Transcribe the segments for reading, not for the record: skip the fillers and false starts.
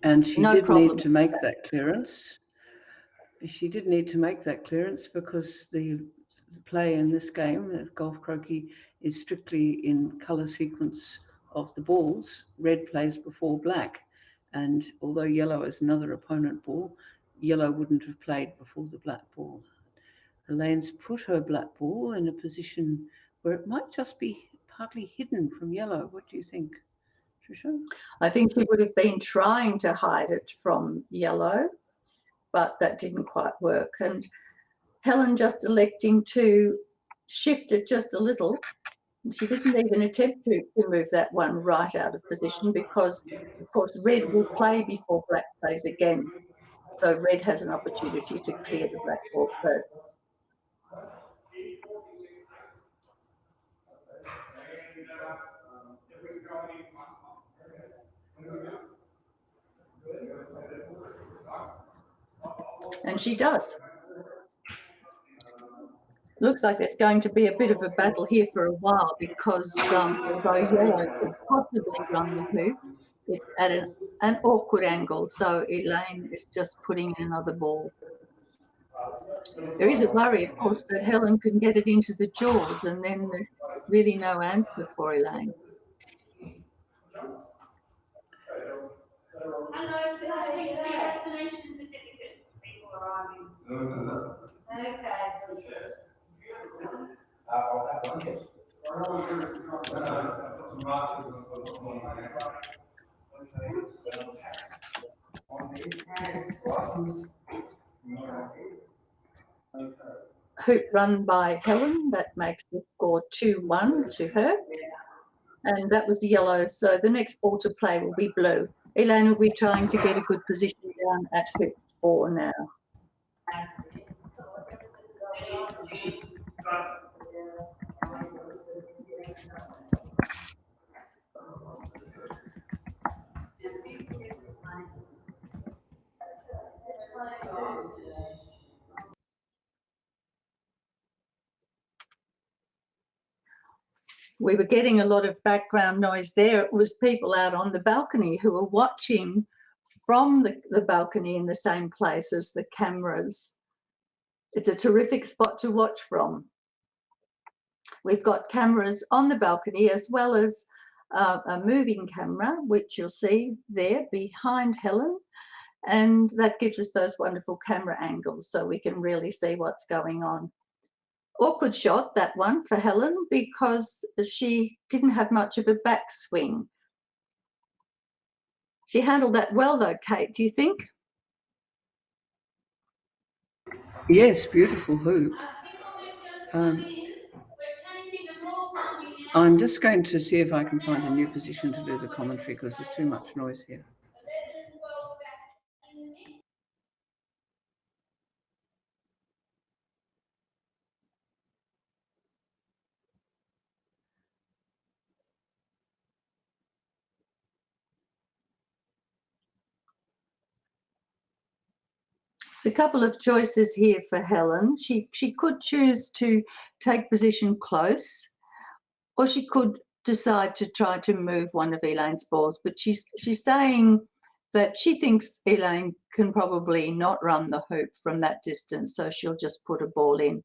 And she no did problem. need to make that clearance. She did need to make that clearance because the play in this game, golf croquet, is strictly in colour sequence of the balls. Red plays before black, and although yellow is another opponent ball, yellow wouldn't have played before the black ball. Elaine's put her black ball in a position where it might just be partly hidden from yellow. What do you think, Trisha? I think she would have been trying to hide it from yellow, but that didn't quite work. And Helen just electing to shift it just a little. She didn't even attempt to move that one right out of position because, of course, red will play before black plays again. So red has an opportunity to clear the black ball first. And she does. Looks like there's going to be a bit of a battle here for a while because although yellow could possibly run the hoop, it's at an awkward angle. So Elaine is just putting in another ball. There is a worry, of course, that Helen can get it into the jaws and then there's really no answer for Elaine. Hello, can I please see vaccination certificate before arriving? Okay. Hoop run by Helen, that makes the score 2-1 to her. And that was yellow, so the next ball to play will be blue. Elaine will be trying to get a good position down at hoop 4 now. We were getting a lot of background noise there. It was people out on the balcony who were watching from the balcony in the same place as the cameras. It's a terrific spot to watch from. We've got cameras on the balcony as well as a moving camera, which you'll see there behind Helen. And that gives us those wonderful camera angles so we can really see what's going on. Awkward shot, that one, for Helen, because she didn't have much of a backswing. She handled that well, though, Kate, do you think? Yes, beautiful hoop. I'm just going to see if I can find a new position to do the commentary because there's too much noise here. There's a couple of choices here for Helen. She could choose to take position close, or she could decide to try to move one of Elaine's balls, but she's saying that she thinks Elaine can probably not run the hoop from that distance, so she'll just put a ball in.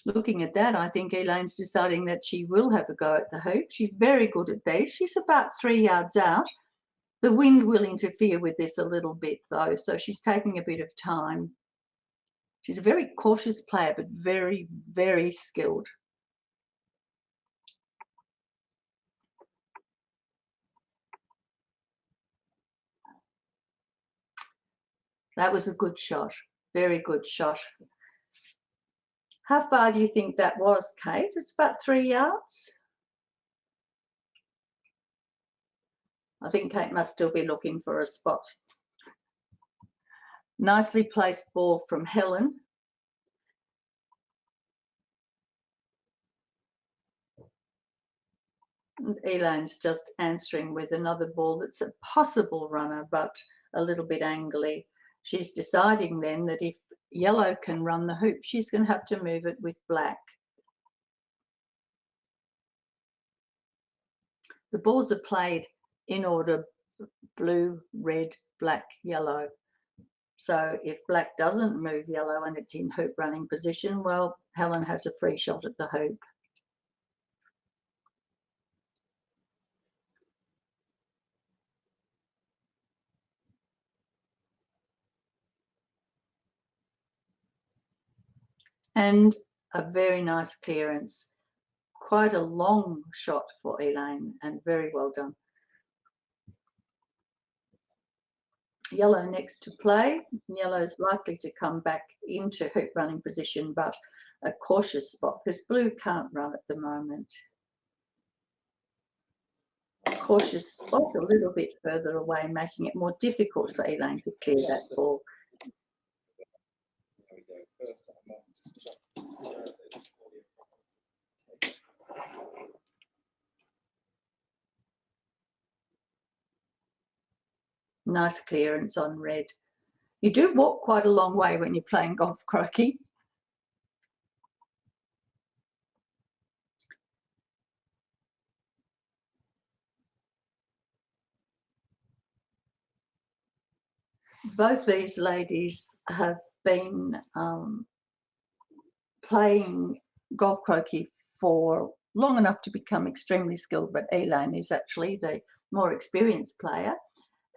Looking at that, I think Elaine's deciding that she will have a go at the hoop. She's very good at these. She's about 3 yards out. The wind will interfere with this a little bit, though, so she's taking a bit of time. She's a very cautious player, but very, very skilled. That was a good shot, very good shot. How far do you think that was, Kate? It's about 3 yards. I think Kate must still be looking for a spot. Nicely placed ball from Helen. And Elaine's just answering with another ball that's a possible runner, but a little bit angly. She's deciding then that if yellow can run the hoop, she's going to have to move it with black. The balls are played in order blue, red, black, yellow. So if black doesn't move yellow and it's in hoop running position, well, Helen has a free shot at the hoop. And a very nice clearance. Quite a long shot for Elaine and very well done. Yellow next to play. Yellow is likely to come back into hoop running position, but a cautious spot because blue can't run at the moment. Cautious spot a little bit further away, making it more difficult for Elaine to clear that ball. Nice clearance on red. You do walk quite a long way when you're playing golf croquet. Both these ladies have been playing golf croquet for long enough to become extremely skilled, but Elaine is actually the more experienced player.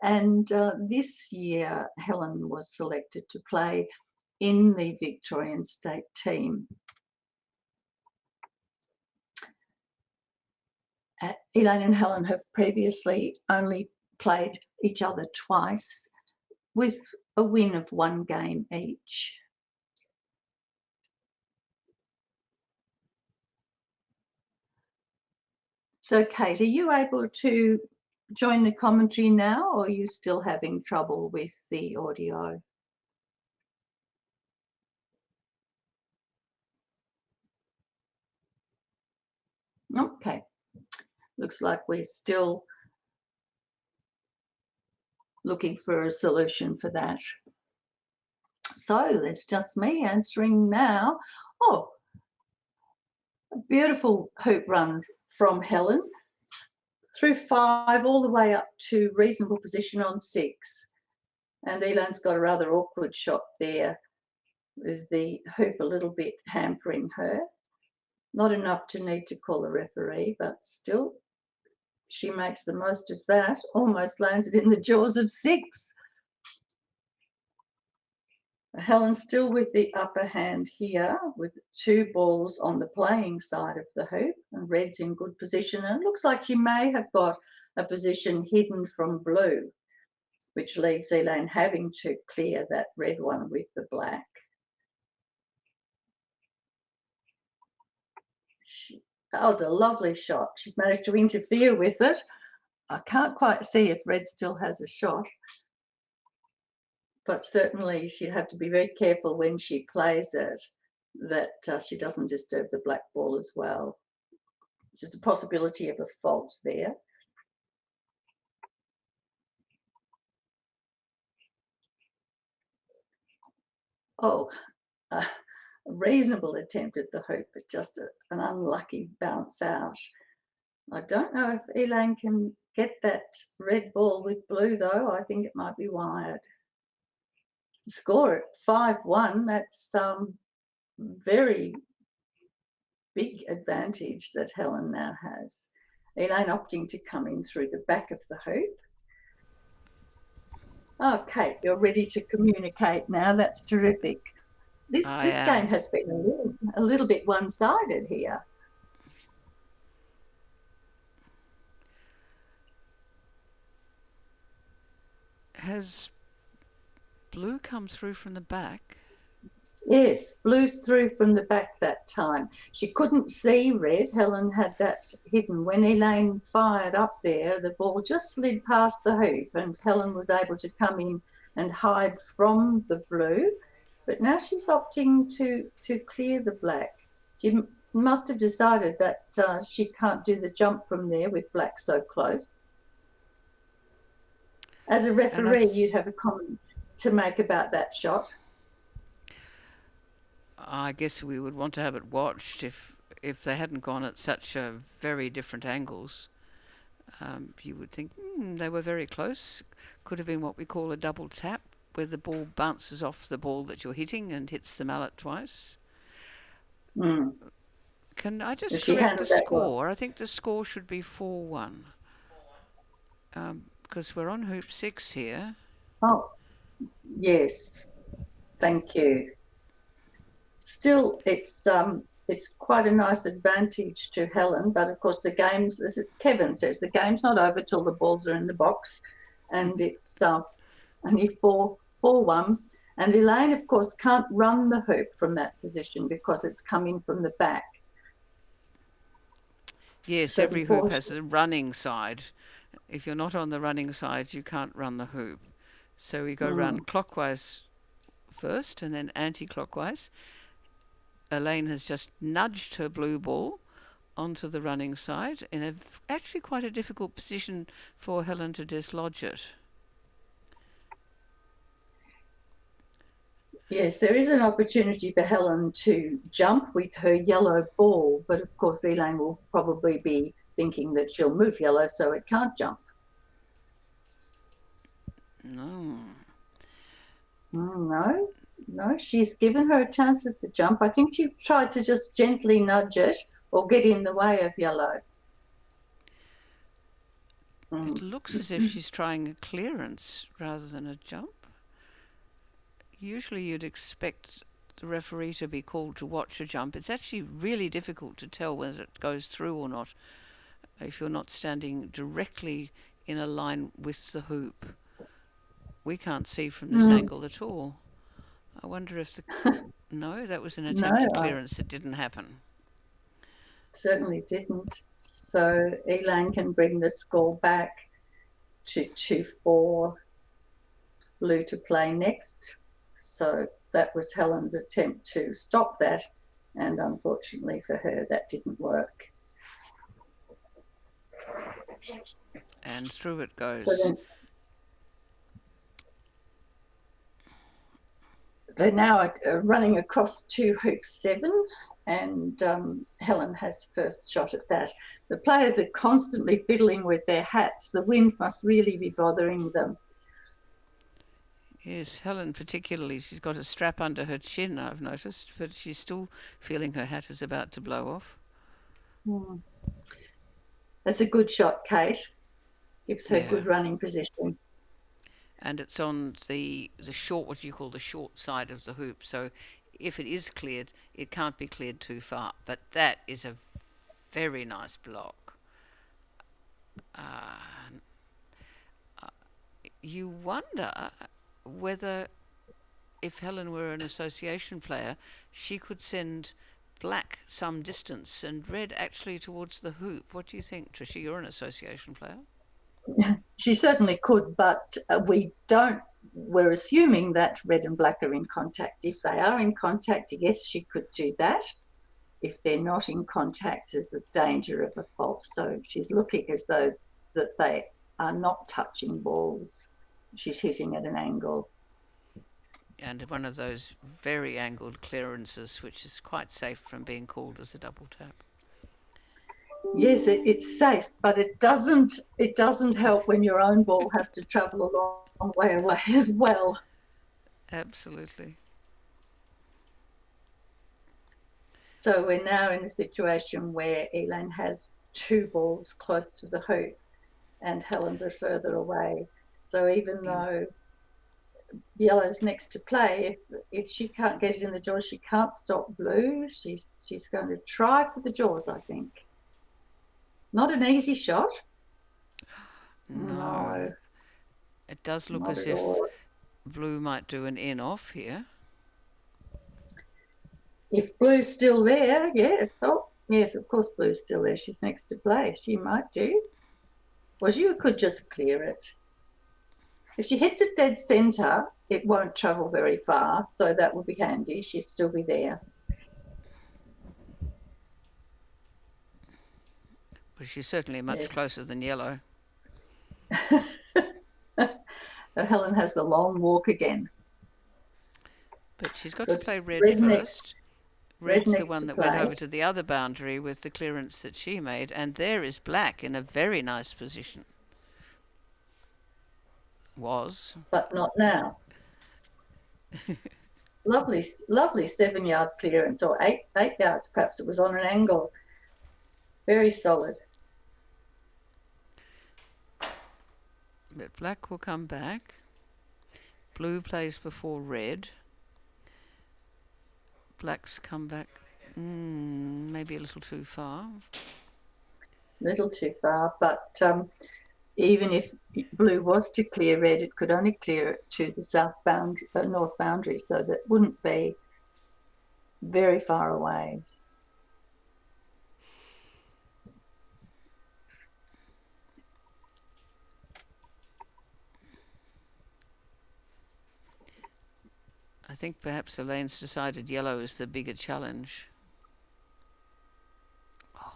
And this year, Helen was selected to play in the Victorian state team. Elaine and Helen have previously only played each other twice, with a win of 1 game each. So, Kate, are you able to join the commentary now, or are you still having trouble with the audio? Okay, looks like we're still looking for a solution for that. So it's just me answering now. Oh, a beautiful hoop run from Helen. Through 5 all the way up to reasonable position on 6. And Elaine's got a rather awkward shot there with the hoop a little bit hampering her. Not enough to need to call a referee, but still she makes the most of that. Almost lands it in the jaws of 6. Helen's still with the upper hand here with 2 balls on the playing side of the hoop, and red's in good position. And it looks like she may have got a position hidden from blue, which leaves Elaine having to clear that red one with the black. That was a lovely shot. She's managed to interfere with it. I can't quite see if red still has a shot, but certainly she'd have to be very careful when she plays it that she doesn't disturb the black ball as well. Just a possibility of a fault there. Oh, a reasonable attempt at the hoop, but just an unlucky bounce out. I don't know if Elaine can get that red ball with blue, though. I think it might be wired. Score at 5-1. That's very big advantage that Helen now has. Elaine opting to come in through the back of the hoop. Oh, Kate, you're ready to communicate now. That's terrific. This game has been a little bit one-sided here. Has blue come through from the back? Yes, blue's through from the back that time. She couldn't see red. Helen had that hidden. When Elaine fired up there, the ball just slid past the hoop and Helen was able to come in and hide from the blue. But now she's opting to clear the black. She must have decided that she can't do the jump from there with black so close. As a referee, you'd have a comment to make about that shot. I guess we would want to have it watched if they hadn't gone at such very different angles. You would think they were very close. Could have been what we call a double tap, where the ball bounces off the ball that you're hitting and hits the mallet twice. Mm. Can I just She correct the handled that well. score? I think the score should be 4-1. Because we're on hoop 6 here. Oh, yes. Thank you. Still, it's quite a nice advantage to Helen, but of course the game's, as Kevin says, the game's not over till the balls are in the box, and it's only 4-1. And Elaine, of course, can't run the hoop from that position because it's coming from the back. Yes, So every before hoop has a running side. If you're not on the running side, you can't run the hoop. So we go round clockwise first and then anti-clockwise. Elaine has just nudged her blue ball onto the running side in actually quite a difficult position for Helen to dislodge it. Yes, there is an opportunity for Helen to jump with her yellow ball, but of course Elaine will probably be thinking that she'll move yellow so it can't jump. No. No, she's given her a chance at the jump. I think she tried to just gently nudge it or get in the way of yellow. It looks as if she's trying a clearance rather than a jump. Usually you'd expect the referee to be called to watch a jump. It's actually really difficult to tell whether it goes through or not if you're not standing directly in a line with the hoop. We can't see from this angle at all. I wonder if no, that was an attempted clearance that didn't happen. Certainly didn't. So Elaine can bring the score back to 2-4. Blue to play next. So that was Helen's attempt to stop that, and unfortunately for her, that didn't work. And through it goes. So then, they're now running across to hoop 7, and Helen has first shot at that. The players are constantly fiddling with their hats. The wind must really be bothering them. Yes, Helen particularly, she's got a strap under her chin, I've noticed, but she's still feeling her hat is about to blow off. That's a good shot, Kate. Gives her good running position. And it's on the short, what you call the short side of the hoop. So if it is cleared, it can't be cleared too far. But that is a very nice block. You wonder whether, if Helen were an association player, she could send black some distance and red actually towards the hoop. What do you think, Tricia? You're an association player. She certainly could, but we're assuming that red and black are in contact. If they are in contact, yes, she could do that. If they're not in contact, there's the danger of a fault. So she's looking as though that they are not touching balls. She's hitting at an angle. And one of those very angled clearances, which is quite safe from being called as a double tap. Yes, it's safe, but it doesn't help when your own ball has to travel a long way away as well. Absolutely. So we're now in a situation where Elaine has 2 balls close to the hoop and Helen's are further away. So even though yellow's next to play, if she can't get it in the jaws, she can't stop blue. She's going to try for the jaws, I think. Not an easy shot. No. It does look as if blue might do an in off here. If blue's still there, yes. Oh, yes, of course blue's still there. She's next to play. She might do. Well, you could just clear it. If she hits it dead centre, it won't travel very far, so that would be handy. She'd still be there. Well, she's certainly much closer than yellow. Helen has the long walk again. But she's got to play red red first. Red Red's the next one to that went play. over to the other boundary with the clearance that she made, and there is black in a very nice position. Was. But not now. Lovely 7-yard clearance, or eight yards perhaps. It was on an angle. Very solid. But black will come back. Blue plays before red. Black's come back maybe a little too far. Little too far, but even if blue was to clear red, it could only clear it to the north boundary, so that wouldn't be very far away. I think perhaps Elaine's decided yellow is the bigger challenge.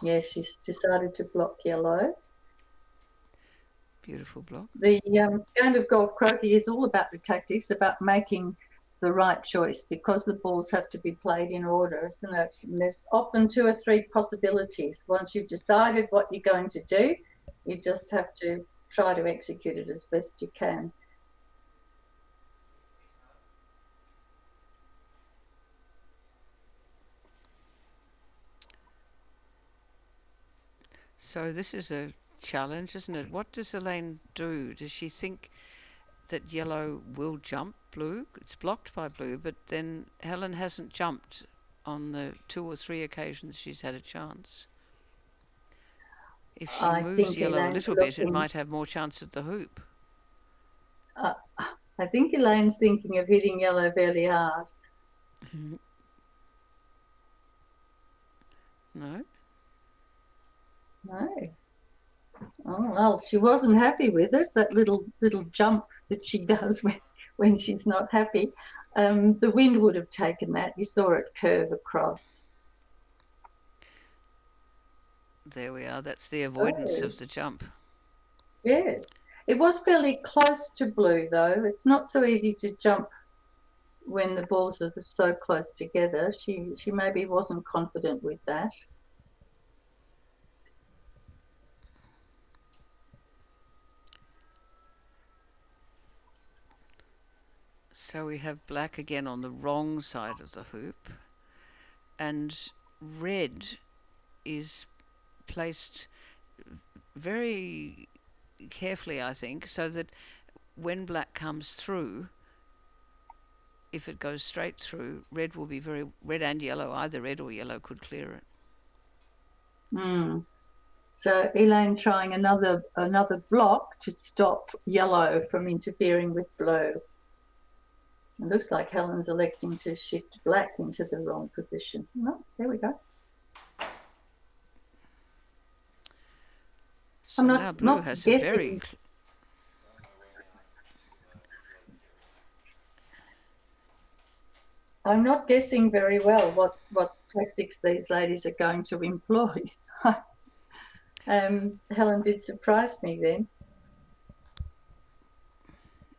Yeah, she's decided to block yellow. Beautiful block. The game of golf croquet is all about the tactics, about making the right choice, because the balls have to be played in order, isn't it? And there's often 2 or 3 possibilities. Once you've decided what you're going to do, you just have to try to execute it as best you can. So this is a challenge, isn't it? What does Elaine do? Does she think that yellow will jump blue? It's blocked by blue, but then Helen hasn't jumped on the 2 or 3 occasions she's had a chance. If she moves yellow a little bit, it might have more chance at the hoop. I think Elaine's thinking of hitting yellow fairly hard. No? No. Oh, well, she wasn't happy with it, that little jump that she does when she's not happy. The wind would have taken that. You saw it curve across. There we are. That's the avoidance of the jump. Yes. It was fairly close to blue, though. It's not so easy to jump when the balls are so close together. She maybe wasn't confident with that. So we have black again on the wrong side of the hoop, and red is placed very carefully, I think, so that when black comes through, if it goes straight through, red will be red and yellow, either red or yellow could clear it. So Elaine trying another block to stop yellow from interfering with blue. It looks like Helen's electing to shift black into the wrong position. No, there we go. So now blue has a very... I'm not guessing very well what tactics these ladies are going to employ. Helen did surprise me then.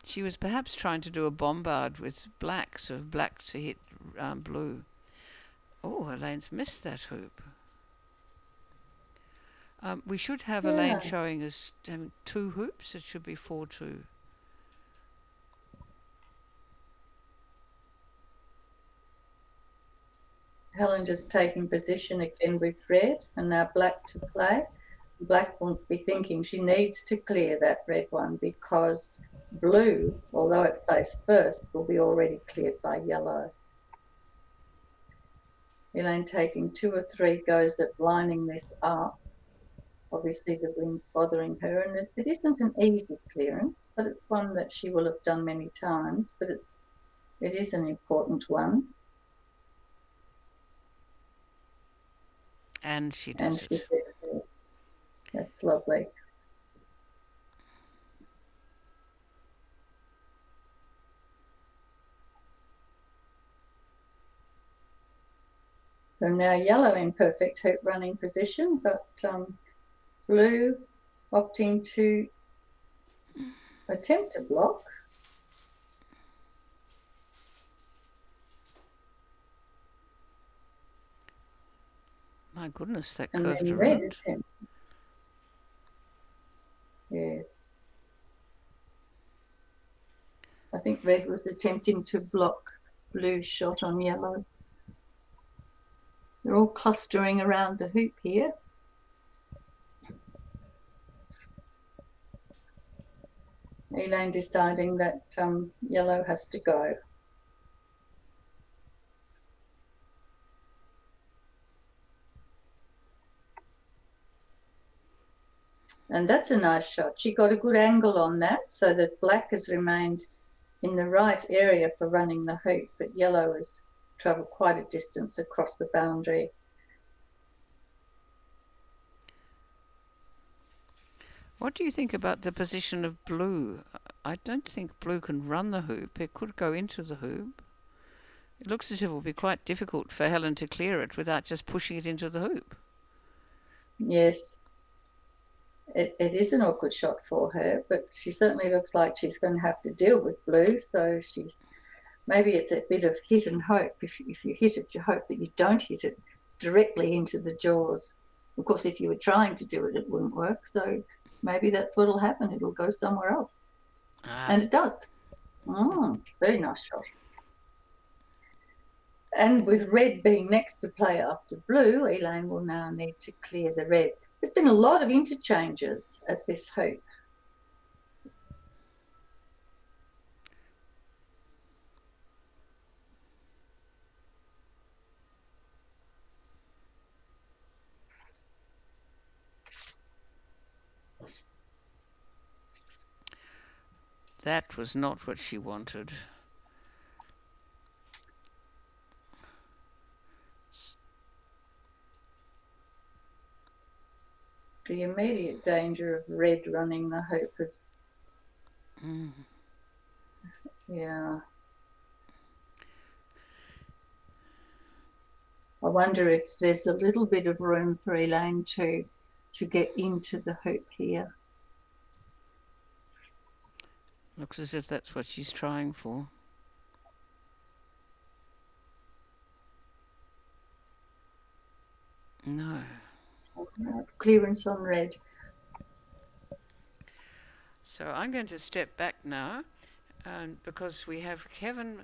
She was perhaps trying to do a bombard with black, so black to hit blue. Oh, Elaine's missed that hoop. We should have Elaine showing us 2 hoops. It should be 4-2. Helen just taking position again with red, and now black to play. Black won't be thinking she needs to clear that red one, because blue, although it plays first, will be already cleared by yellow. Elaine taking 2 or 3 goes at lining this up. Obviously the wind's bothering her, and it isn't an easy clearance, but it's one that she will have done many times, but it is an important one. And she does it. That's lovely. So now yellow in perfect hoop running position, but blue opting to attempt a block. My goodness, that And curved then red around. attempt. Yes. I think red was attempting to block blue's shot on yellow. They're all clustering around the hoop here. Elaine deciding that yellow has to go. And that's a nice shot. She got a good angle on that so that black has remained in the right area for running the hoop, but yellow has travelled quite a distance across the boundary. What do you think about the position of blue? I don't think blue can run the hoop. It could go into the hoop. It looks as if it will be quite difficult for Helen to clear it without just pushing it into the hoop. Yes, it is an awkward shot for her, but she certainly looks like she's going to have to deal with blue. So maybe it's a bit of hit and hope. If you hit it, you hope that you don't hit it directly into the jaws. Of course, if you were trying to do it, it wouldn't work. So maybe that's what'll happen. It'll go somewhere else. And it does. Very nice shot. And with red being next to play after blue, Elaine will now need to clear the red. There's been a lot of interchanges at this hoop. That was not what she wanted. The immediate danger of red running the hoop is, yeah. I wonder if there's a little bit of room for Elaine to get into the hoop here. Looks as if that's what she's trying for. No. Clearance on red. So I'm going to step back now because we have Kevin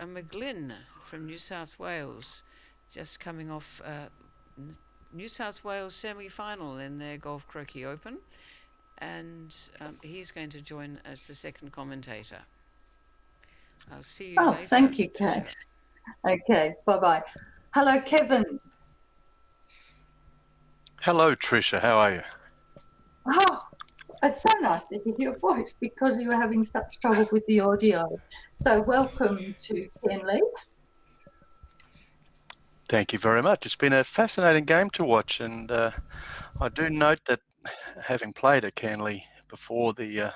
McGlynn from New South Wales just coming off New South Wales semi-final in their Golf Croquet Open, and he's going to join as the second commentator. I'll see you later. Thank you, Kate. Okay, bye-bye. Hello, Kevin. Hello, Tricia. How are you? Oh, it's so nice to hear your voice because you were having such trouble with the audio. So welcome to Cairnlea. Thank you very much. It's been a fascinating game to watch, and I do note that having played at Cairnlea before, the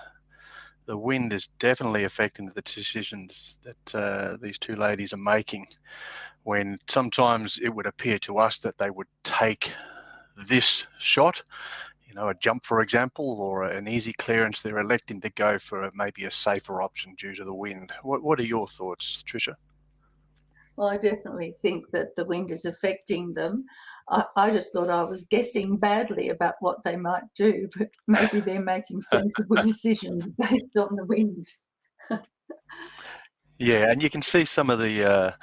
wind is definitely affecting the decisions that these two ladies are making, when sometimes it would appear to us that they would take this shot, you know, a jump, for example, or an easy clearance. They're electing to go for maybe a safer option due to the wind. What are your thoughts, Tricia? Well, I definitely think that the wind is affecting them. I just thought I was guessing badly about what they might do, but maybe they're making sensible decisions based on the wind. Yeah, and you can see some of the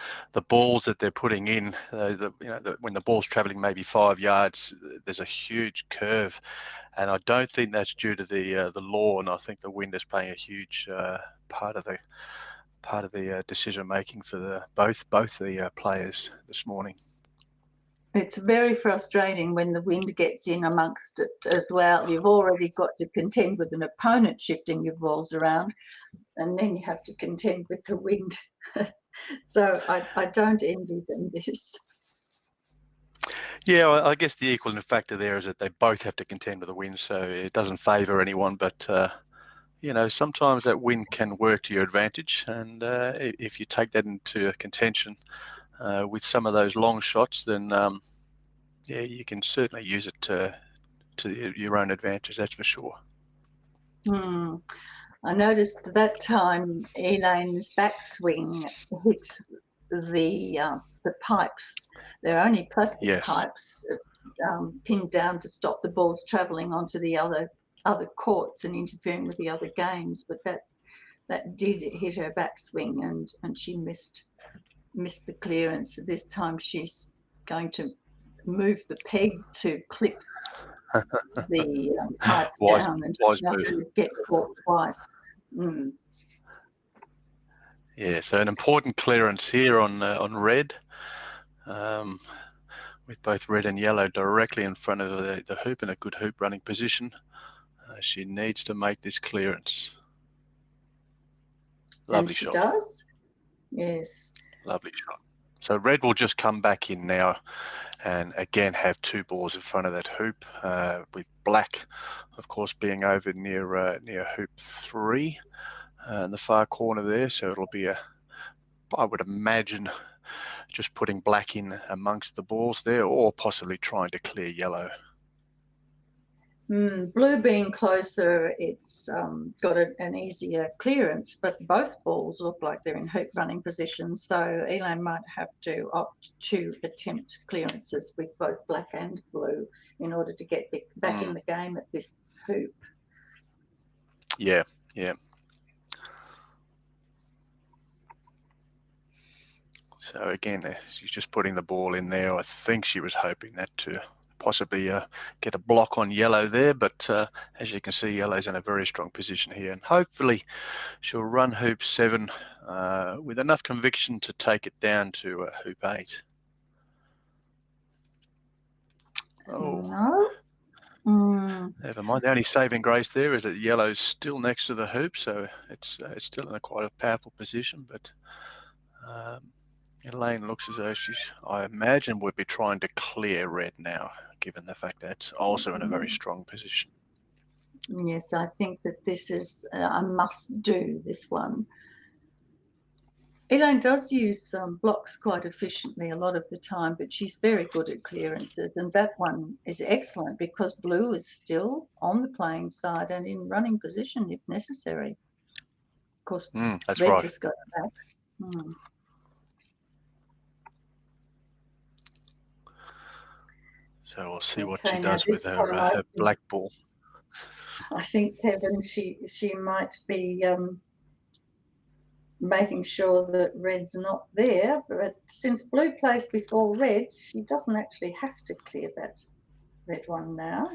balls that they're putting in. When the ball's travelling maybe 5 yards, there's a huge curve, and I don't think that's due to the lawn. I think the wind is playing a huge part of the decision making for both the players this morning. It's very frustrating when the wind gets in amongst it as well. You've already got to contend with an opponent shifting your balls around, and then you have to contend with the wind. So I don't envy them this. Yeah, I guess the equaling factor there is that they both have to contend with the wind, so it doesn't favour anyone. But sometimes that wind can work to your advantage, and if you take that into contention with some of those long shots, then you can certainly use it to your own advantage. That's for sure. I noticed that time Elaine's backswing hit the pipes. They're only plastic Yes. pipes pinned down to stop the balls travelling onto the other courts and interfering with the other games. But that did hit her backswing, and she missed the clearance. This time she's going to move the peg to clip the pipe down and get caught twice. Yeah, so an important clearance here on red, with both red and yellow directly in front of the hoop in a good hoop running position. She needs to make this clearance. Lovely shot. And she does. Yes. Lovely shot. So red will just come back in now and again have two balls in front of that hoop, with black, of course, being over near hoop 3 in the far corner there. So it'll be I would imagine, just putting black in amongst the balls there, or possibly trying to clear yellow. Blue being closer, it's got an easier clearance, but both balls look like they're in hoop running position, so Elaine might have to opt to attempt clearances with both black and blue in order to get back in the game at this hoop. Yeah, yeah. So again, she's just putting the ball in there. I think she was hoping that to possibly get a block on yellow there, but as you can see, yellow's in a very strong position here, and hopefully she'll run hoop 7 with enough conviction to take it down to hoop 8. No. Never mind. The only saving grace there is that yellow's still next to the hoop, so it's still in quite a powerful position, but Elaine looks as though I imagine, would be trying to clear red now, given the fact that it's also in a very strong position. Yes, I think that this is a must-do, this one. Elaine does use blocks quite efficiently a lot of the time, but she's very good at clearances, and that one is excellent because blue is still on the playing side and in running position if necessary. Of course, that's red right. just got back. So we'll see what she does with her black ball. I think, Kevin, she might be making sure that red's not there, but since blue plays before red, she doesn't actually have to clear that red one now.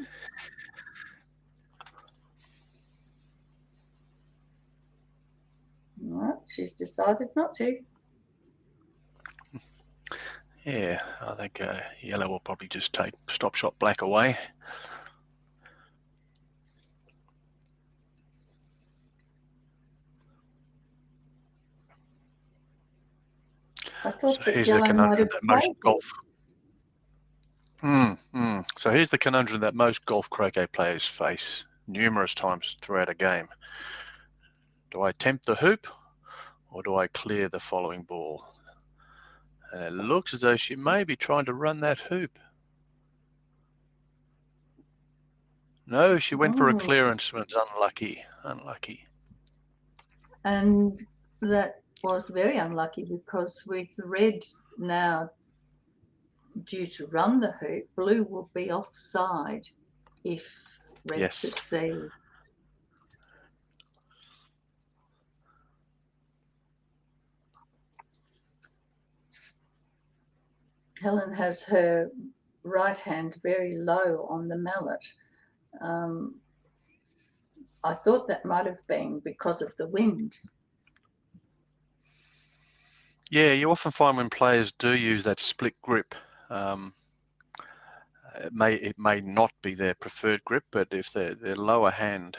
No, she's decided not to. Yeah, I think yellow will probably just take stop shot black away. I thought so that here's yellow the conundrum might have that most stayed. So here's the conundrum that most golf croquet players face numerous times throughout a game. Do I attempt the hoop, or do I clear the following ball? And it looks as though she may be trying to run that hoop. No, she went for a clearance and was unlucky. And that was very unlucky because with red now due to run the hoop, blue will be offside if red succeeds. Helen has her right hand very low on the mallet. I thought that might have been because of the wind. Yeah, you often find when players do use that split grip, it may not be their preferred grip, but if their lower hand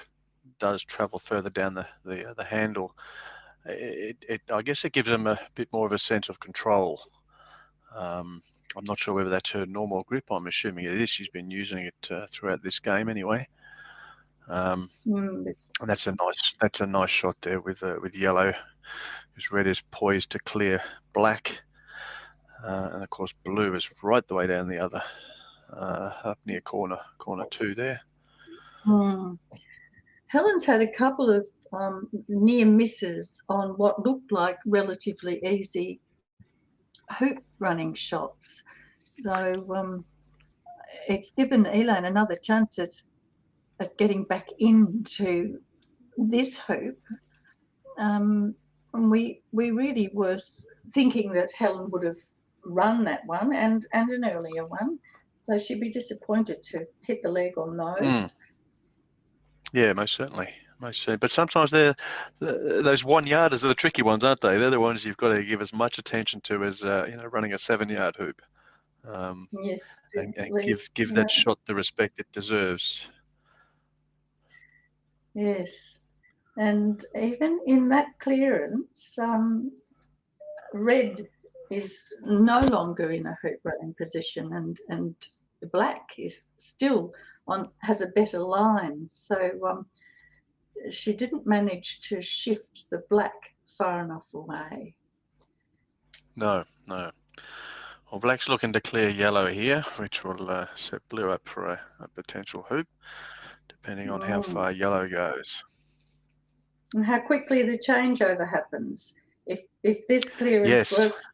does travel further down the handle, I guess it gives them a bit more of a sense of control. I'm not sure whether that's her normal grip. I'm assuming it is. She's been using it throughout this game anyway. And that's a nice shot there with yellow, because red is poised to clear black, and of course blue is right the way down the other, up near corner 2 there. Helen's had a couple of near misses on what looked like relatively easy hoop running shots. So it's given Elaine another chance at getting back into this hoop. And we really were thinking that Helen would have run that one and an earlier one. So she'd be disappointed to hit the leg on those. Yeah, most certainly. Most certainly. But sometimes those 1 yarders are the tricky ones, aren't they? They're the ones you've got to give as much attention to as running a 7-yard hoop. Yes, and definitely. give that shot the respect it deserves. Yes, and even in that clearance, red is no longer in a hoop running position, and the black is still has a better line. So she didn't manage to shift the black far enough away. No. Well, black's looking to clear yellow here, which will set blue up for a potential hoop, depending on how far yellow goes. And how quickly the changeover happens. If this clearance works,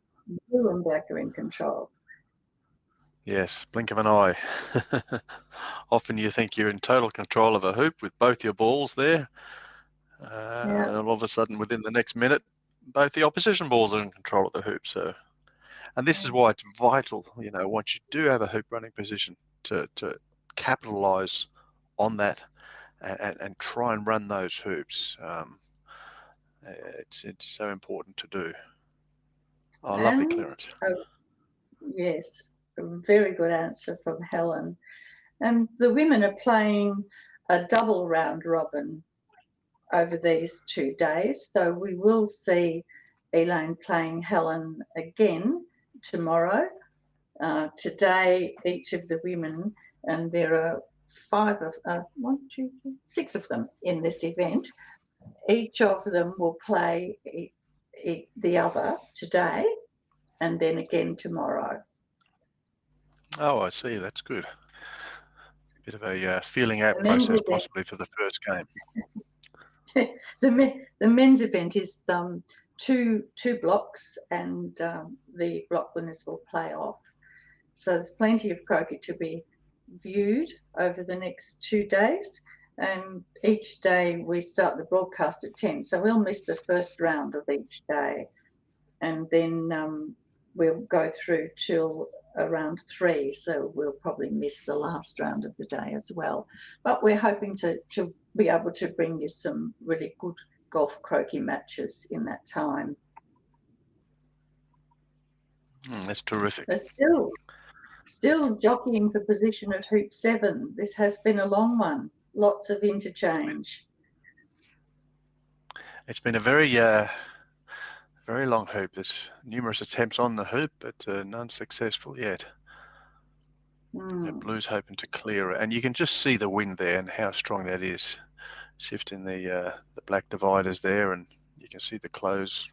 blue and black are in control. Yes, blink of an eye. Often you think you're in total control of a hoop with both your balls there. And all of a sudden, within the next minute, both the opposition balls are in control of the hoop. And this is why it's vital, once you do have a hoop running position, to capitalise on that and try and run those hoops. It's so important to do. Oh, lovely clearance. Yes, a very good answer from Helen. And the women are playing a double round robin over these 2 days. So we will see Elaine playing Helen again tomorrow. Today, each of the women, and there are 6 of them in this event, each of them will play the other today and then again tomorrow. Oh, I see. That's good. Bit of a feeling out process possibly for the first game. The men's event is two blocks, and the block winners will play off. So there's plenty of croquet to be viewed over the next 2 days. And each day we start the broadcast at 10. So we'll miss the first round of each day. And then we'll go through till around 3. So we'll probably miss the last round of the day as well. But we're hoping to be able to bring you some really good golf croquet matches in that time. That's terrific. We're still jockeying for position at hoop 7. This has been a long one. Lots of interchange. It's been a very long hoop. There's numerous attempts on the hoop, but none successful yet. Blue's hoping to clear it, and you can just see the wind there and how strong that is, shifting the black dividers there, and you can see the clothes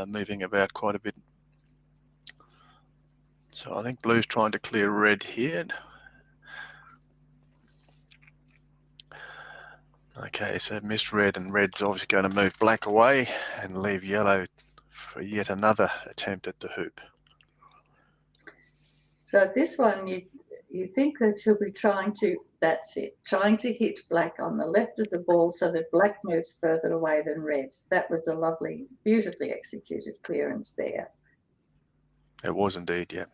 moving about quite a bit. So I think blue's trying to clear red here. Okay, so missed red, and red's obviously going to move black away and leave yellow for yet another attempt at the hoop. So this one, you think that you'll be trying to hit black on the left of the ball so that black moves further away than red. That was a lovely, beautifully executed clearance there. It was indeed, yeah.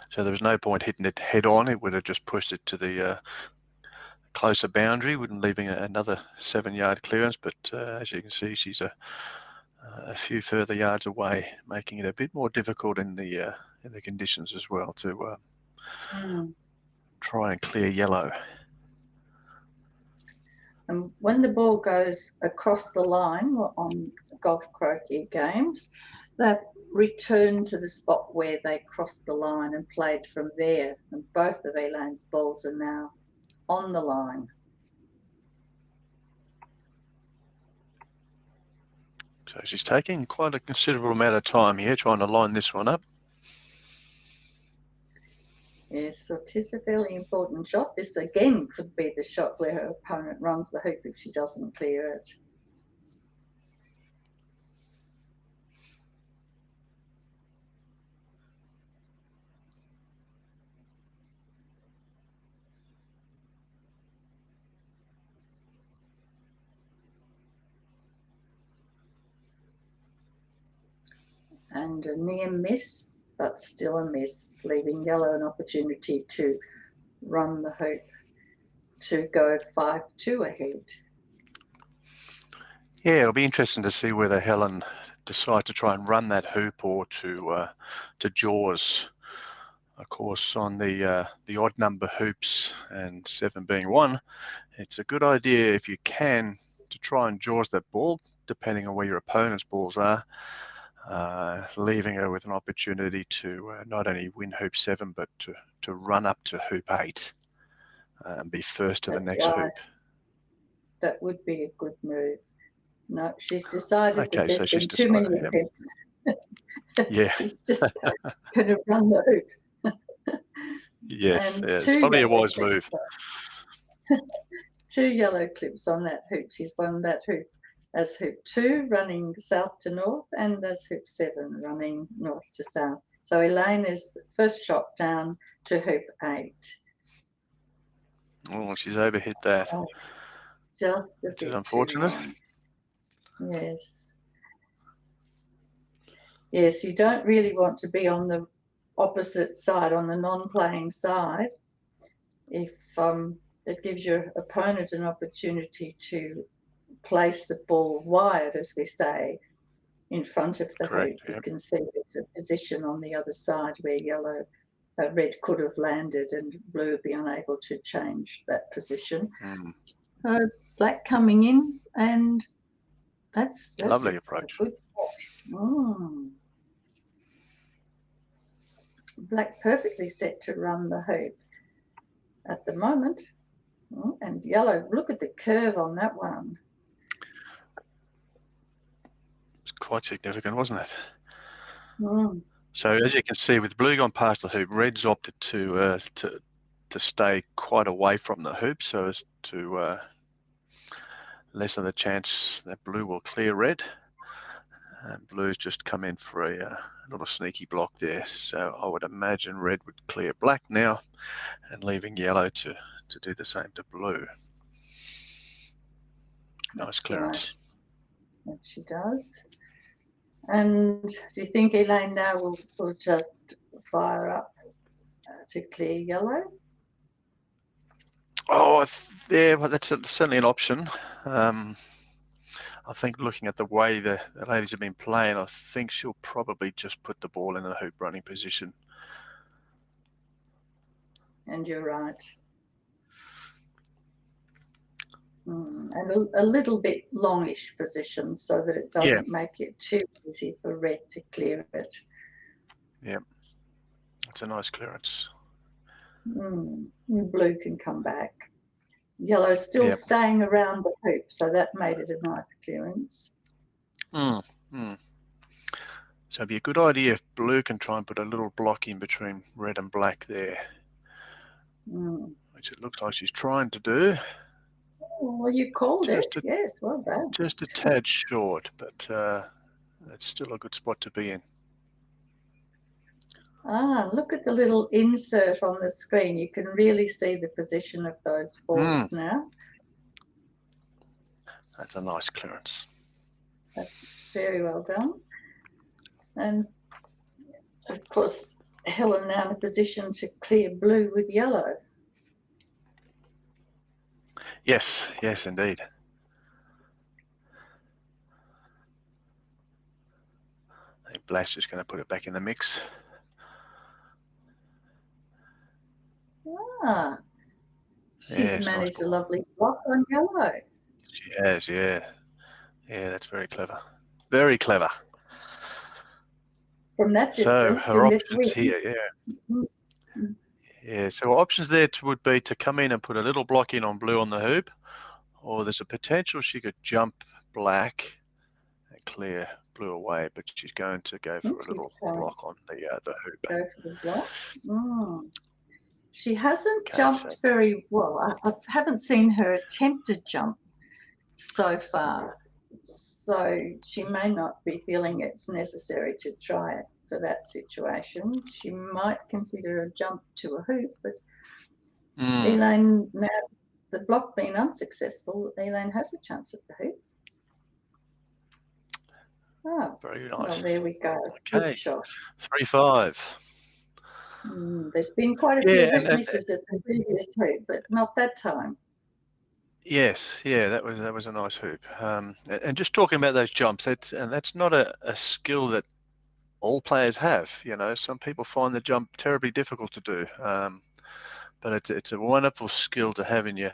So there was no point hitting it head on. It would have just pushed it to the closer boundary, wouldn't leaving another 7-yard clearance. But as you can see, she's a few further yards away, making it a bit more difficult in the conditions as well to try and clear yellow. And when the ball goes across the line on golf croquet games, that return to the spot where they crossed the line and played from there. And both of Elaine's balls are now on the line. So she's taking quite a considerable amount of time here trying to line this one up. Yes, so it is a fairly important shot. This again could be the shot where her opponent runs the hoop if she doesn't clear it. and a near miss, but still a miss, leaving yellow an opportunity to run the hoop to go 5-2 ahead. Yeah, it'll be interesting to see whether Helen decides to try and run that hoop or to jaws. Of course, on the odd number hoops, and 7 being one, it's a good idea if you can to try and jaws that ball, depending on where your opponent's balls are, leaving her with an opportunity to not only win hoop 7, but to run up to hoop 8 and be first to the That's next right. hoop. That would be a good move. No, she's decided Okay, that there's so she's been too many decided, yeah. attempts. Yeah. She's just going to run the hoop. Yes, And yeah, it's two probably a yellow wise move. clips. 2 yellow clips on that hoop. She's won that hoop as hoop 2, running south to north, and as hoop 7, running north to south. So Elaine is first shot down to hoop 8. Oh, she's overhit that, Just a which is bit unfortunate. too long. Yes. Yes, you don't really want to be on the opposite side, on the non-playing side, if it gives your opponent an opportunity to place the ball wide, as we say, in front of the Correct, hoop. You yep. can see there's a position on the other side where red could have landed and blue would be unable to change that position. Black coming in, and that's Lovely approach. a good shot. Black perfectly set to run the hoop at the moment. And yellow, look at the curve on that one. It's quite significant, wasn't it? Mm. So as you can see, with blue gone past the hoop, red's opted to stay quite away from the hoop, so as to lessen the chance that blue will clear red. And blue's just come in for a little sneaky block there. So I would imagine red would clear black now, and leaving yellow to do the same to blue. Nice clearance. Right. That she does. And do you think Elaine now will just fire up to clear yellow? Oh, yeah, well, that's certainly an option. I think looking at the way the ladies have been playing, I think she'll probably just put the ball in the hoop running position. And you're right. And a little bit longish position so that it doesn't make it too easy for red to clear it. Yeah, it's a nice clearance. Blue can come back. Yellow's still staying around the hoop, so that made it a nice clearance. So it'd be a good idea if blue can try and put a little block in between red and black there, which it looks like she's trying to do. Oh, well, you called it. Yes, well done. Just a tad short, but it's still a good spot to be in. Look at the little insert on the screen. You can really see the position of those balls now. That's a nice clearance. That's very well done. And of course, Helen now in a position to clear blue with yellow. Yes, yes, indeed. I think Black's just going to put it back in the mix. She's managed a lovely block on yellow. She has, yeah. Yeah, that's very clever. Very clever. From that distance, so her in this options wind. here, yeah, so options there would be to come in and put a little block in on blue on the hoop, or there's a potential she could jump black and clear blue away, but she's going to go for a little block on the hoop. Go for the block. She hasn't jumped very well. I haven't seen her attempt to jump so far, so she may not be feeling it's necessary to try it for that situation. She might consider a jump to a hoop, but Elaine, now the block being unsuccessful, Elaine has a chance at the hoop. Oh, Very well, nice. there we go. Okay, Good shot. 3-5. There's been quite a few Yeah, hoop misses at the previous hoop, but not that time. yes, yeah, that was a nice hoop. And just talking about those jumps, that's not a skill that all players have. You know, some people find the jump terribly difficult to do, but it's a wonderful skill to have in your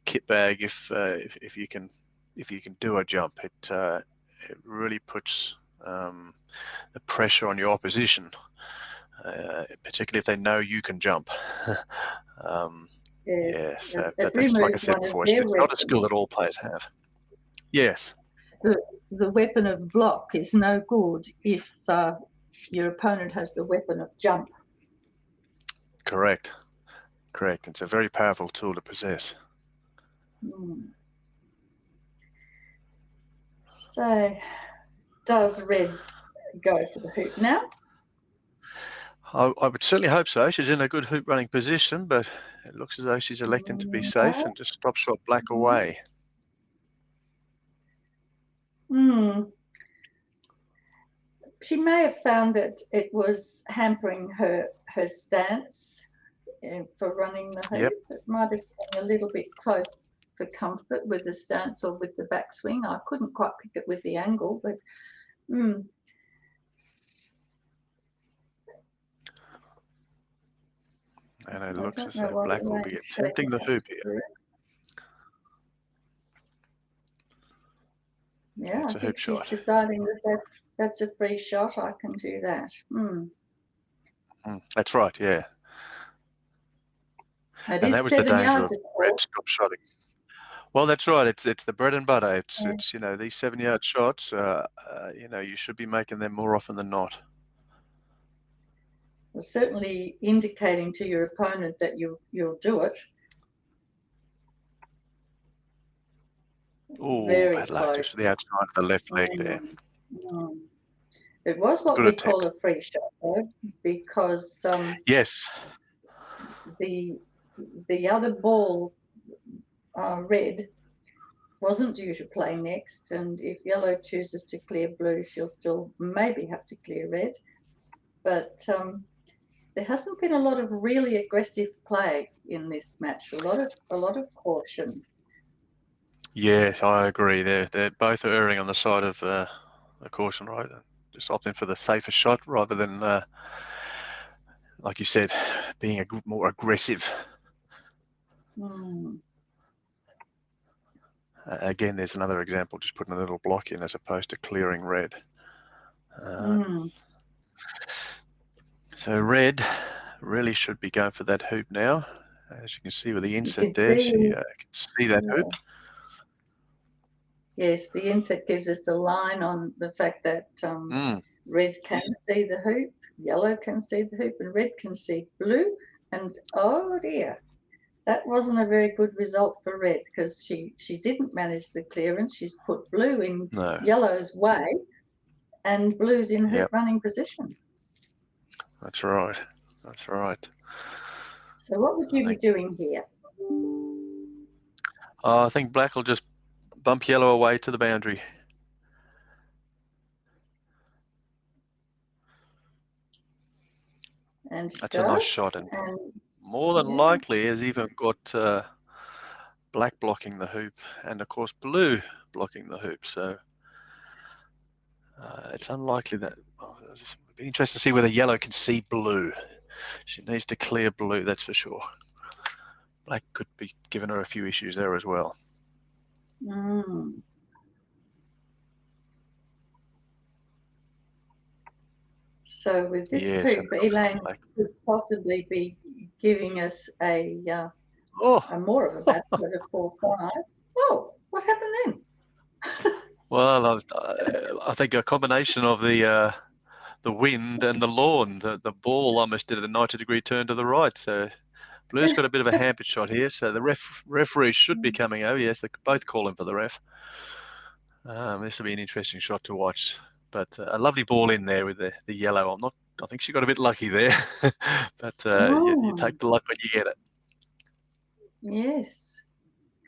kit bag if you can do a jump. It really puts the pressure on your opposition, particularly if they know you can jump. Yes, Yeah, so it that's, like I removes said one of before, it's their not a skill weapons. that all players have. Yes, The weapon of block is no good if your opponent has the weapon of jump. correct. It's a very powerful tool to possess. So, does red go for the hoop now? I would certainly hope so. She's in a good hoop running position, but it looks as though she's electing to be safe and just stop shot black away. She may have found that it was hampering her stance for running the hoop. Yep. It might have been a little bit close for comfort with the stance or with the backswing. I couldn't quite pick it with the angle, but And it looks as know though what black will be attempting the hoop here. Yeah, it's I a think hoop she's shot. deciding that's a free shot. I can do that. That's right, yeah. It And is that was the 7 danger yards, of of red course. stop shotting. Well, that's right. It's the bread and butter. It's these 7-yard shots. You should be making them more often than not. Well, certainly indicating to your opponent that you'll do it. Oh, Very bad luck, close. just to the outside of the left leg there. It was what Good we call attempt. a free shot, though, because Yes. the other ball, red, wasn't due to play next, and if yellow chooses to clear blue, she'll still maybe have to clear red. But there hasn't been a lot of really aggressive play in this match. A lot of caution. Yes, I agree. They're both erring on the side of the caution, right? Just opting for the safer shot rather than, like you said, being more aggressive. Again, there's another example, just putting a little block in as opposed to clearing red. So red really should be going for that hoop now. As you can see with the inset there, she can see that hoop. Yes, the inset gives us the line on the fact that red can see the hoop, yellow can see the hoop, and red can see blue. And oh dear, that wasn't a very good result for red because she didn't manage the clearance. She's put blue in yellow's way, and blue's in her running position. That's right. That's right. So what would you be doing here? I think black will just bump yellow away to the boundary. And that's a nice shot, and more than yeah. likely has even got black blocking the hoop, and of course blue blocking the hoop. So it's unlikely that. It'd be interesting to see whether yellow can see blue. She needs to clear blue, that's for sure. Black could be giving her a few issues there as well. So with this hoop, Elaine could possibly be giving us a more of a battle at a 4-5. Oh, what happened then? Well, I think a combination of the wind and the lawn. The ball almost did a 90-degree turn to the right. So blue's got a bit of a hampered shot here. So the referee should be coming over. Yes, they're both calling for the ref. This will be an interesting shot to watch. But a lovely ball in there with the yellow. I think she got a bit lucky there. But you take the luck when you get it. Yes.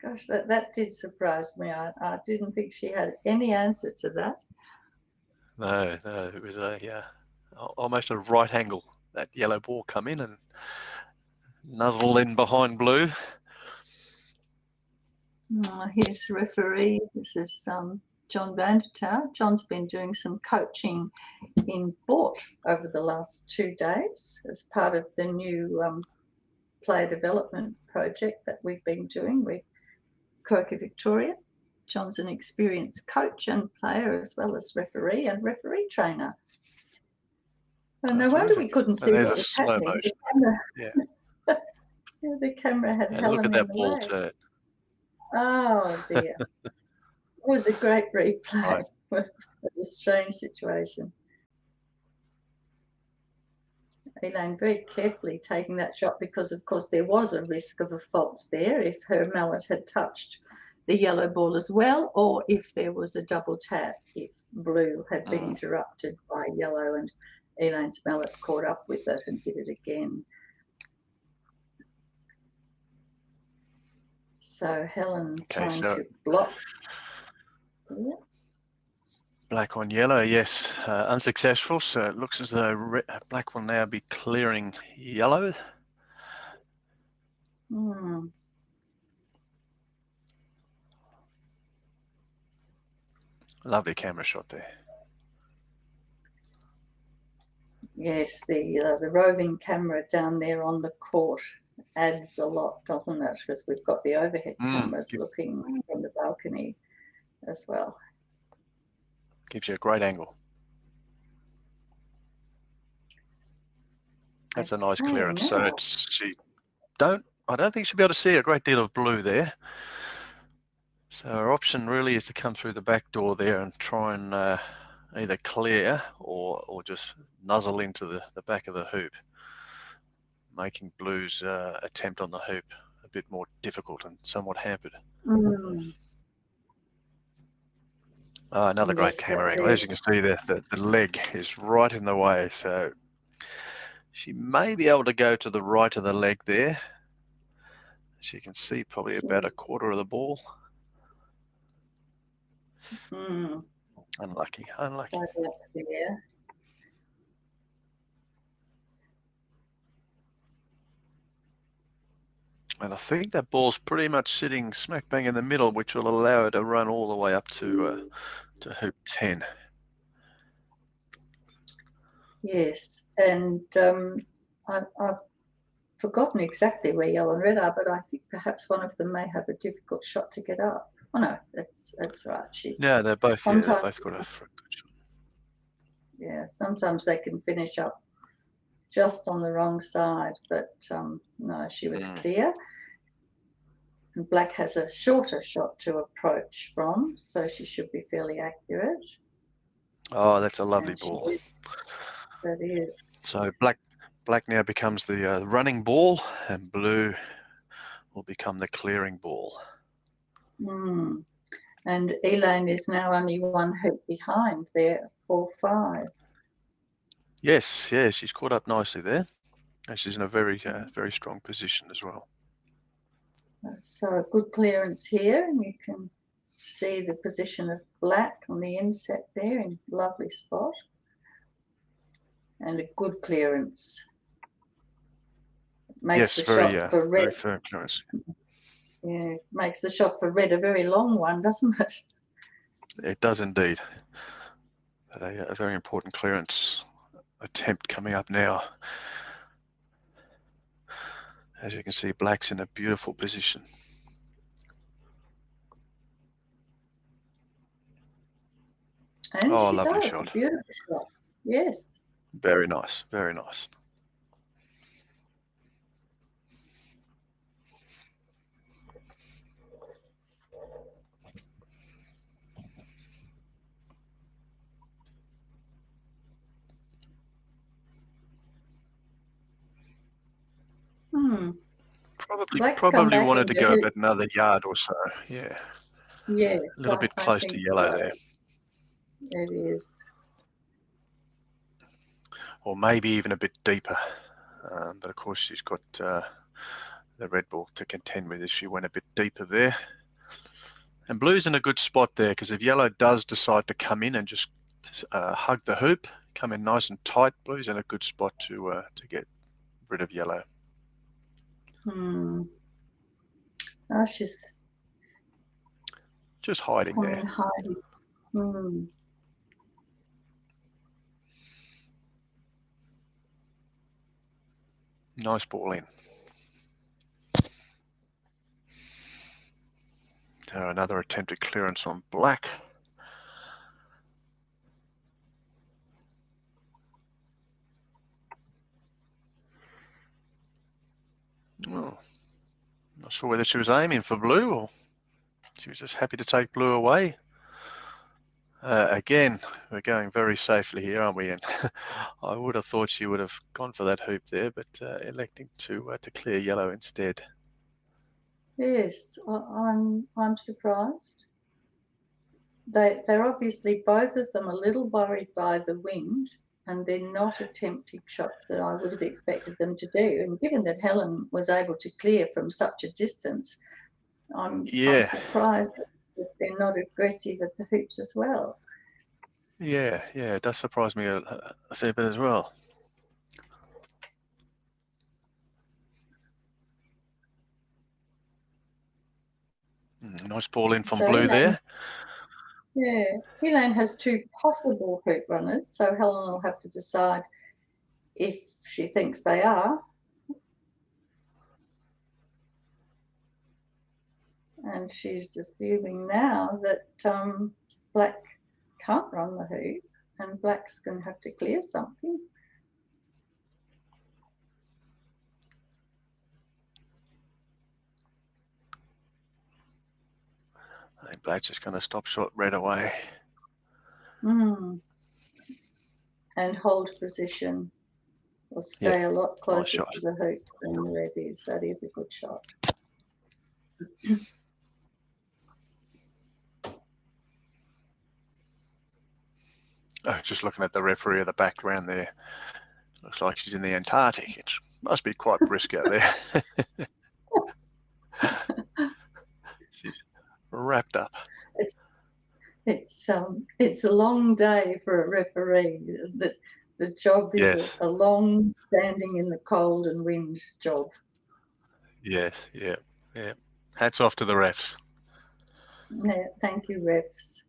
Gosh, that did surprise me. I didn't think she had any answer to that. No, no, it was almost a right angle. That yellow ball come in and nuzzle in behind blue. Here's referee. This is John Vandertower. John's been doing some coaching in Bort over the last 2 days as part of the new player development project that we've been doing with Croquet Victorian. John's an experienced coach and player as well as referee and referee trainer. And no wonder we couldn't see there's what a was slow happening. motion. Yeah. The camera had And Helen look at in that the ball way. turn. Oh dear. It was a great replay Right. with a strange situation. Elaine very carefully taking that shot because, of course, there was a risk of a fault there if her mallet had touched the yellow ball as well, or if there was a double tap, if blue had been interrupted by yellow and Elaine's mallet caught up with it and hit it again. So Helen trying to block. Yeah. Black on yellow, yes, unsuccessful. So it looks as though black will now be clearing yellow. Lovely camera shot there. Yes, the roving camera down there on the court adds a lot, doesn't it? Because we've got the overhead cameras looking from the balcony as well. Gives you a great angle. That's a nice clearance. So I don't think she'll be able to see a great deal of blue there. So our option really is to come through the back door there and try and either clear or just nuzzle into the back of the hoop, making blue's attempt on the hoop a bit more difficult and somewhat hampered. Another great camera angle. As you can see, the leg is right in the way, so she may be able to go to the right of the leg there. She can see probably about a quarter of the ball. Unlucky. Yeah. And I think that ball's pretty much sitting smack bang in the middle, which will allow her to run all the way up to hoop 10. Yes, and I've forgotten exactly where yellow and red are, but I think perhaps one of them may have a difficult shot to get up. Oh no, that's right. They're both got a good shot. Yeah, sometimes they can finish up just on the wrong side, but no, she was clear. And black has a shorter shot to approach from, so she should be fairly accurate. Oh, that's a lovely ball. That is. So black now becomes the running ball, and blue will become the clearing ball. And Elaine is now only one hoop behind there, 4-5. Yes, she's caught up nicely there. And she's in a very strong position as well. So a good clearance here, and you can see the position of black on the inset there in lovely spot. And a good clearance. Makes the shot for red. Very firm clearance. Yeah, makes the shot for red a very long one, doesn't it? It does indeed. But a very important clearance attempt coming up now. As you can see, black's in a beautiful position. And she lovely does. shot. A beautiful shot. Yes. Very nice, very nice. Probably wanted to go about another yard or so. Yeah. Yes. A little bit close to yellow there. It is. Or maybe even a bit deeper. But of course she's got the red ball to contend with if she went a bit deeper there. And blue's in a good spot there, because if yellow does decide to come in and just hug the hoop, come in nice and tight. Blue's in a good spot to get rid of yellow. Oh, she's Just hiding there. hiding. Nice ball in. So another attempted clearance on black. Oh, not sure whether she was aiming for blue or she was just happy to take blue away. Again, we're going very safely here, aren't we? And I would have thought she would have gone for that hoop there, but electing to clear yellow instead. Yes, I'm surprised. They're obviously, both of them, a little worried by the wind, and they're not attempting shots that I would have expected them to do. And given that Helen was able to clear from such a distance, I'm surprised that they're not aggressive at the hoops as well. Yeah, it does surprise me a fair bit as well. Nice ball in from blue there. Yeah, Elaine has two possible hoop runners, so Helen will have to decide if she thinks they are. And she's assuming now that black can't run the hoop and black's going to have to clear something. I think black's just going to stop short red away. And hold position or stay a lot closer to the hoop than red is. That is a good shot. Oh, just looking at the referee of the background there. Looks like she's in the Antarctic. It must be quite brisk out there. She's wrapped up. It's a long day for a referee. The job is a long standing in the cold and wind job. Yes, yeah. Hats off to the refs. Yeah, thank you, refs.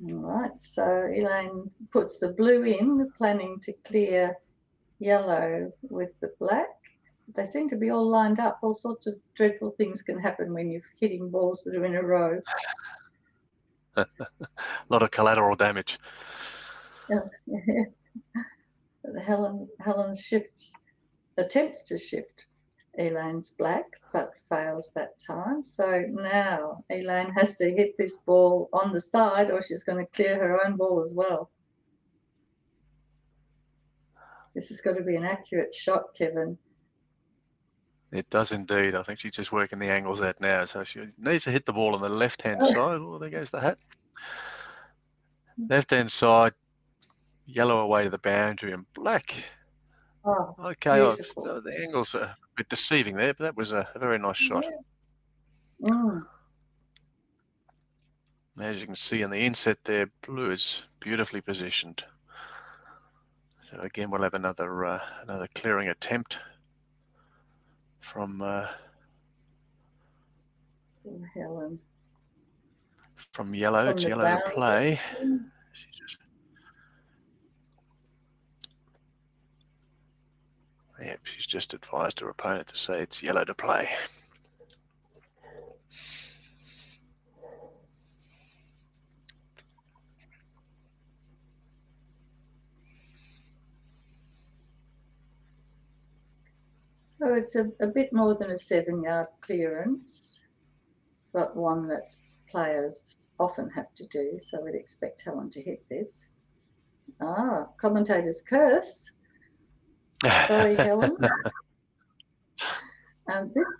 All right, so Elaine puts the blue in, planning to clear yellow with the black. They seem to be all lined up. All sorts of dreadful things can happen when you're hitting balls that are in a row. A lot of collateral damage. Yes. Helen attempts to shift Elaine's black, but fails that time. So now Elaine has to hit this ball on the side or she's going to clear her own ball as well. This has got to be an accurate shot, Kevin. It does indeed. I think she's just working the angles out now. So she needs to hit the ball on the left-hand side. Oh, there goes the hat. Left-hand side, yellow away to the boundary and black. Oh, okay, the angles are a bit deceiving there, but that was a very nice shot. Yeah. As you can see in the inset there, blue is beautifully positioned. So again, we'll have another clearing attempt from Helen. From yellow. It's yellow to play. She's just advised her opponent to say it's yellow to play. So it's a bit more than a 7-yard clearance, but one that players often have to do. So we'd expect Helen to hit this. Commentators curse. Sorry, Helen.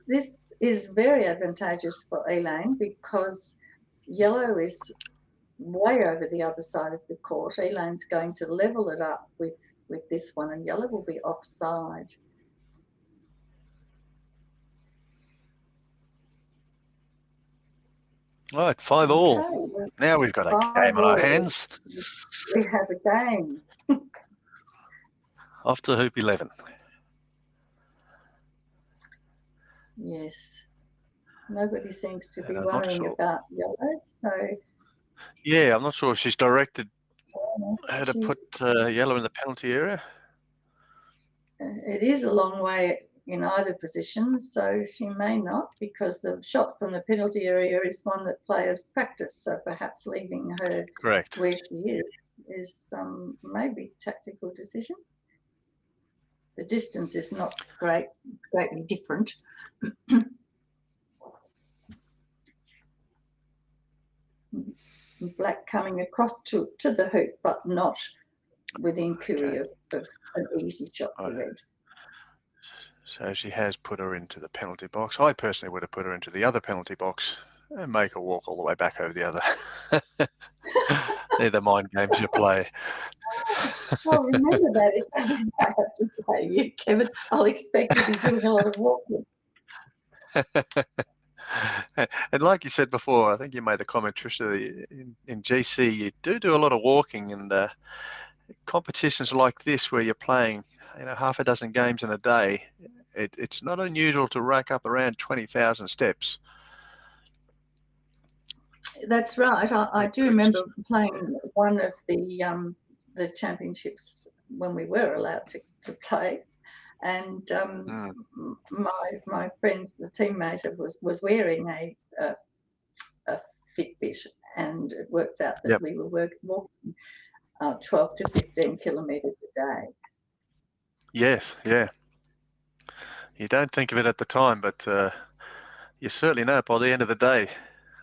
This is very advantageous for Elaine because yellow is way over the other side of the court. Elaine's going to level it up with this one, and yellow will be offside. Right, 5-all. Okay, well, Now we've got a 5 game on our all. hands. We have a game. Off to hoop 11. Yes. Nobody seems to be And I'm not worrying sure. about yellow, so Yeah, I'm not sure if she's directed her to she, put yellow in the penalty area. it is a long way in either position, so she may not, because the shot from the penalty area is one that players practice. So perhaps leaving her Correct. where she is maybe a tactical decision. The distance is not greatly different. Black coming across to the hoop, but not within cooey of an easy shot for red. So she has put her into the penalty box. I personally would have put her into the other penalty box and make her walk all the way back over the other. They're the mind games you play. Well, remember that if I have to play you, Kevin, I'll expect to be doing a lot of walking. And like you said before, I think you made the comment, Tricia, in GC you do a lot of walking, and competitions like this where you're playing, half a dozen games in a day, it's not unusual to rack up around 20,000 steps. That's right. I do remember playing one of the championships when we were allowed to play, and my friend, the teammate, was wearing a Fitbit, and it worked out that we were walking 12 to 15 kilometres a day. Yes, yeah. You don't think of it at the time, but you certainly know by the end of the day,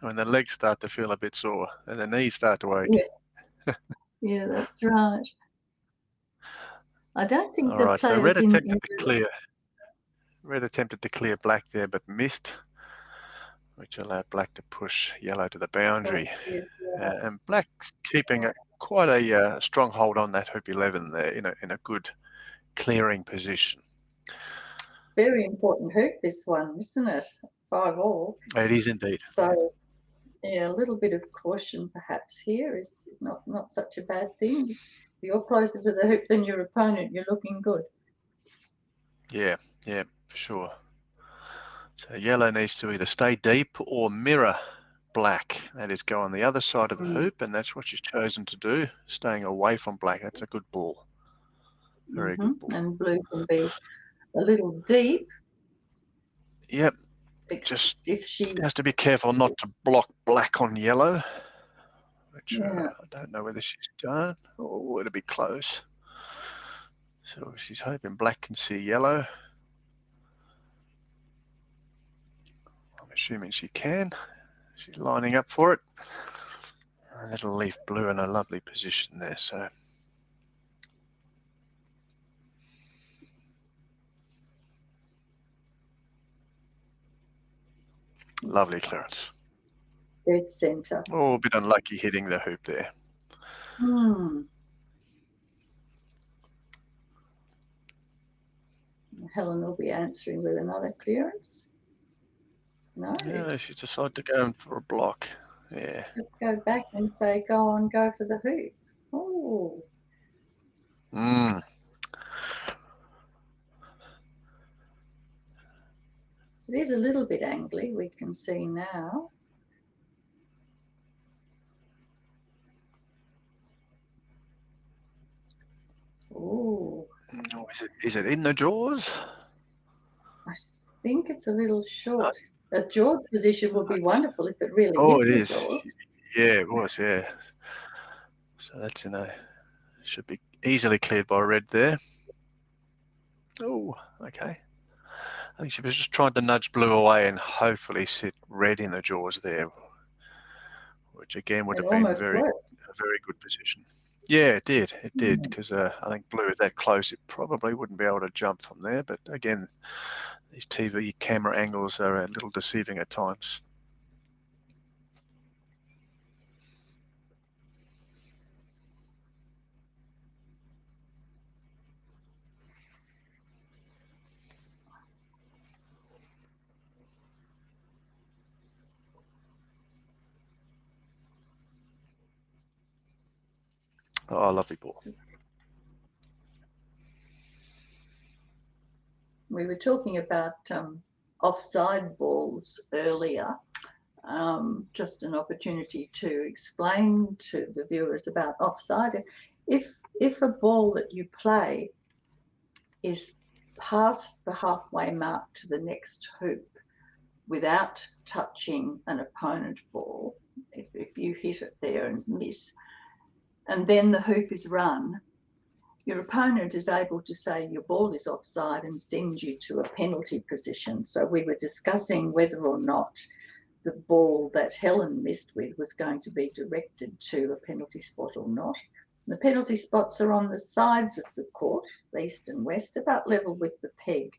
when the legs start to feel a bit sore and the knees start to ache. Yeah, yeah, that's right. I don't think All the right, players so red attempted to clear black there, but missed, which allowed black to push yellow to the boundary. And black's keeping quite a strong hold on that hoop 11 there in a good clearing position. Very important hoop, this one, isn't it? 5-all. It is indeed. So, yeah, a little bit of caution perhaps here is not such a bad thing. If you're closer to the hoop than your opponent, you're looking good. Yeah, for sure. So yellow needs to either stay deep or mirror black. That is, go on the other side of the hoop, and that's what she's chosen to do, staying away from black. That's a good ball. Very good ball. And blue can be a little deep. Yep. Just if she has to be careful not to block black on yellow, which I don't know whether she's done, or it'll be close. So she's hoping black can see yellow. I'm assuming she can. She's lining up for it. And that'll leave blue in a lovely position there. So lovely clearance. Dead centre. Oh, a bit unlucky hitting the hoop there. Helen will be answering with another clearance. No. Yeah, she decided to go in for a block. Yeah. Just go back and say, go on, go for the hoop. Oh. It is a little bit angly, we can see now. Oh. Is it in the jaws? I think it's a little short. A jaws position would be wonderful if it really is the jaws. Yeah, it was, yeah. So that's should be easily cleared by red there. Oh, okay. I think she was just trying to nudge blue away and hopefully sit red in the jaws there, which again would have been a very good position. Yeah, it did, because I think blue is that close, it probably wouldn't be able to jump from there. But again, these TV camera angles are a little deceiving at times. Oh, lovely ball. We were talking about offside balls earlier. Just an opportunity to explain to the viewers about offside. If a ball that you play is past the halfway mark to the next hoop without touching an opponent ball, if you hit it there and miss, and then the hoop is run, your opponent is able to say your ball is offside and send you to a penalty position. So we were discussing whether or not the ball that Helen missed with was going to be directed to a penalty spot or not. The penalty spots are on the sides of the court, east and west, about level with the peg.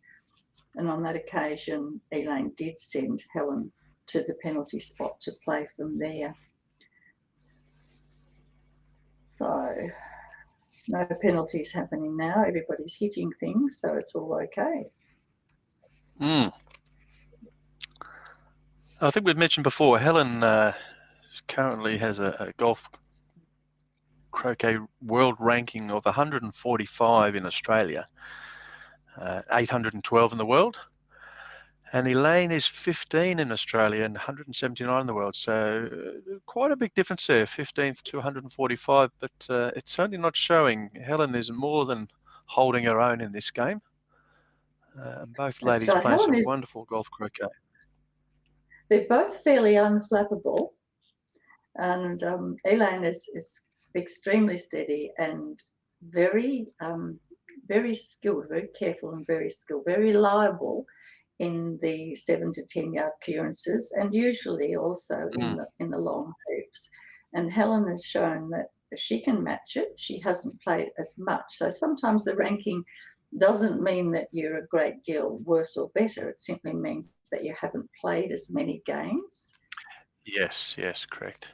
And on that occasion, Elaine did send Helen to the penalty spot to play from there. So no penalties happening now. Everybody's hitting things, so it's all okay. I think we've mentioned before, Helen currently has a golf croquet world ranking of 145 in Australia, 812 in the world. And Elaine is 15 in Australia and 179 in the world. So quite a big difference there, 15th to 145. But it's certainly not showing. Helen is more than holding her own in this game. Both ladies So playing Helen some wonderful golf croquet. They're both fairly unflappable. And Elaine is extremely steady and very, very skilled, very careful and very skilled, very reliable in the 7 to 10 yard clearances, and usually also in the long hoops. And Helen has shown that she can match it. She hasn't played as much. So sometimes the ranking doesn't mean that you're a great deal worse or better. It simply means that you haven't played as many games. Yes, correct.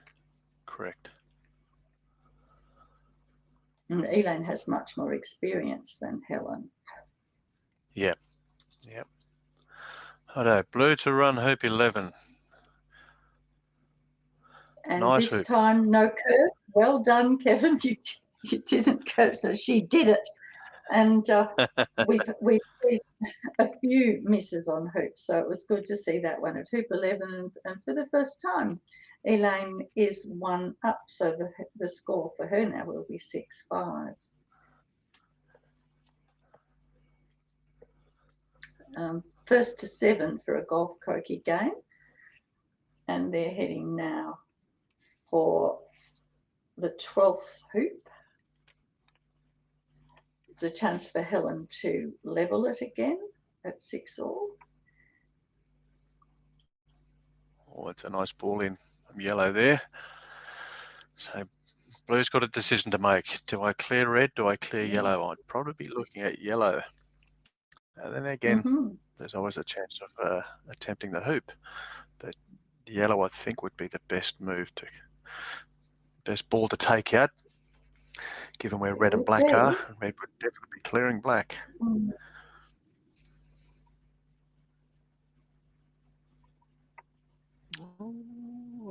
And Elaine has much more experience than Helen. Yep. Righto, blue to run hoop 11. And nice this hoop. time, no curse. Well done, Kevin. You didn't curse her. She did it. And we've seen a few misses on hoops, so it was good to see that one at hoop 11. And for the first time, Elaine is 1 up, so the score for her now will be 6-5. First to 7 for a golf croquet game, and they're heading now for the 12th hoop. It's a chance for Helen to level it again at 6-all. Oh, it's a nice ball in yellow there. So blue's got a decision to make. Do I clear red? Do I clear yellow? I'd probably be looking at yellow. And then again, there's always a chance of attempting the hoop. But yellow, I think, would be the best ball to take out, given where red and black are. Red would definitely be clearing black.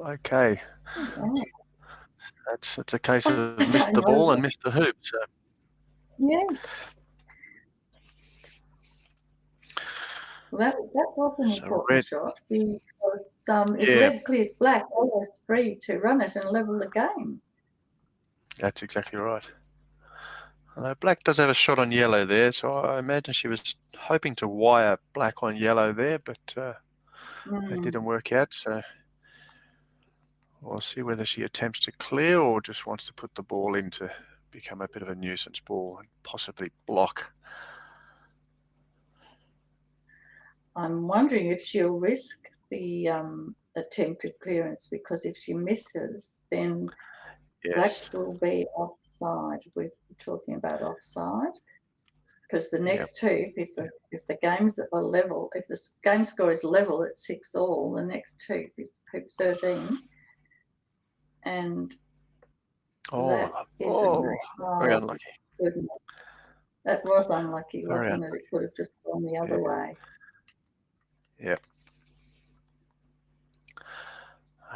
Okay. It's a case of missed the ball and missed the hoop. So. Yes. Well, that was an important shot, because if red clears black, almost free to run it and level the game. That's exactly right. Black does have a shot on yellow there, so I imagine she was hoping to wire black on yellow there, but it didn't work out. So we'll see whether she attempts to clear or just wants to put the ball in to become a bit of a nuisance ball and possibly block. I'm wondering if she'll risk the attempted clearance, because if she misses, then black will be offside. We're talking about offside, because the next hoop, if the games that are level, if the game score is level at 6-all, the next hoop is hoop 13, and that is very unlucky. Goodness. That was unlucky, wasn't it? It could have just gone the other way. Yep.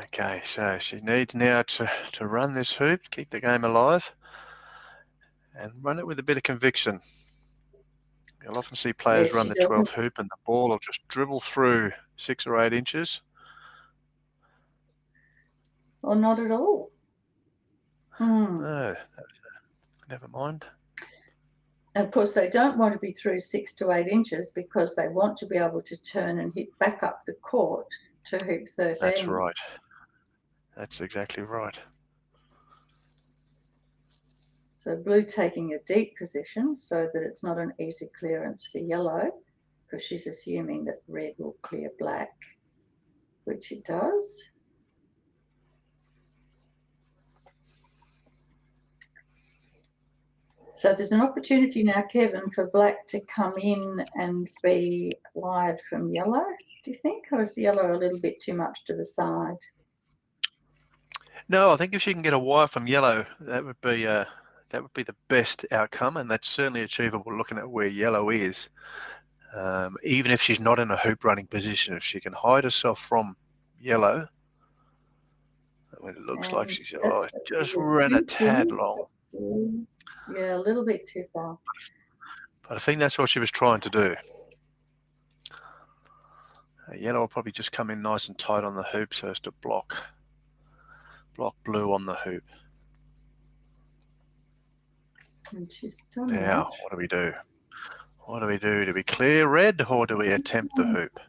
Okay, so she needs now to run this hoop, keep the game alive. and run it with a bit of conviction. You'll often see players Yes, run she the doesn't. 12th hoop and the ball will just dribble through 6 or 8 inches. Or not at all. No, never mind. And of course, they don't want to be through 6 to 8 inches because they want to be able to turn and hit back up the court to hoop 13. That's right. That's exactly right. So blue taking a deep position so that it's not an easy clearance for yellow, because she's assuming that red will clear black, which it does. So there's an opportunity now, Kevin, for black to come in and be wired from yellow, do you think? Or is yellow a little bit too much to the side? No, I think if she can get a wire from yellow, that would be the best outcome, and that's certainly achievable looking at where yellow is. Even if she's not in a hoop running position, if she can hide herself from yellow, I mean, it looks like she's just ran a tad long. Yeah, a little bit too far. But I think that's what she was trying to do. Yellow will probably just come in nice and tight on the hoop so as to block blue on the hoop. And she's done Now, what do we do? What do we do? Do we clear red or do we attempt the hoop?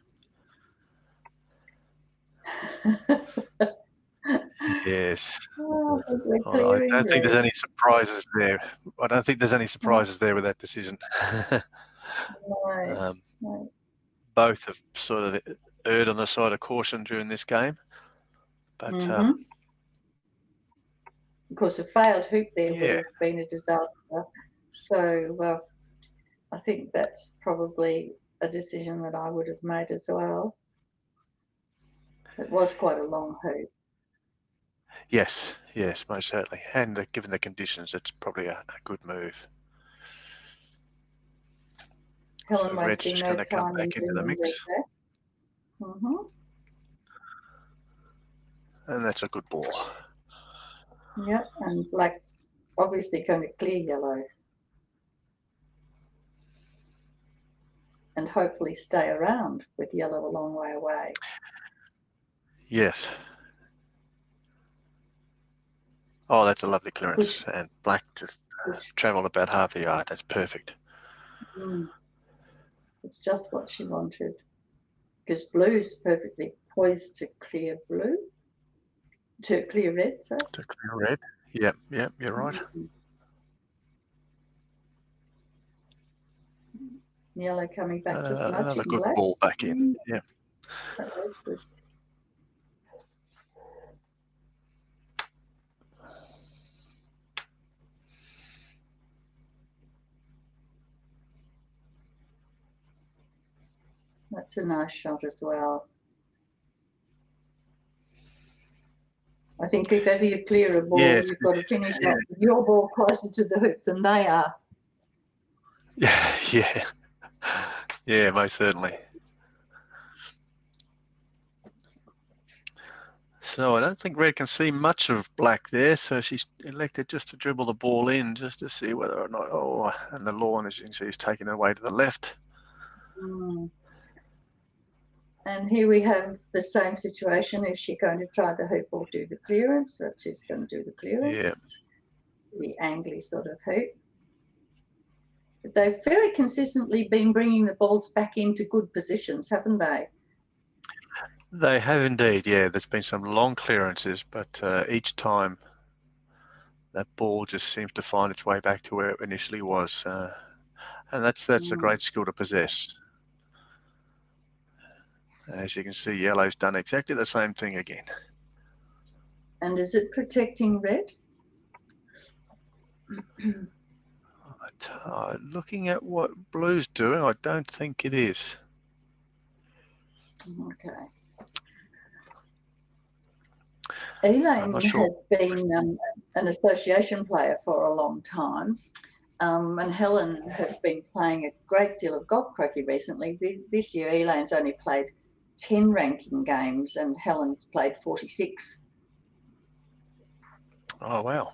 Yes. Oh, I don't think there's any surprises there. I don't think there's any surprises there with that decision. No. Both have sort of erred on the side of caution during this game. But of course, a failed hoop there would yeah. have been a disaster. So I think that's probably a decision that I would have made as well. It was quite a long hoop. Yes, most certainly. And given the conditions, it's probably a good move. Helen so Red's just going to come back into the mix. And that's a good ball. Yep, and black's obviously going to clear yellow. And hopefully stay around with yellow a long way away. Yes. Oh, that's a lovely clearance. And black just travelled about half a yard. That's perfect. It's just what she wanted. Because blue's perfectly poised to clear blue. To clear red, sorry. To clear red. Yep, you're right. Yellow coming back, just nudging another good black. ball back in. Yeah. That was good. That's a nice shot as well. I think if ever you clear a ball, you've got to finish off with your ball closer to the hoop than they are. Yeah, most certainly. So I don't think red can see much of black there, so she's elected just to dribble the ball in just to see whether or not, and the lawn, as you can see, is taking away to the left. And here we have the same situation. Is she going to try the hoop or do the clearance? But she's going to do the clearance. Yeah. The angly sort of hoop. But they've very consistently been bringing the balls back into good positions, haven't they? They have indeed, yeah. There's been some long clearances, but each time that ball just seems to find its way back to where it initially was. And that's a great skill to possess. As you can see, yellow's done exactly the same thing again. And is it protecting red? Looking at what blue's doing, I don't think it is. Okay. Elaine has been an association player for a long time. And Helen has been playing a great deal of golf croquet recently. This year, Elaine's only played 10 ranking games and Helen's played 46. Oh, wow.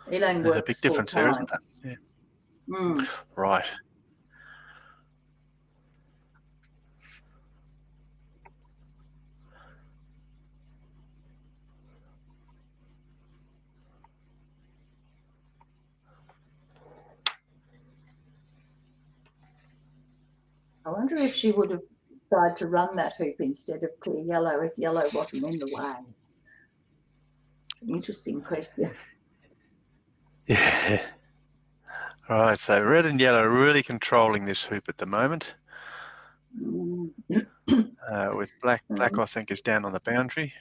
Elaine There's a big works full difference there, time. isn't there? Yeah. Mm. Right. I wonder if she would have tried to run that hoop instead of clear yellow if yellow wasn't in the way. It's an interesting question. Yeah. Right, so red and yellow are really controlling this hoop at the moment. Mm. With black I think is down on the boundary.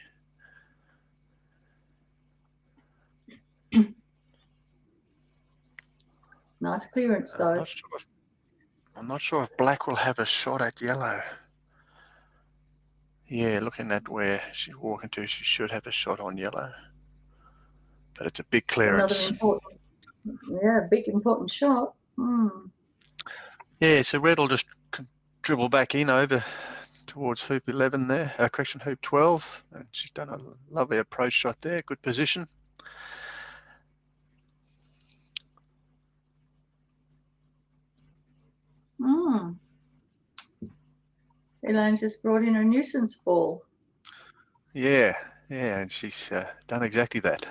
Nice clearance though. I'm not sure if black will have a shot at yellow. Yeah, looking at where she's walking to, she should have a shot on yellow. But it's a big clearance. Another important, yeah, big important shot. Mm. Yeah, so red will just dribble back in over towards hoop 11 there, correction, hoop 12. And she's done a lovely approach shot there, good position. Mm. Elaine's just brought in a nuisance ball. Yeah, and she's done exactly that.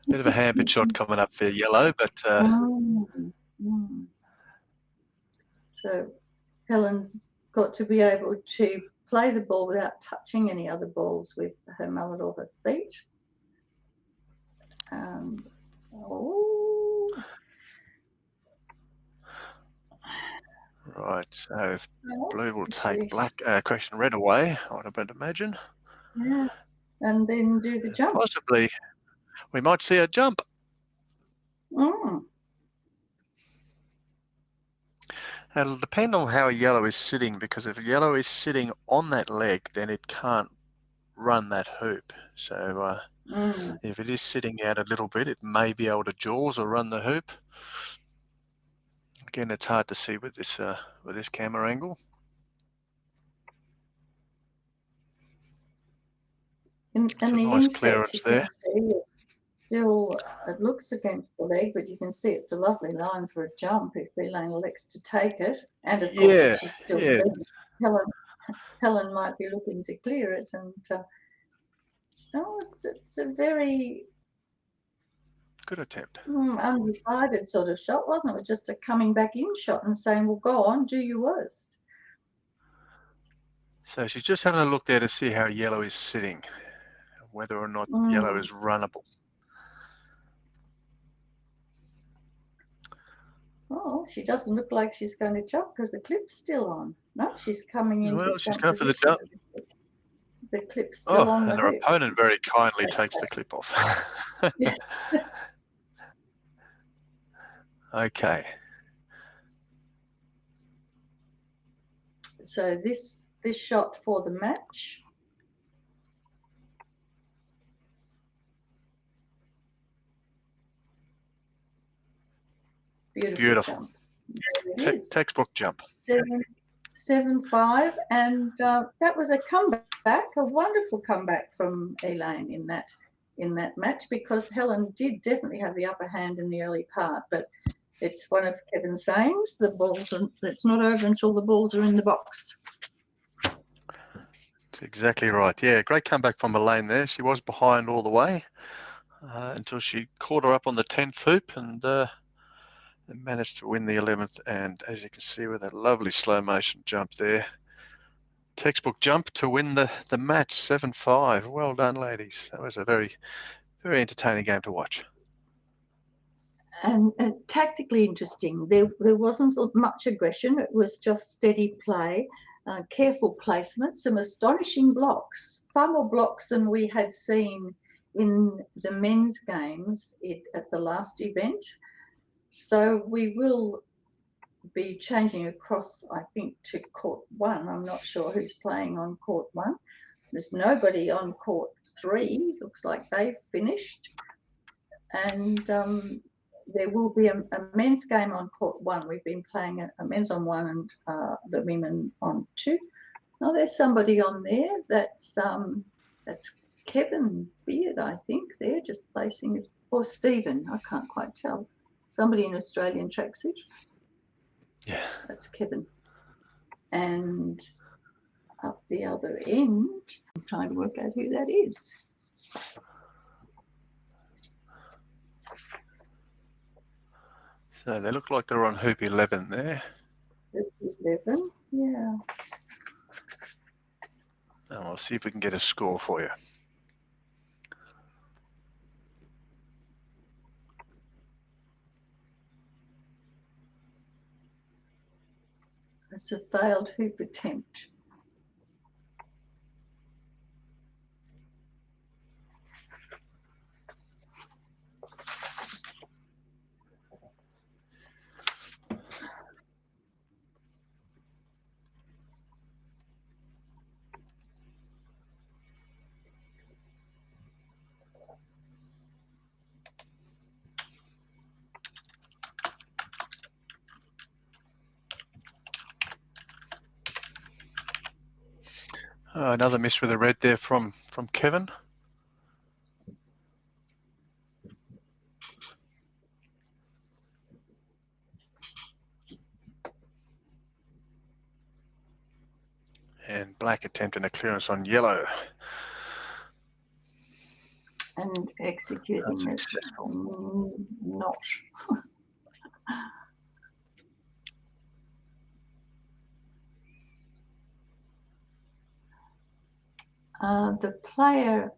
Bit of a hampered shot coming up for yellow, but So Helen's got to be able to play the ball without touching any other balls with her mallet or her feet. And right, so if blue will take black, correction, red away, I would imagine. Yeah, and then do the jump. Possibly, we might see a jump. Mm. It'll depend on how yellow is sitting, because if yellow is sitting on that leg, then it can't run that hoop. So if it is sitting out a little bit, it may be able to jaws or run the hoop. Again, it's hard to see with this camera angle. And the nice inset, clearance you there. can see still, it looks against the leg, but you can see it's a lovely line for a jump if Elaine elects to take it. And of course, if she's still ready, Helen might be looking to clear it. And it's a very good attempt. Undecided sort of shot, wasn't it? It was just a coming back in shot and saying, well, go on, do your worst. So she's just having a look there to see how yellow is sitting, whether or not yellow is runnable. Oh, she doesn't look like she's going to jump because the clip's still on. No, she's coming into Well, she's jump going for the position. jump. The clip's still on and the her hoop. opponent very kindly takes the clip off. Okay. So this shot for the match. Beautiful. Jump. Textbook jump. 7-5, and that was a comeback, a wonderful comeback from Elaine in that match, because Helen did definitely have the upper hand in the early part, but it's one of Kevin's sayings, it's not over until the balls are in the box. That's exactly right. Yeah, great comeback from Elaine there. She was behind all the way until she caught her up on the 10th hoop and managed to win the 11th. And as you can see with that lovely slow motion jump there, textbook jump to win the match, 7-5. Well done, ladies. That was a very, very entertaining game to watch. And tactically interesting. There wasn't much aggression. It was just steady play, careful placement, some astonishing blocks, far more blocks than we had seen in the men's games at the last event. So we will be changing across, I think, to court 1. I'm not sure who's playing on court 1. There's nobody on court 3. Looks like they've finished. And there will be a men's game on court 1. We've been playing a men's on 1 and the women on 2. Now there's somebody on there that's Kevin Beard, I think. They're just placing his, or Stephen, I can't quite tell. Somebody in Australian tracksuit. Yeah. That's Kevin. And up the other end, I'm trying to work out who that is. So they look like they're on hoop 11 there. That's 11, yeah. And we'll see if we can get a score for you. It's a failed hoop attempt. Another miss with a red there from Kevin. And black attempting a clearance on yellow. And executing it, not. The player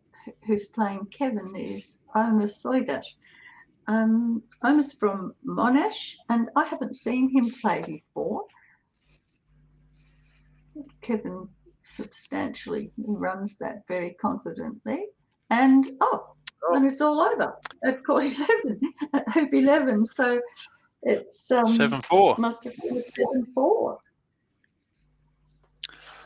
who's playing Kevin is Omar Soidash. Omar's from Monash, and I haven't seen him play before. Kevin substantially runs that very confidently. And and it's all over at court 11, at hoop 11. So it's 7-4. must have been 7-4.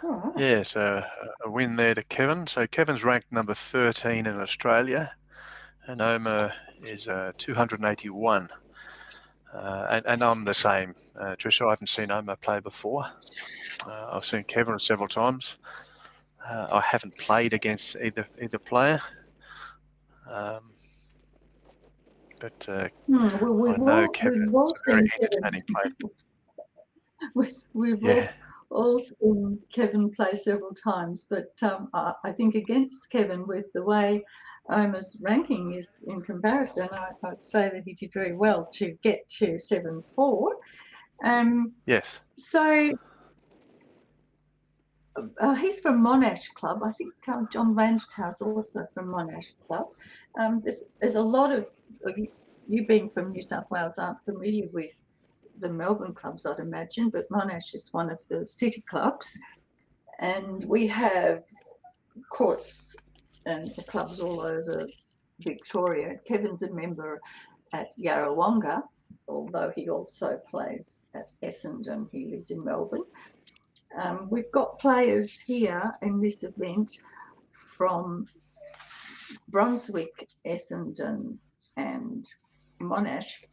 Right. Yeah, so a win there to Kevin. So Kevin's ranked number 13 in Australia, and Omar is 281. And I'm the same, Tricia. I haven't seen Omar play before. I've seen Kevin several times. I haven't played against either player. But I know Kevin is a very entertaining player. We've Yeah. all seen Kevin play several times, but I think against Kevin, with the way Omar's ranking is in comparison, I'd say that he did very well to get to 7-4. Yes. So he's from Monash Club. I think John Vandertous also from Monash Club. There's a lot of you being from New South Wales aren't familiar with the Melbourne clubs, I'd imagine, but Monash is one of the city clubs, and we have courts and clubs all over Victoria. Kevin's a member at Yarrawonga, although he also plays at Essendon. He lives in Melbourne. We've got players here in this event from Brunswick, Essendon and Monash,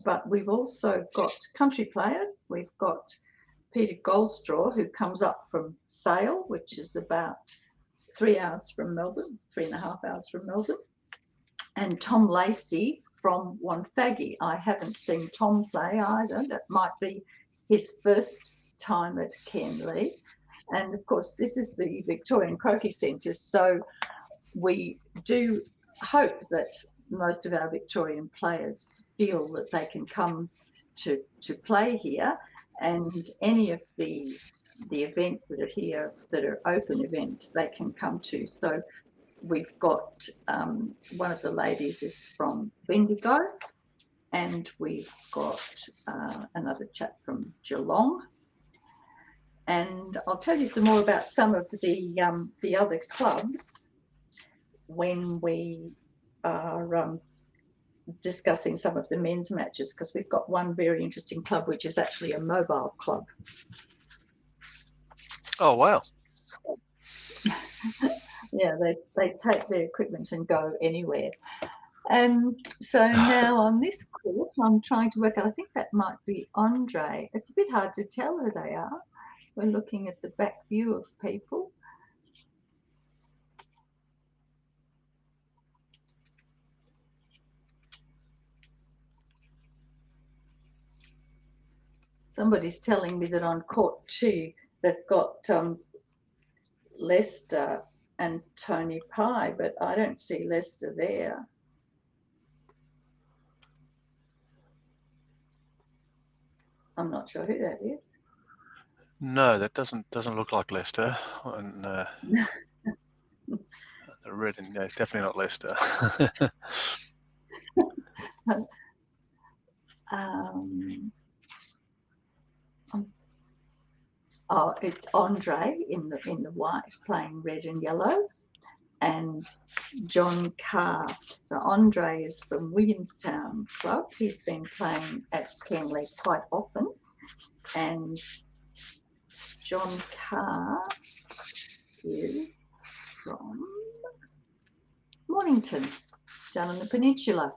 but we've also got country players. We've got Peter Goldstraw, who comes up from Sale, which is about 3 hours from Melbourne, 3.5 hours from Melbourne, and Tom Lacey from Wonthaggi. I haven't seen Tom play either. That might be his first time at Cairnlea. And of course, this is the Victorian Croquet Centre, so we do hope that most of our Victorian players feel that they can come to play here, and any of the events that are here that are open events they can come to. So we've got one of the ladies is from Bendigo, and we've got another chap from Geelong. And I'll tell you some more about some of the other clubs when we are discussing some of the men's matches, because we've got one very interesting club which is actually a mobile club. Oh, wow. Yeah, they take their equipment and go anywhere. So now on this court, I'm trying to work out, I think that might be Andre. It's a bit hard to tell who they are. We're looking at the back view of people. Somebody's telling me that on court 2 they've got Lester and Tony Pye, but I don't see Lester there. I'm not sure who that is. No, that doesn't look like Leicester. And the red, and no, it's definitely not Leicester. Oh, it's Andre in the white playing red and yellow, and John Carr. So Andre is from Williamstown Club. He's been playing at Cairnlea quite often, and John Carr is from Mornington, down on the peninsula,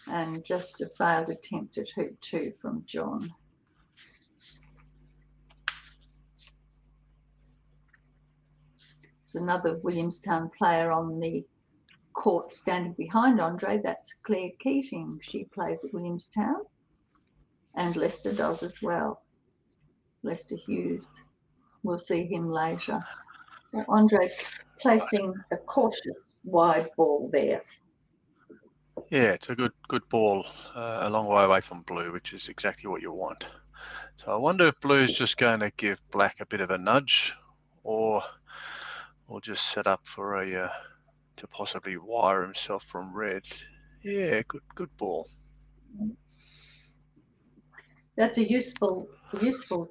and just a failed attempt at hoop 2 from John. There's another Williamstown player on the court standing behind Andre. That's Claire Keating. She plays at Williamstown, and Lester does as well. Lester Hughes. We'll see him later. Andre placing a cautious wide ball there. Yeah, it's a good ball, a long way away from blue, which is exactly what you want. So I wonder if blue's just going to give black a bit of a nudge, or just set up for a to possibly wire himself from red. Yeah, good ball. That's a useful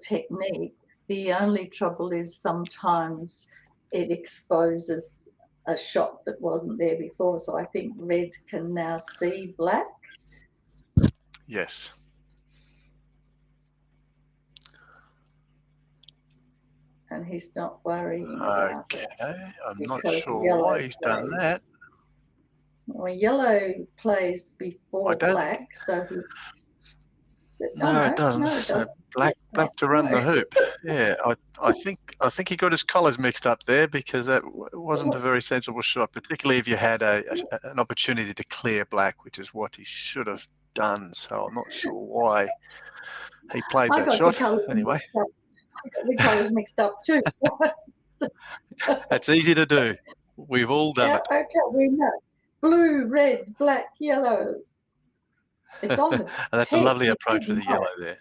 technique. The only trouble is sometimes it exposes a shot that wasn't there before. So I think red can now see black. Yes. And he's not worrying about it. Okay, I'm not because sure yellow why he's done plays. that. Well, yellow plays before black, so he's. No, it doesn't. No, it So doesn't. black to run the hoop. Yeah, I think he got his colours mixed up there, because that wasn't a very sensible shot, particularly if you had an opportunity to clear black, which is what he should have done. So I'm not sure why he played that shot. Anyway, I got the colours mixed up too. that's easy to do. We've all done it. Okay, we know. Blue, red, black, yellow. It's on the And that's a peg, lovely approach with the know. yellow there.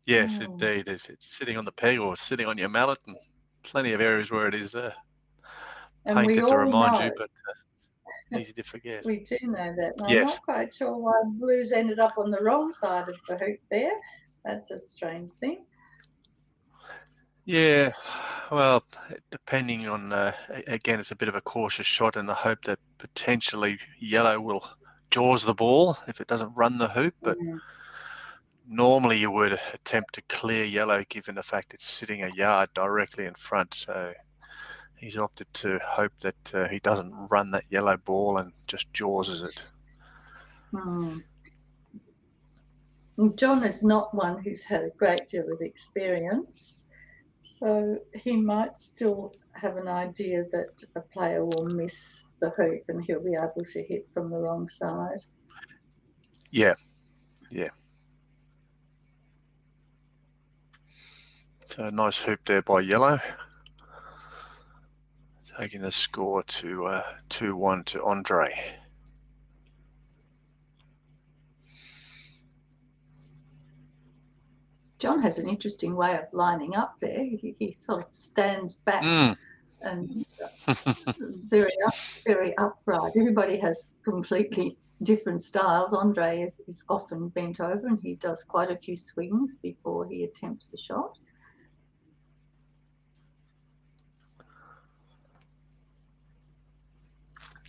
Yes, indeed. It's sitting on the peg or sitting on your mallet, and plenty of areas where it is painted to remind you, but easy to forget. We do know that. And Yes. I'm not quite sure why blues ended up on the wrong side of the hoop there. That's a strange thing. Yeah, well, depending on, again, it's a bit of a cautious shot in the hope that potentially yellow will jaws the ball if it doesn't run the hoop, but normally you would attempt to clear yellow given the fact it's sitting a yard directly in front. So he's opted to hope that he doesn't run that yellow ball and just jawses it. John is not one who's had a great deal of experience, so he might still have an idea that a player will miss the hoop and he'll be able to hit from the wrong side. Yeah. So a nice hoop there by yellow, taking the score to 2-1 to Andre. John has an interesting way of lining up there. He sort of stands back and very upright. Everybody has completely different styles. Andre is often bent over, and he does quite a few swings before he attempts the shot.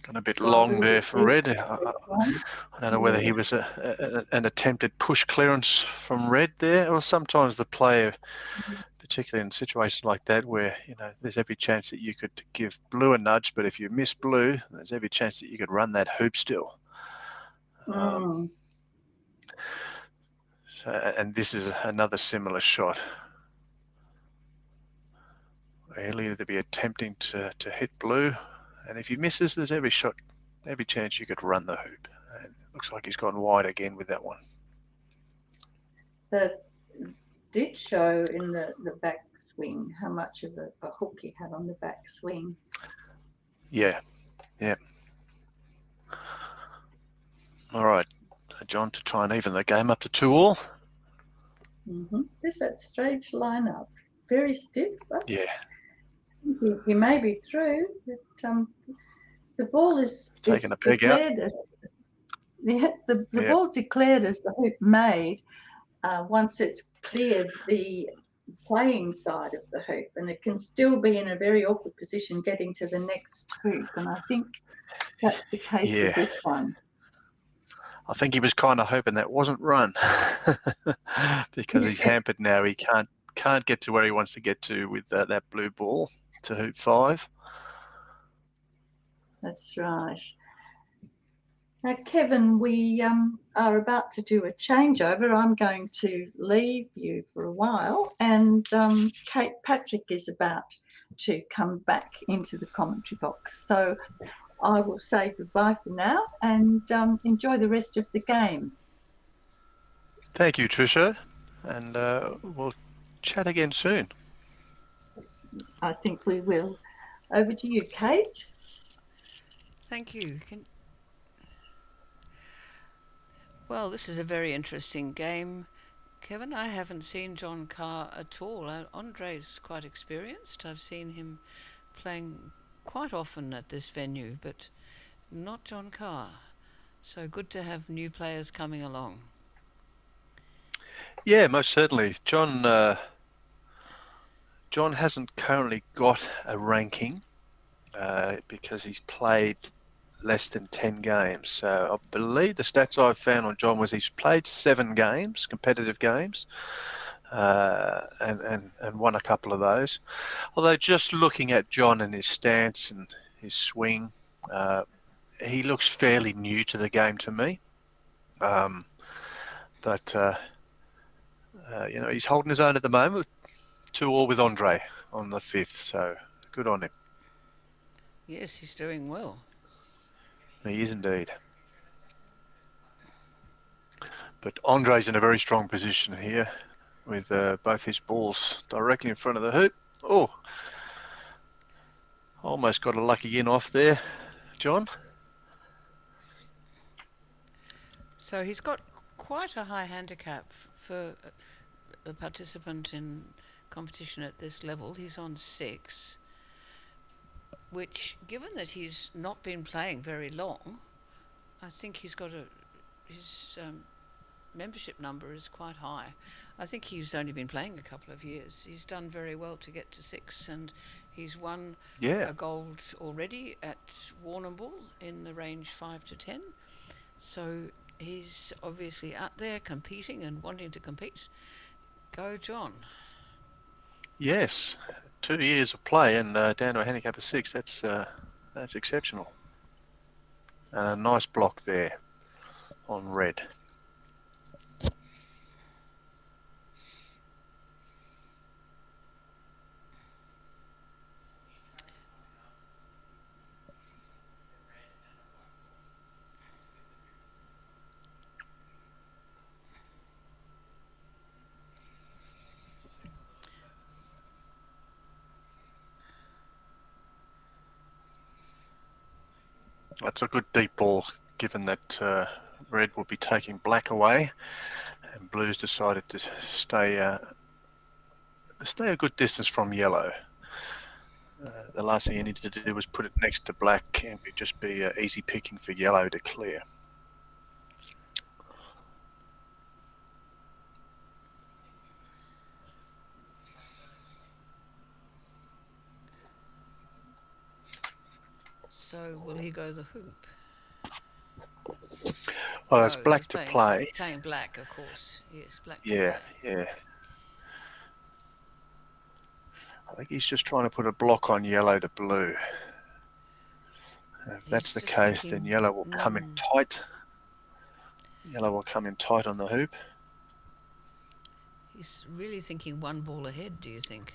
Gone a bit long there for red. I don't know whether he was an attempted push clearance from red there, or sometimes the player, particularly in situations like that where there's every chance that you could give blue a nudge, but if you miss blue, there's every chance that you could run that hoop still. So, and this is another similar shot. He'll either be attempting to hit blue, and if he misses, there's every chance you could run the hoop. And it looks like he's gone wide again with that one. did show in the back swing how much of a hook he had on the back swing. Yeah, yeah. All right, John, to try and even the game up to 2-all. There's that strange lineup, very stiff, but Yeah, he may be through. But, the ball is taking a peg out. declared as the Yeah. ball declared as the hoop made once it's cleared the playing side of the hoop, and it can still be in a very awkward position getting to the next hoop, and I think that's the case with this one. I think he was kind of hoping that wasn't run because he's hampered now. He can't get to where he wants to get to with that blue ball to hoop 5. That's right. Now, Kevin, we are about to do a changeover. I'm going to leave you for a while, and Kate Patrick is about to come back into the commentary box. So I will say goodbye for now and enjoy the rest of the game. Thank you, Tricia, and we'll chat again soon. I think we will. Over to you, Kate. Thank you. Well, this is a very interesting game, Kevin. I haven't seen John Carr at all. Andre's quite experienced. I've seen him playing quite often at this venue, but not John Carr. So good to have new players coming along. Yeah, most certainly. John hasn't currently got a ranking because he's played less than 10 games. So I believe the stats I've found on John was he's played 7 games, competitive games, and won a couple of those. Although just looking at John and his stance and his swing, he looks fairly new to the game to me. But he's holding his own at the moment, 2-all with Andre on the 5th. So good on him. Yes, he's doing well. He is indeed. But Andre's in a very strong position here with both his balls directly in front of the hoop. Oh, almost got a lucky in off there, John. So he's got quite a high handicap for a participant in competition at this level. He's on 6. Which, given that he's not been playing very long, I think his membership number is quite high. I think he's only been playing a couple of years. He's done very well to get to 6, and he's won a gold already at Warrnambool in the range 5 to 10. So he's obviously out there competing and wanting to compete. Go, John. Yes, 2 years of play and down to a handicap of 6. That's exceptional. And a nice block there on red. That's a good deep ball, given that red will be taking black away, and blue's decided to stay a good distance from yellow. The last thing you needed to do was put it next to black, and it'd just be easy picking for yellow to clear. So will he go the hoop? Well, that's black to play. He's playing black, of course. Yes, black to Yeah, play. yeah. I think he's just trying to put a block on yellow to blue. If that's the case, then yellow will come in tight. Yellow will come in tight on the hoop. He's really thinking one ball ahead, do you think?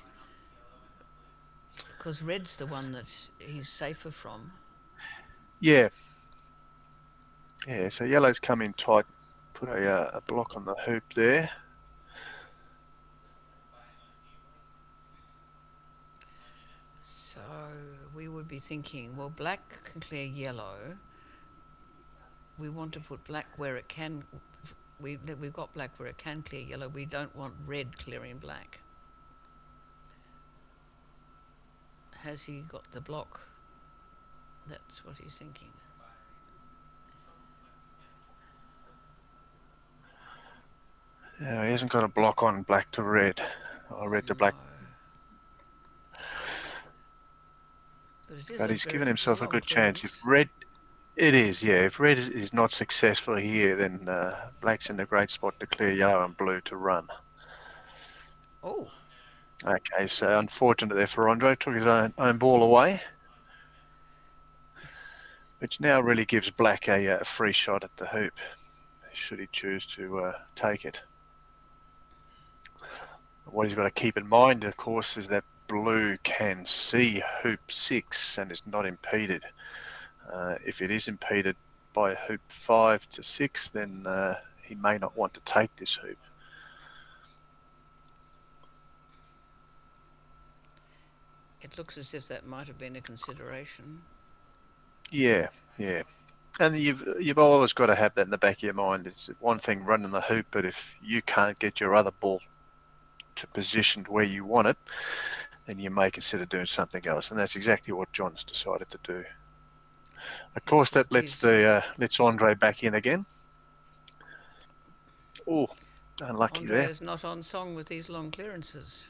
Because red's the one that he's safer from. Yeah. Yeah, so yellow's come in tight, put a block on the hoop there. we would be thinking, well, black can clear yellow. We want to put black where it can. We've got black where it can clear yellow. We don't want red clearing black. Has he got the block? That's what he's thinking. Yeah, he hasn't got a block on black to red, or red to black. But he's given himself a good chance. If red, it is, yeah. If red is not successful here, then black's in a great spot to clear yellow and blue to run. Oh. Okay, so unfortunate there for Andre. Took his own ball away, which now really gives black a free shot at the hoop, should he choose to take it. What he's got to keep in mind, of course, is that blue can see hoop 6 and is not impeded. If it is impeded by hoop 5 to 6, then he may not want to take this hoop. It looks as if that might have been a consideration. Yeah, yeah. And you've always got to have that in the back of your mind. It's one thing running the hoop, but if you can't get your other ball to position where you want it, then you may consider doing something else. And that's exactly what John's decided to do. Of course, that lets Andre back in again. Oh, unlucky Andre there. is not on song with these long clearances.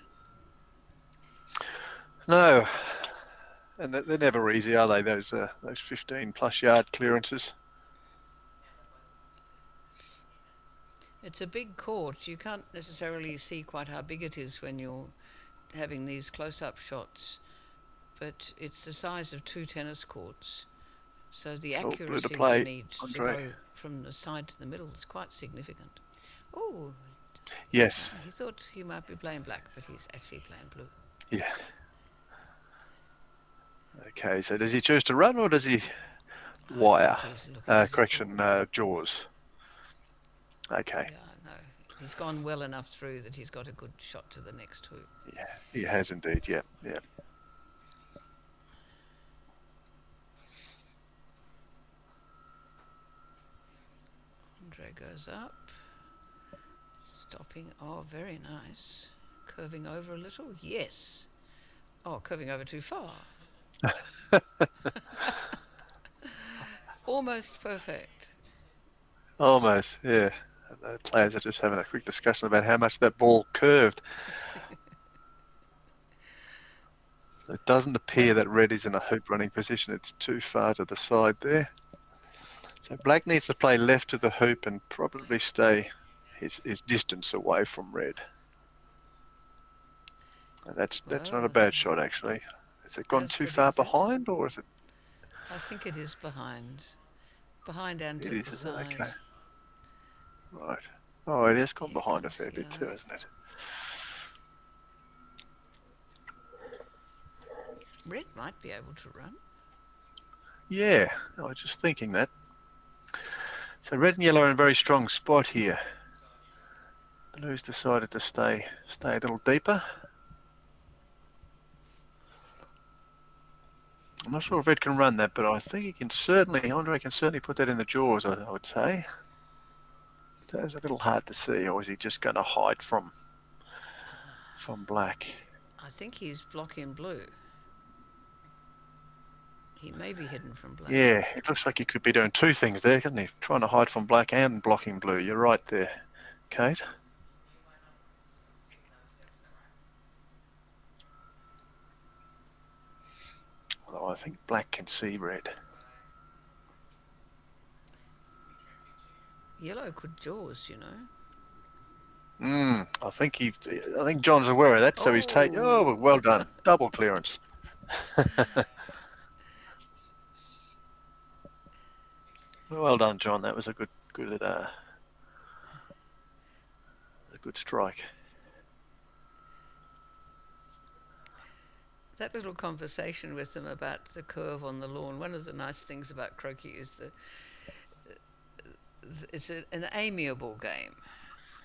No, and they're never easy, are they? Those 15+ yard clearances. It's a big court. You can't necessarily see quite how big it is when you're having these close-up shots, but it's the size of 2 tennis courts. So the accuracy you need to go from the side to the middle is quite significant. Oh, yes. He thought he might be playing black, but he's actually playing blue. Yeah. Okay, so does he choose to run or does he wire? Jaws. Okay. Yeah, no. He's gone well enough through that he's got a good shot to the next hoop. Yeah, he has indeed, yeah, yeah. Andre goes up. Stopping. Oh, very nice. Curving over a little. Yes. Oh, curving over too far. Almost perfect. Almost, yeah. The players are just having a quick discussion about how much that ball curved. It doesn't appear that red is in a hoop running position. It's too far to the side there. So black needs to play left to the hoop and probably stay his distance away from red. And that's not a bad shot, actually. Has it gone too far behind, or is it? I think it is behind. Behind and to the side. Okay. Right. Oh, it has gone behind a fair bit too, hasn't it? Red might be able to run. Yeah, I was just thinking that. So red and yellow are in a very strong spot here. Blue's decided to stay a little deeper. I'm not sure if red can run that, but I think Andre can certainly put that in the jaws, I would say. So it's a little hard to see, or is he just going to hide from black? I think he's blocking blue. He may be hidden from black. Yeah, it looks like he could be doing two things there, couldn't he? Trying to hide from black and blocking blue. You're right there, Kate. Although I think black can see red. Yellow could jaws, you know. I think John's aware of that, so he's taking. Oh, well done, double clearance. Well done, John. That was a good strike. That little conversation with them about the curve on the lawn. One of the nice things about croquet is it's an amiable game.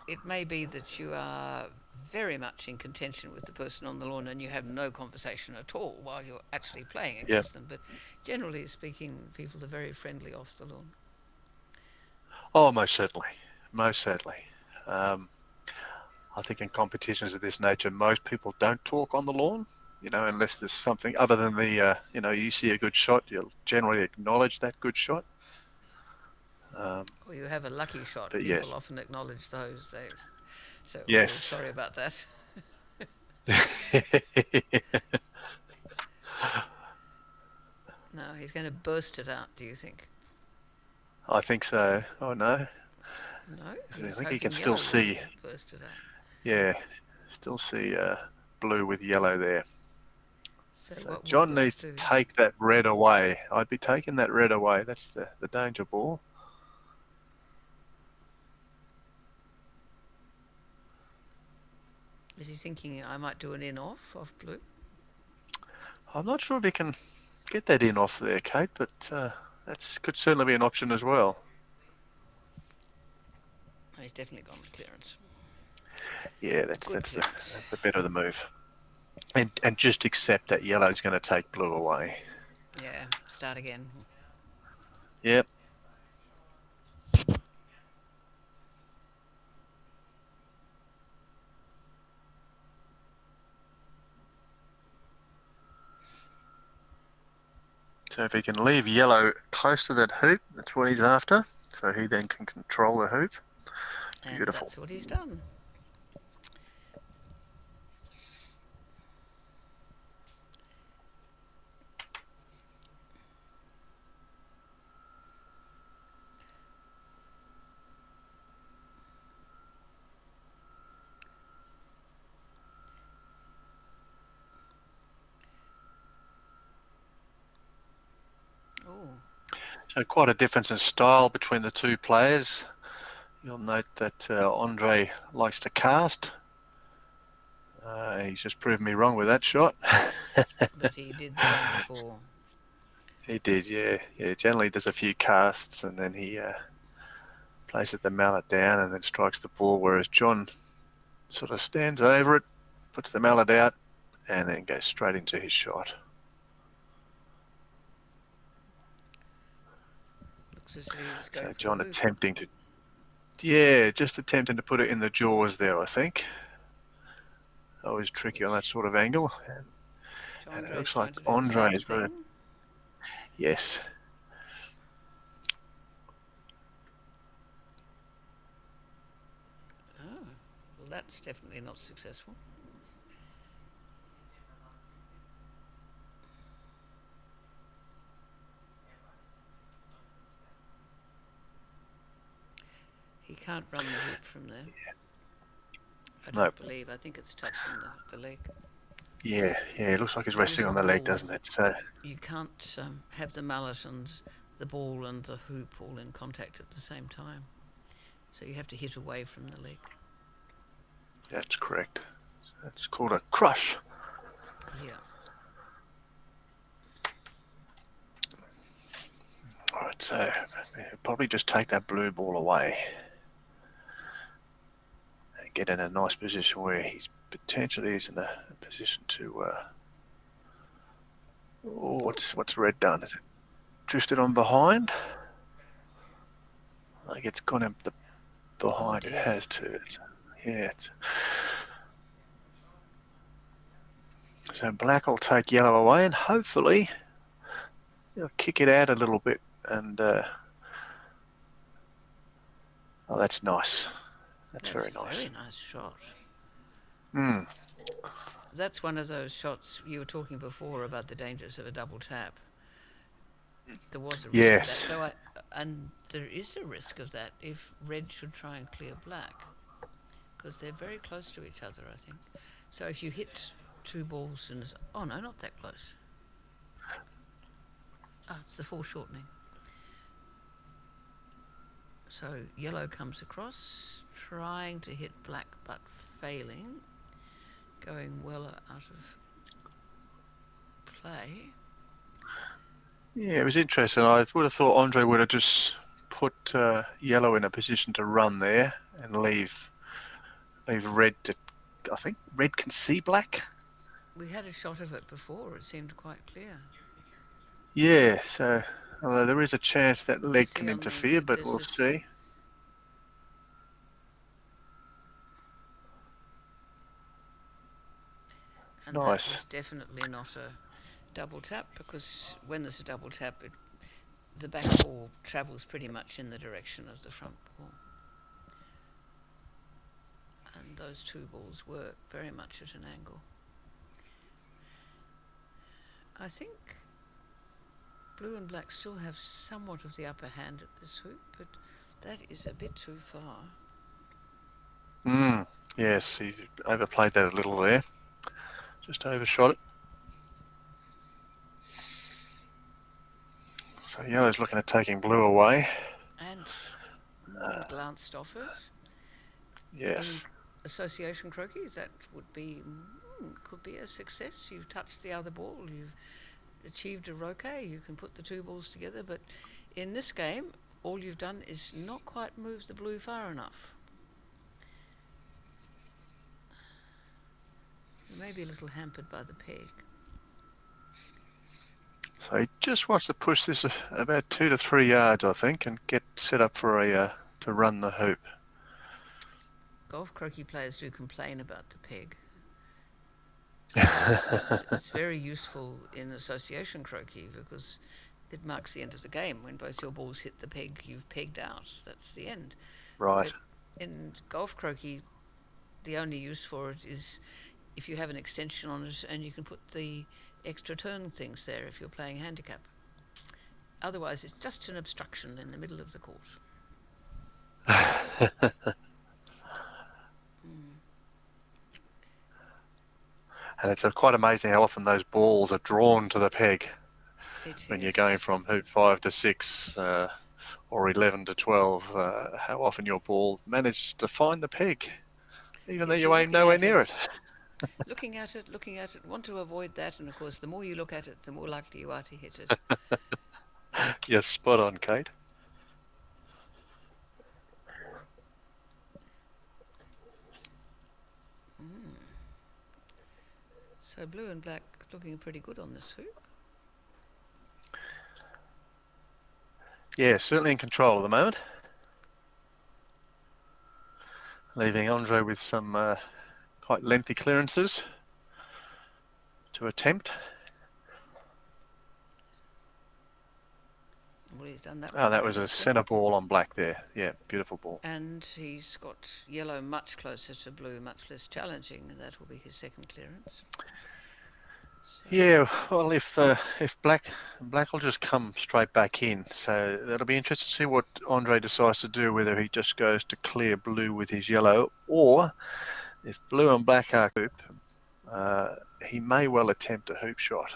It may be that you are very much in contention with the person on the lawn, and you have no conversation at all while you're actually playing Yep. against them. But generally speaking, people are very friendly off the lawn. Oh, most certainly. Most certainly. I think in competitions of this nature, most people don't talk on the lawn, unless there's something other than you see a good shot, you'll generally acknowledge that good shot. Or you have a lucky shot. But People yes. often acknowledge those. So, Yes. sorry about that. No, he's going to burst it out, do you think? I think so. Oh, no. No? I think he can still see. Burst it out. Yeah, still see blue with yellow there. So So what John would Black needs do? to take that red away. I'd be taking that red away. That's the danger ball. Is he thinking I might do an in off blue? I'm not sure if he can get that in off there, Kate, but that could certainly be an option as well. Oh, he's definitely gone with clearance. Yeah, that's clearance. the better the move. And just accept that yellow's going to take blue away. Yeah, start again. Yep. So if he can leave yellow close to that hoop, that's what he's after. So he then can control the hoop. And Beautiful. that's what he's done. So quite a difference in style between the two players. You'll note that Andre likes to cast. He's just proved me wrong with that shot. But he did the one before. He did, yeah. Yeah, generally there's a few casts and then he places the mallet down and then strikes the ball, whereas John sort of stands over it, puts the mallet out, and then goes straight into his shot. Looks as if he was going So for John the hoop. attempting to put it in the jaws there, I think. Always tricky on that sort of angle. And it looks like Andre is going to... Yes. Oh, well, that's definitely not successful. He can't run the hoop from there. Yeah. I don't believe. I think it's touching the leg. Yeah, it looks like he's resting on the leg, doesn't it? So you can't have the mallet and the ball and the hoop all in contact at the same time. So you have to hit away from the leg. That's correct. That's called a crush. Yeah. All right, so he'll probably just take that blue ball away and get in a nice position where he's potentially is in a position to. What's red done? Is it drifted on behind? Like it's gone up the behind. It has to. So black will take yellow away, and hopefully he'll kick it out a little bit. And oh, that's nice. That's very nice. Very nice shot. Mm. That's one of those shots you were talking before about the dangers of a double tap. There was a risk of that, and there is a risk of that if red should try and clear black, because they're very close to each other, I think. So if you hit two balls and oh no, not that close. Ah, it's the foreshortening. So yellow comes across, trying to hit black but failing, going well out of play. Yeah, it was interesting. I would have thought Andre would have just put yellow in a position to run there and leave red to I think red can see black. We had a shot of it before. It seemed quite clear. Yeah, so although there is a chance that leg See can on the interfere, but there's we'll this, see. and that Nice. was definitely not a double tap, because when there's a double tap, the back ball travels pretty much in the direction of the front ball. And those two balls were very much at an angle. I think blue and black still have somewhat of the upper hand at this hoop, but that is a bit too far. Yes, he overplayed that a little there. Just overshot it. So yellow's looking at taking blue away. And glanced off it. Yes. In association croquet, that would be could be a success. You've touched the other ball. You've achieved a roquet. You can put the two balls together. But in this game, all you've done is not quite move the blue far enough. You may be a little hampered by the peg. So he just wants to push this about 2 to 3 yards, I think, and get set up for a to run the hoop. Golf croquet players do complain about the peg. It's very useful in association croquet because it marks the end of the game. When both your balls hit the peg, you've pegged out. That's the end. Right. But in golf croquet, the only use for it is if you have an extension on it and you can put the extra turn things there if you're playing handicap. Otherwise, it's just an obstruction in the middle of the court. And it's quite amazing how often those balls are drawn to the peg when you're going from hoop 5 to 6 or 11 to 12. How often your ball manages to find the peg, even though you aim nowhere near it. Looking at it, want to avoid that, and of course, the more you look at it, the more likely you are to hit it. You're spot on, Kate. So blue and black looking pretty good on this hoop. Yeah, certainly in control at the moment. Leaving Andre with some quite lengthy clearances to attempt. Well, he's done that. Oh, that was a centre ball on black there. Yeah, beautiful ball. And he's got yellow much closer to blue, much less challenging, and that will be his second clearance. So. Yeah, well, if black will just come straight back in, so that'll be interesting to see what Andre decides to do, whether he just goes to clear blue with his yellow, or if blue and black are hoop, he may well attempt a hoop shot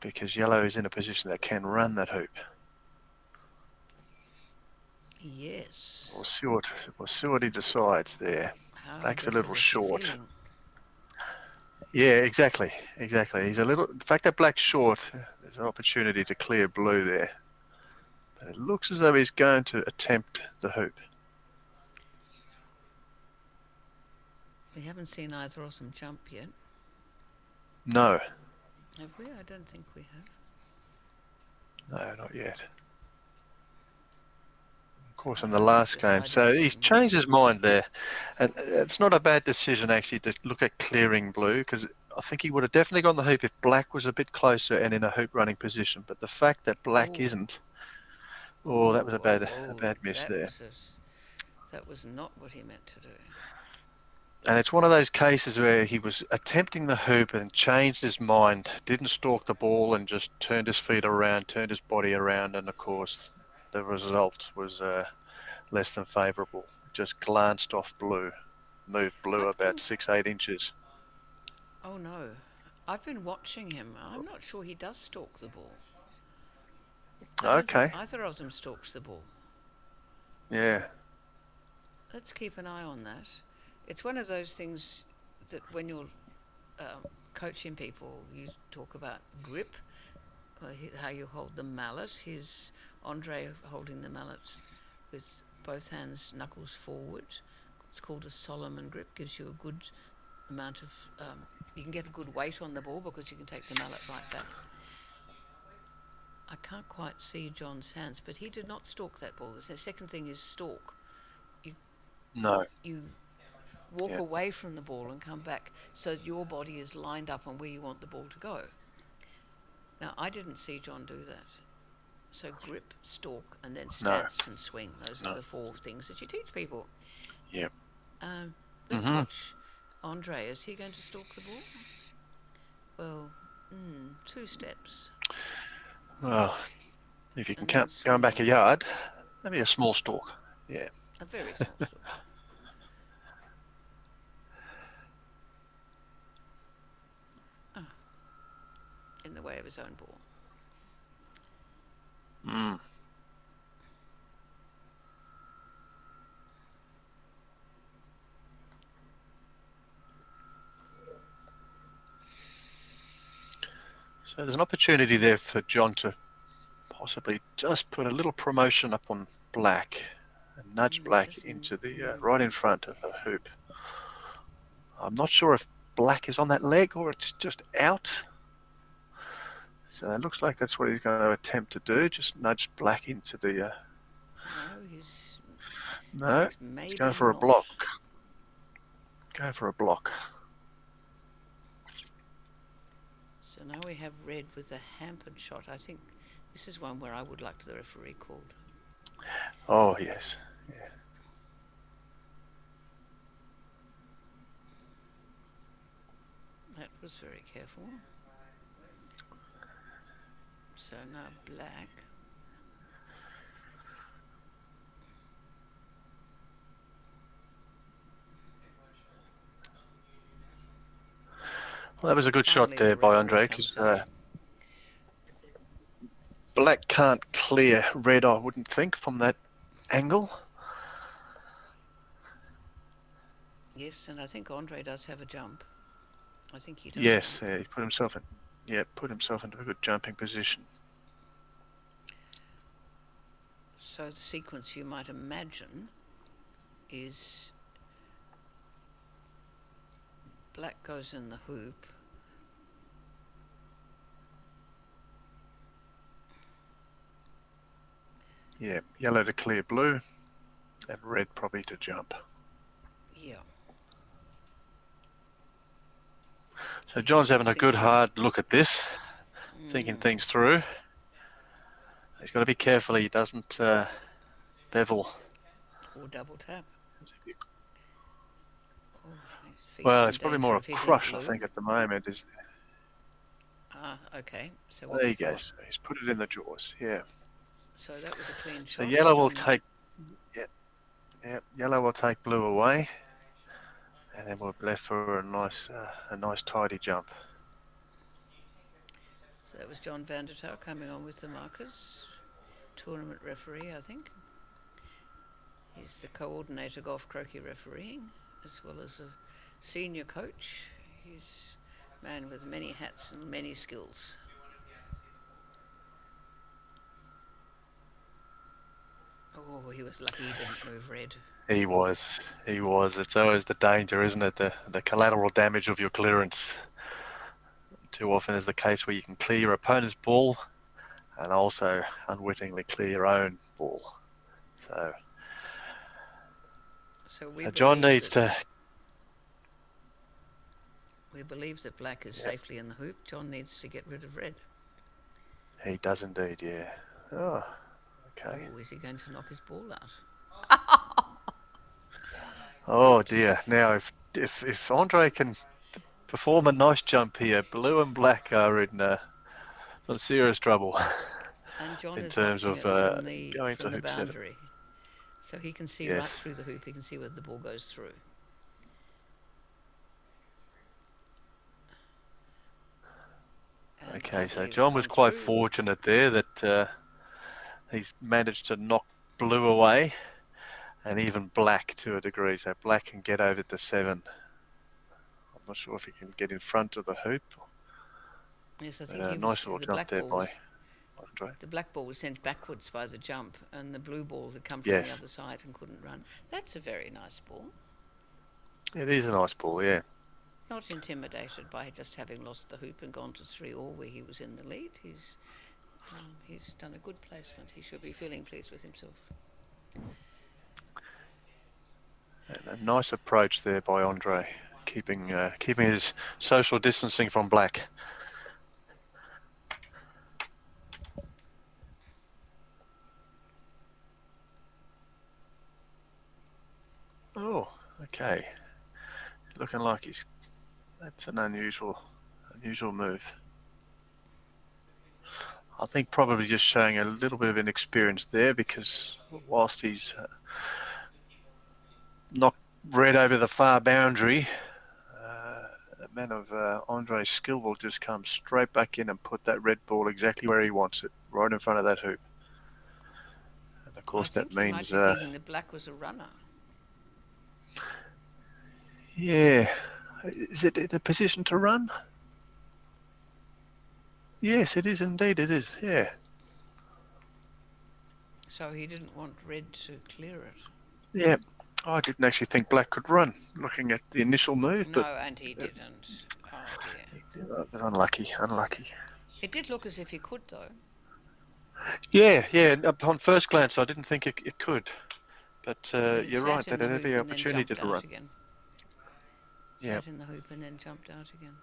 because yellow is in a position that can run that hoop. Yes. We'll see what he decides there. Black's a little short. Yeah, exactly. He's a little. The fact that black's short, there's an opportunity to clear blue there. But it looks as though he's going to attempt the hoop. We haven't seen either of them jump yet. No. Have we? I don't think we have. No, not yet. Of course, in the last game. So he's changed his mind there. And it's not a bad decision, actually, to look at clearing blue, because I think he would have definitely gone the hoop if black was a bit closer and in a hoop running position. But the fact that black isn't, that was a bad miss there. That was not what he meant to do. And it's one of those cases where he was attempting the hoop and changed his mind, didn't stalk the ball and just turned his feet around, turned his body around, and of course the result was less than favourable. Just glanced off blue, moved blue about 6-8 inches. Oh no, I've been watching him. I'm not sure he does stalk the ball. I don't think either of them stalks the ball. Yeah. Let's keep an eye on that. It's one of those things that when you're coaching people, you talk about grip, how you hold the mallet. Here's Andre holding the mallet with both hands, knuckles forward, It's called a Solomon grip. Gives you a good amount of, you can get a good weight on the ball because you can take the mallet right back. I can't quite see John's hands, but he did not stalk that ball. The second thing is stalk. No. You walk Yeah. away from the ball and come back so that your body is lined up on where you want the ball to go. Now, I didn't see John do that. So grip, stalk, and then stance and swing. Those are the 4 things that you teach people. Yeah. Let's watch Andre. Is he going to stalk the ball? Well, 2 steps. Well, if you can And count then going back a swinging. yard, maybe a small stalk. Yeah. A very small stalk. In the way of his own ball. So there's an opportunity there for John to possibly just put a little promotion up on black and nudge black into the right in front of the hoop. I'm not sure if black is on that leg or it's just out. So it looks like that's what he's going to attempt to do, just nudge black into the... No, he's going for a block. Going for a block. So now we have red with a hampered shot. I think this is one where I would like the referee called. Oh, yes. Yeah. That was very careful. So now black. Well, that was a good Finally, shot there the by referee Andre, comes because up. black can't clear red, I wouldn't think, from that angle. Yes, and I think Andre does have a jump. I think he does. Yes, yeah, he put himself in. Yeah, put himself into a good jumping position. So the sequence you might imagine is black goes in the hoop. Yeah, yellow to clear blue, and red probably to jump. Yeah. So John's having a good hard look at this, thinking things through. He's got to be careful he doesn't bevel. Or double tap. Well, it's probably more a crush, I think, at the moment. Isn't it? Ah, okay. So There you go. So he's put it in the jaws. Yeah. So that was a clean So shot. yellow will take. Yeah. Yellow will take blue away, and then we're left for a nice tidy jump. So that was John Vandertout coming on with the markers. Tournament referee, I think. He's the coordinator golf croquet refereeing, as well as a senior coach. He's a man with many hats and many skills. Oh, he was lucky he didn't move red. He was. It's always the danger, isn't it? The collateral damage of your clearance. Too often is the case where you can clear your opponent's ball and also unwittingly clear your own ball. So John needs to... We believe that black is safely in the hoop. John needs to get rid of red. He does indeed, yeah. Oh, okay. Oh, is he going to knock his ball out? Oh dear. Now, if Andre can perform a nice jump here, blue and black are in some serious trouble. And John in is terms of from going to hoop boundary. 7. So he can see right through the hoop. He can see where the ball goes through. And okay, so John was quite fortunate there that he's managed to knock blue away and even black to a degree. So black can get over to 7. I'm not sure if he can get in front of the hoop. Yes, I think a nice little jump there by Andre. The black ball was sent backwards by the jump, and the blue ball had come from the other side and couldn't run. That's a very nice ball. It is a nice ball, yeah. Not intimidated by just having lost the hoop and gone to 3-all where he was in the lead. He's done a good placement. He should be feeling pleased with himself. And a nice approach there by Andre, keeping his social distancing from black. Oh, okay. Looking like that's an unusual move. I think probably just showing a little bit of inexperience there, because whilst he's knocked red over the far boundary, a man of Andre's skill will just come straight back in and put that red ball exactly where he wants it, right in front of that hoop. And of course that he might means... be thinking that black was a runner. Yeah. Is it in a position to run? Yes, it is indeed, it is, yeah. So he didn't want red to clear it. Yeah, I didn't actually think black could run, looking at the initial move, No, but and he didn't. Oh dear. unlucky. It did look as if he could, though. Yeah, upon first glance I didn't think it could, but He you're sat right, in that the had hoop the and then opportunity jumped to run. out again. Yeah. Sat in the hoop and then jumped out again.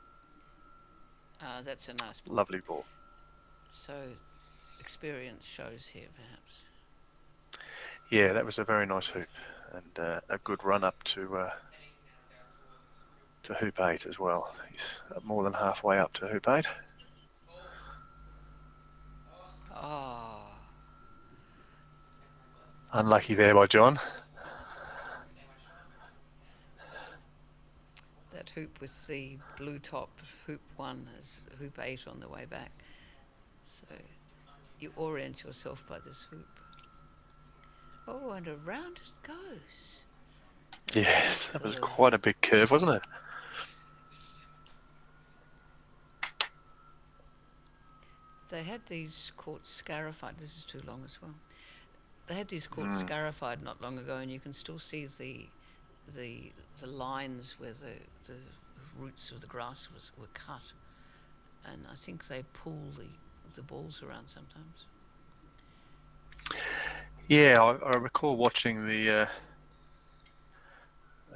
That's a nice ball. Lovely ball. So experience shows here, perhaps. Yeah, that was a very nice hoop, and a good run up to hoop 8 as well. He's more than halfway up to hoop 8. Oh, Unlucky there by John. that hoop with the blue top, hoop 1 as hoop 8 on the way back. So you orient yourself by this hoop. Oh, and around it goes. Yes, that was quite a big curve, wasn't it? They had these courts scarified. This is too long as well. They had these courts scarified not long ago, and you can still see the lines where the roots of the grass were cut. And I think they pull the balls around sometimes. Yeah, I recall watching the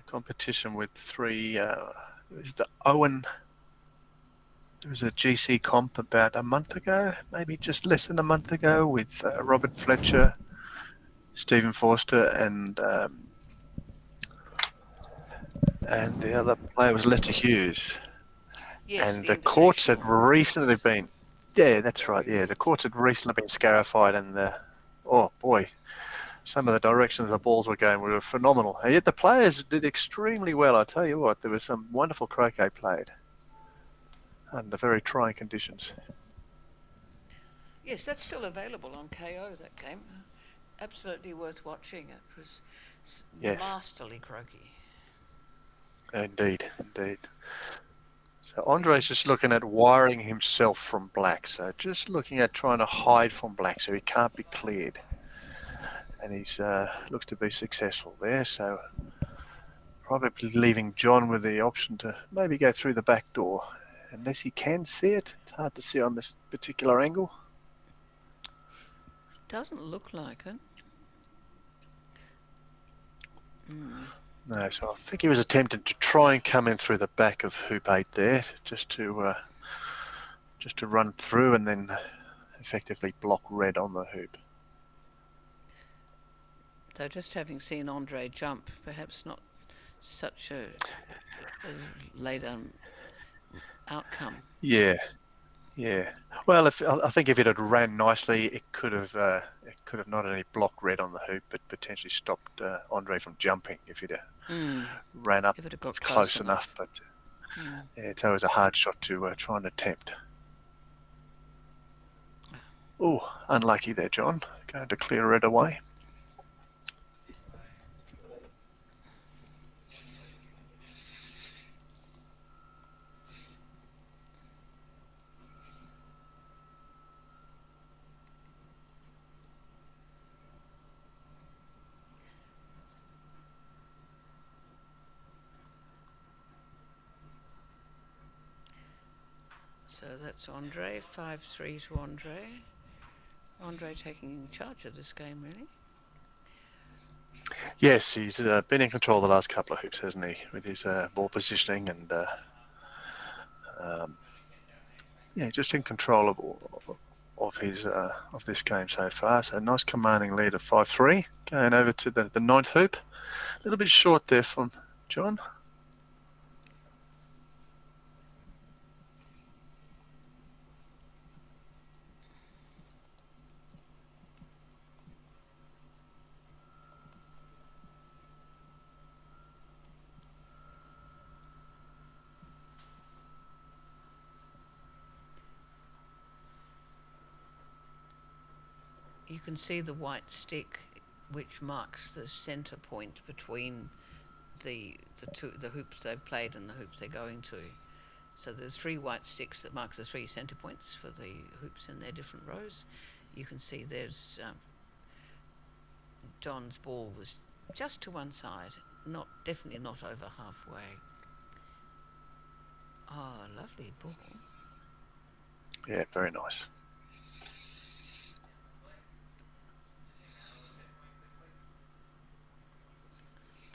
competition with 3. It was the Owen. There was a GC comp about a month ago, maybe just less than a month ago, with Robert Fletcher, Stephen Forster, and the other player was Lester Hughes. Yes, And the the courts had Invitational. recently been... Yeah, that's right. Yeah, the courts had recently been scarified, and oh boy, some of the directions the balls were going were phenomenal. And yet the players did extremely well. I tell you what, there was some wonderful croquet played under very trying conditions. Yes, that's still available on KO, that game. Absolutely worth watching. It was masterly croquet. Indeed. So Andre's just looking at wiring himself from black. So just looking at trying to hide from black so he can't be cleared. And he's looks to be successful there. So probably leaving John with the option to maybe go through the back door. Unless he can see it. It's hard to see on this particular angle. Doesn't look like it. No, so I think he was attempting to try and come in through the back of hoop 8 there, just to run through and then effectively block red on the hoop. Though just having seen Andre jump, perhaps not such a laid outcome. Yeah. Well, I think if it had ran nicely, it could have not only blocked red on the hoop, but potentially stopped Andre from jumping if it ran up if it had got close enough. But it's always a hard shot to try and attempt. Oh, unlucky there, John. Going to clear red away. So that's Andre, 5-3 to Andre. Andre taking charge of this game, really. Yes, he's been in control the last couple of hoops, hasn't he, with his ball positioning and just in control of this game so far. So nice commanding lead of 5-3. Going over to the ninth hoop. A little bit short there from John. You can see the white stick which marks the centre point between the hoops they've played and the hoops they're going to. So there's 3 white sticks that marks the 3 centre points for the hoops in their different rows. You can see there's Don's ball was just to one side, definitely not over halfway. Oh, lovely ball. Yeah, very nice.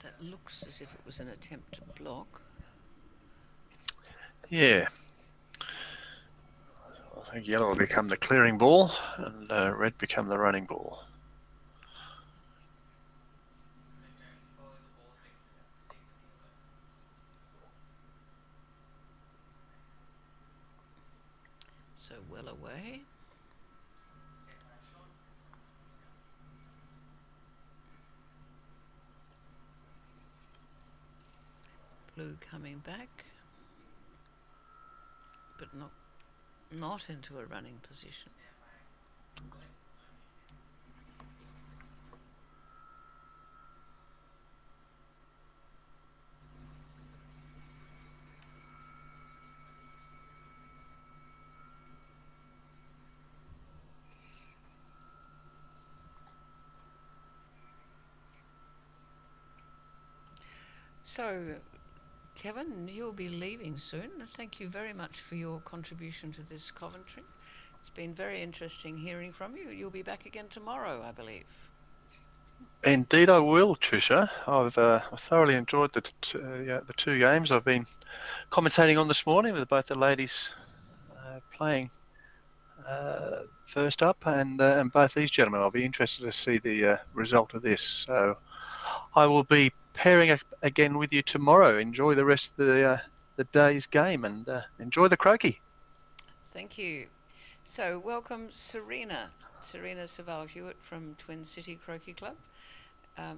That looks as if it was an attempt to block. Yeah. I think yellow will become the clearing ball and red become the running ball. So well away. Blue coming back, but not into a running position. So, Kevin, you'll be leaving soon. Thank you very much for your contribution to this Coventry. It's been very interesting hearing from you. You'll be back again tomorrow, I believe. Indeed, I will, Tricia. I've thoroughly enjoyed the 2 games I've been commentating on this morning with both the ladies playing first up and both these gentlemen. I'll be interested to see the result of this. So I will be pairing again with you tomorrow. Enjoy the rest of the day's game and enjoy the croquet. Thank you. So welcome Serena Savall-Hewitt from Twin City Croquet Club.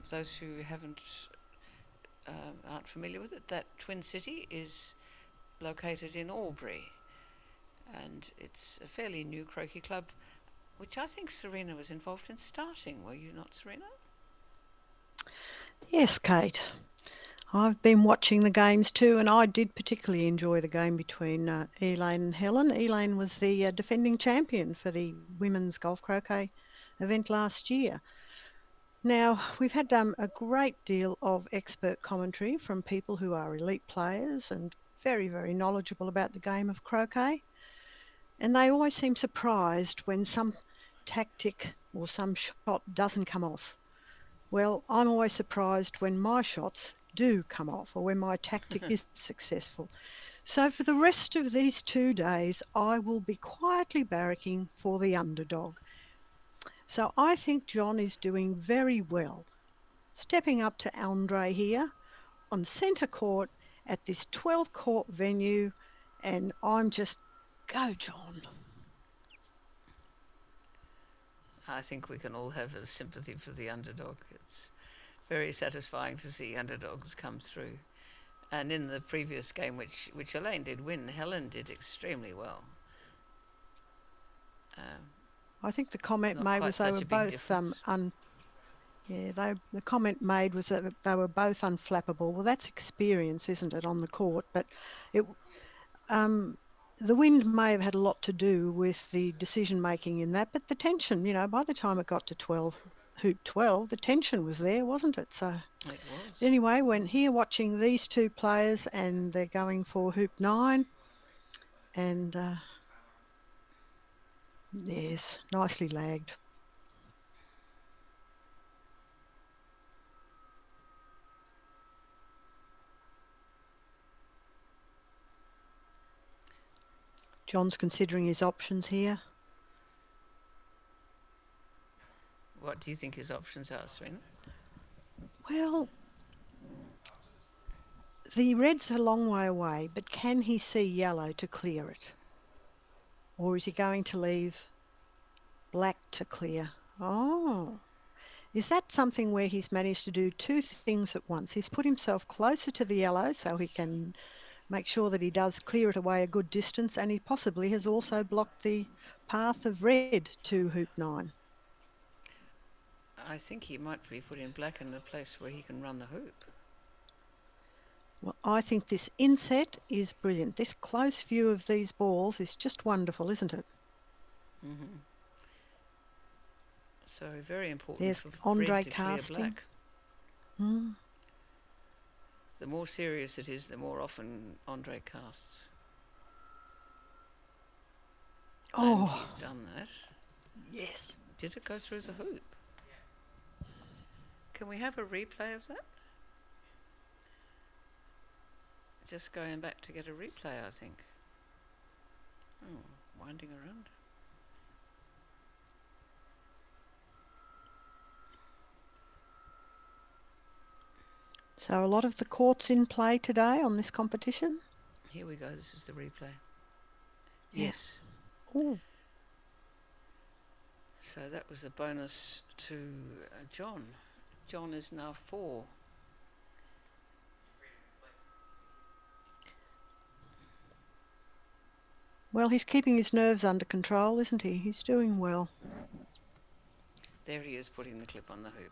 Those who aren't familiar with it, that Twin City is located in Albury, and it's a fairly new croquet club, which I think Serena was involved in starting. Were you not, Serena? Yes, Kate. I've been watching the games too, and I did particularly enjoy the game between Elaine and Helen. Elaine was the defending champion for the women's golf croquet event last year. Now, we've had a great deal of expert commentary from people who are elite players and very, very knowledgeable about the game of croquet. And they always seem surprised when some tactic or some shot doesn't come off. Well, I'm always surprised when my shots do come off or when my tactic is successful. So for the rest of these 2 days, I will be quietly barracking for the underdog. So I think John is doing very well. Stepping up to Andre here on centre court at this 12-court venue, and I'm just, go John. I think we can all have a sympathy for the underdog. It's very satisfying to see underdogs come through. And in the previous game, which Elaine did win, Helen did extremely well. I think the comment made was they were both the comment made was that they were both unflappable. Well, that's experience, isn't it, on the court? But it the wind may have had a lot to do with the decision making in that, but the tension, by the time it got to hoop 12, the tension was there, wasn't it? So it was. Anyway, when here watching these 2 players and they're going for hoop 9, and Yes, nicely lagged. John's considering his options here. What do you think his options are, Serena? Well, the red's a long way away, but can he see yellow to clear it? Or is he going to leave black to clear? Oh, is that something where he's managed to do two things at once? He's put himself closer to the yellow so he can make sure that he does clear it away a good distance, and he possibly has also blocked the path of red to hoop 9. I think he might be putting black in a place where he can run the hoop. Well, I think this inset is brilliant. This close view of these balls is just wonderful, isn't it? Mm-hmm. So very important There's for Andre red to casting. clear black. Mm. The more serious it is, the more often Andre casts. And Oh, he's done that. yes. Did it go through the hoop? Can we have a replay of that? Just going back to get a replay, I think. Oh, winding around. So a lot of the courts in play today on this competition. Here we go, this is the replay. Yeah. Yes. Oh, So that was a bonus to John. John is now 4. well, he's keeping his nerves under control, isn't he? He's doing well. There he is putting the clip on the hoop.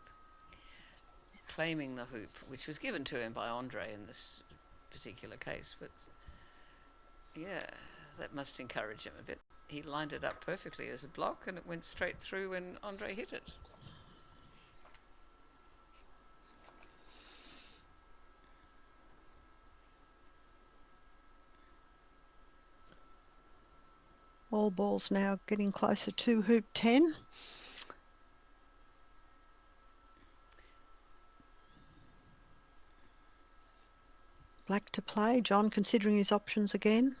Claiming the hoop, which was given to him by Andre in this particular case. But yeah, that must encourage him a bit. He lined it up perfectly as a block and it went straight through when Andre hit it. All balls now getting closer to hoop 10. Black to play. John considering his options again.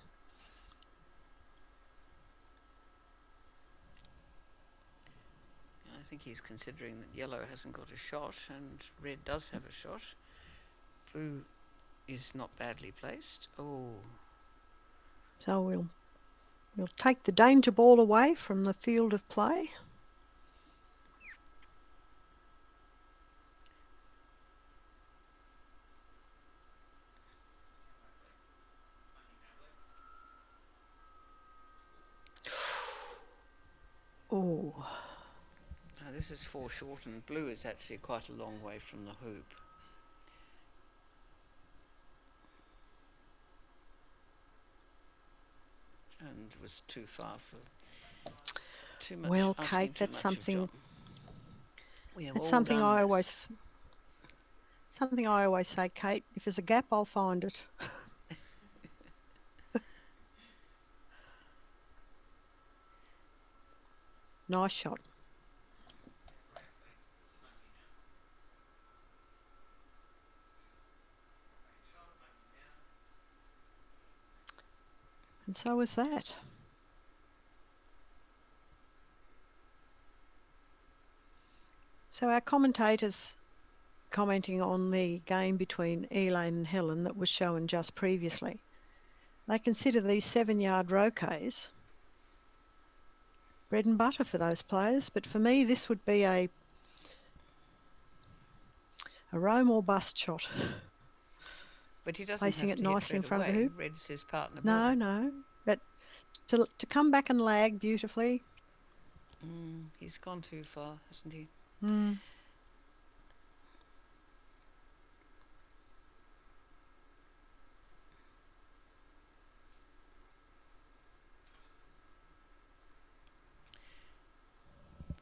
I think he's considering that yellow hasn't got a shot and red does have a shot. Blue is not badly placed. Oh, So we'll take the danger ball away from the field of play. Oh, now this is foreshortened. Blue is actually quite a long way from the hoop. And was too far for too much. well, asking Kate, too that's much of something. John. We have That's all something done I this. always say, Kate. If there's a gap, I'll find it. Nice shot. And so was that. So our commentators commenting on the game between Elaine and Helen that was shown just previously, they consider these 7-yard roquets bread and butter for those players, but for me this would be a roam or bust shot. But he doesn't Placing have it to hit nicely in red front of the away. hoop. Red's his partner. No, no, but to come back and lag beautifully. He's gone too far, hasn't he? Mm.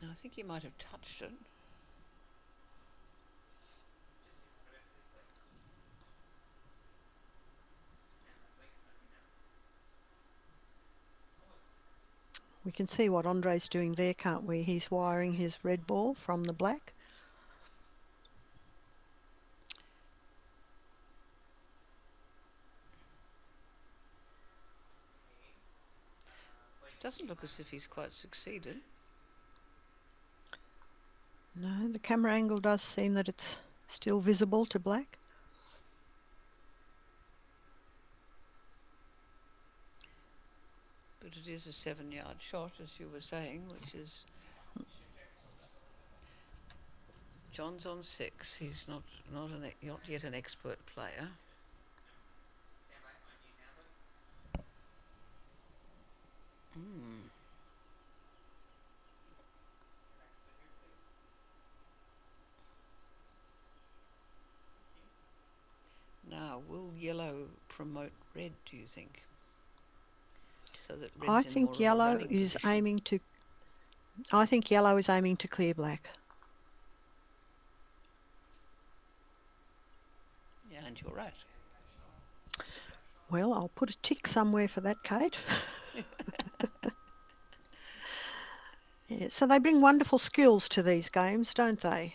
No, I think he might have touched it. We can see what Andre's doing there, can't we? He's wiring his red ball from the black. Doesn't look as if he's quite succeeded. No, the camera angle does seem that it's still visible to black. But it is a 7-yard shot, as you were saying, which is... John's on 6. He's not yet an expert player. Now, will yellow promote red, do you think? So that red's I in more think of a yellow running is position. aiming to. I think yellow is aiming to clear black. Yeah, and you're right. Well, I'll put a tick somewhere for that, Kate. Yeah, so they bring wonderful skills to these games, don't they?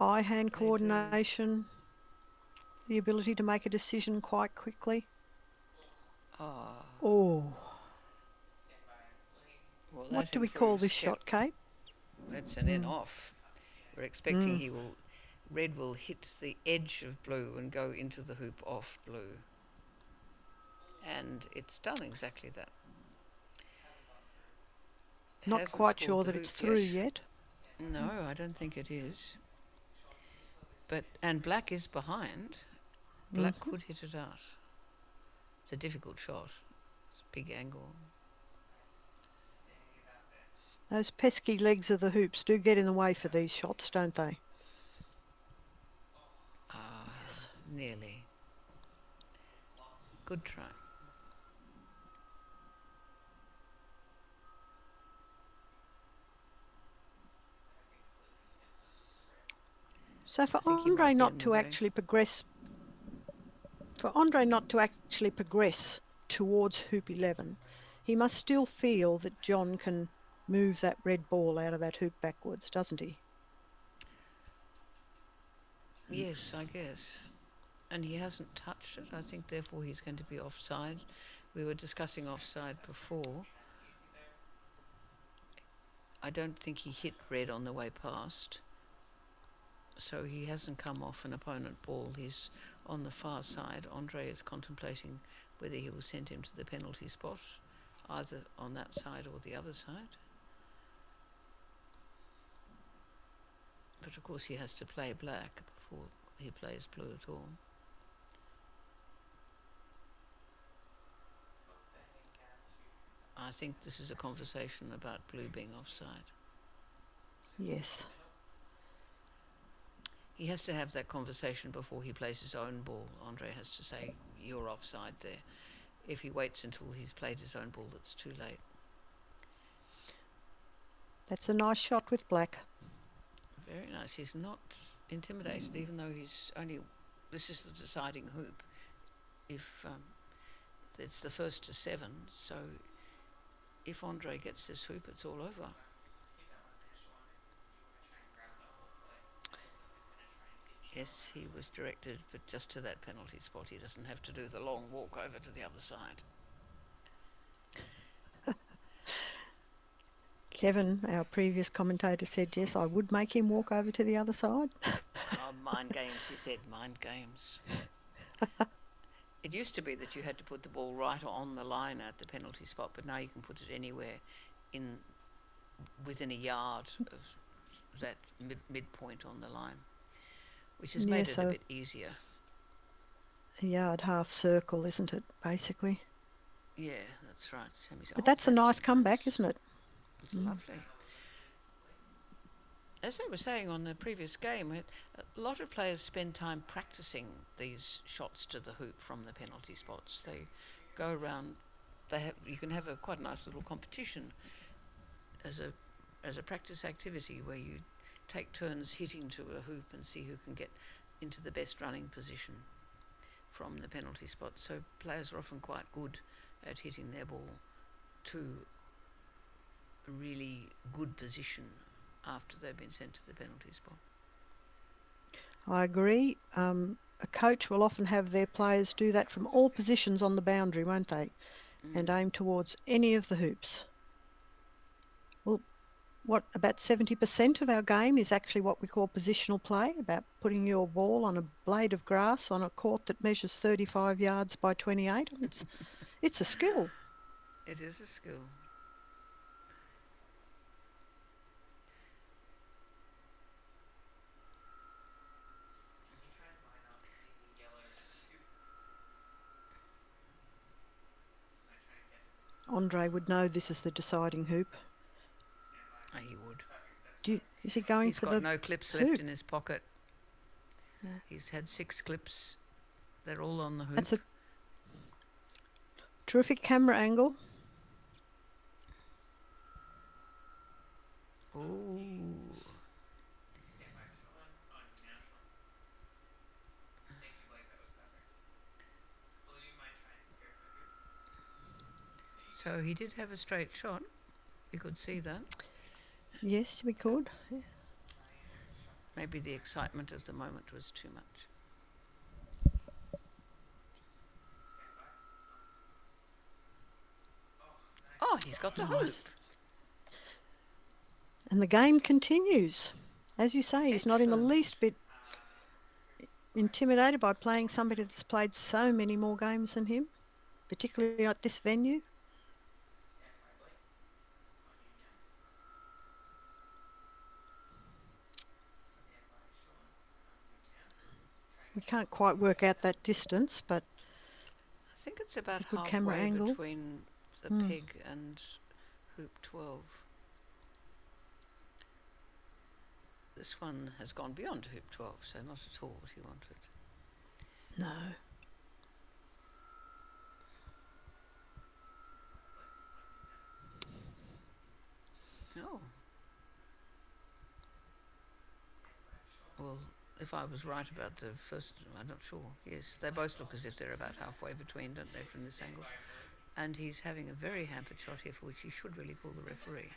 Eye-hand They do. coordination, the ability to make a decision quite quickly. Oh, Oh, well, what that do we call improves this shot, Kate? It's an in off. We're expecting red will hit the edge of blue and go into the hoop off blue. And it's done exactly that. Not Hasn't quite scored sure the that it's hoop through yet. yet. No, I don't think it is. And black is behind. Black could hit it out. It's a difficult shot. It's a big angle. Those pesky legs of the hoops do get in the way for these shots, don't they? Ah, yes. Nearly. Good try. So for I think he Andre might be not in the to way. actually progress, towards hoop 11, he must still feel that John can move that red ball out of that hoop backwards, doesn't he? Yes, I guess. And he hasn't touched it. I think therefore he's going to be offside. We were discussing offside before. I don't think he hit red on the way past. So he hasn't come off an opponent ball. He's on the far side. Andre is contemplating whether he will send him to the penalty spot, either on that side or the other side. But of course he has to play black before he plays blue at all. I think this is a conversation about blue being offside. Yes. He has to have that conversation before he plays his own ball. Andre has to say, you're offside there. If he waits until he's played his own ball, it's too late. That's a nice shot with black. Very nice. He's not intimidated, even though this is the deciding hoop. If it's the first to 7, so if Andre gets this hoop, it's all over. Yes, he was directed, but just to that penalty spot. He doesn't have to do the long walk over to the other side. Kevin, our previous commentator, said, yes, I would make him walk over to the other side. Oh, mind games, he said, mind games. It used to be that you had to put the ball right on the line at the penalty spot, but now you can put it anywhere within a yard of that midpoint on the line, which has made it a bit easier. A yard half circle, isn't it, basically? Yeah, that's right. But that's a nice comeback, isn't it? It's lovely. As I was saying on the previous game, a lot of players spend time practicing these shots to the hoop from the penalty spots. They go around. You can have quite a nice little competition as a practice activity where you take turns hitting to a hoop and see who can get into the best running position from the penalty spot. So players are often quite good at hitting their ball to a really good position after they've been sent to the penalty spot. I agree. A coach will often have their players do that from all positions on the boundary, won't they? And aim towards any of the hoops. Well, what about 70% of our game is actually what we call positional play, about putting your ball on a blade of grass on a court that measures 35 yards by 28. It's a skill. It is a skill. Andre would know this is the deciding hoop. Oh, he would. Is he going He's for got the no clips hoop? left in his pocket. Yeah. He's had 6 clips. They're all on the hoop. That's a terrific camera angle. Ooh. So he did have a straight shot. You could see that. Yes, we could. Yeah. Maybe the excitement of the moment was too much. Oh, he's got the hoop. And the game continues. As you say, he's not in the Excellent. least bit intimidated by playing somebody that's played so many more games than him, particularly at this venue. We can't quite work out that distance, but I think it's about It's a good camera halfway angle. between the peg and hoop 12. This one has gone beyond hoop 12, so not at all what he wanted. no. Oh. Well, if I was right about the first, I'm not sure. Yes, they both look as if they're about halfway between, don't they, from this angle? And he's having a very hampered shot here for which he should really call the referee.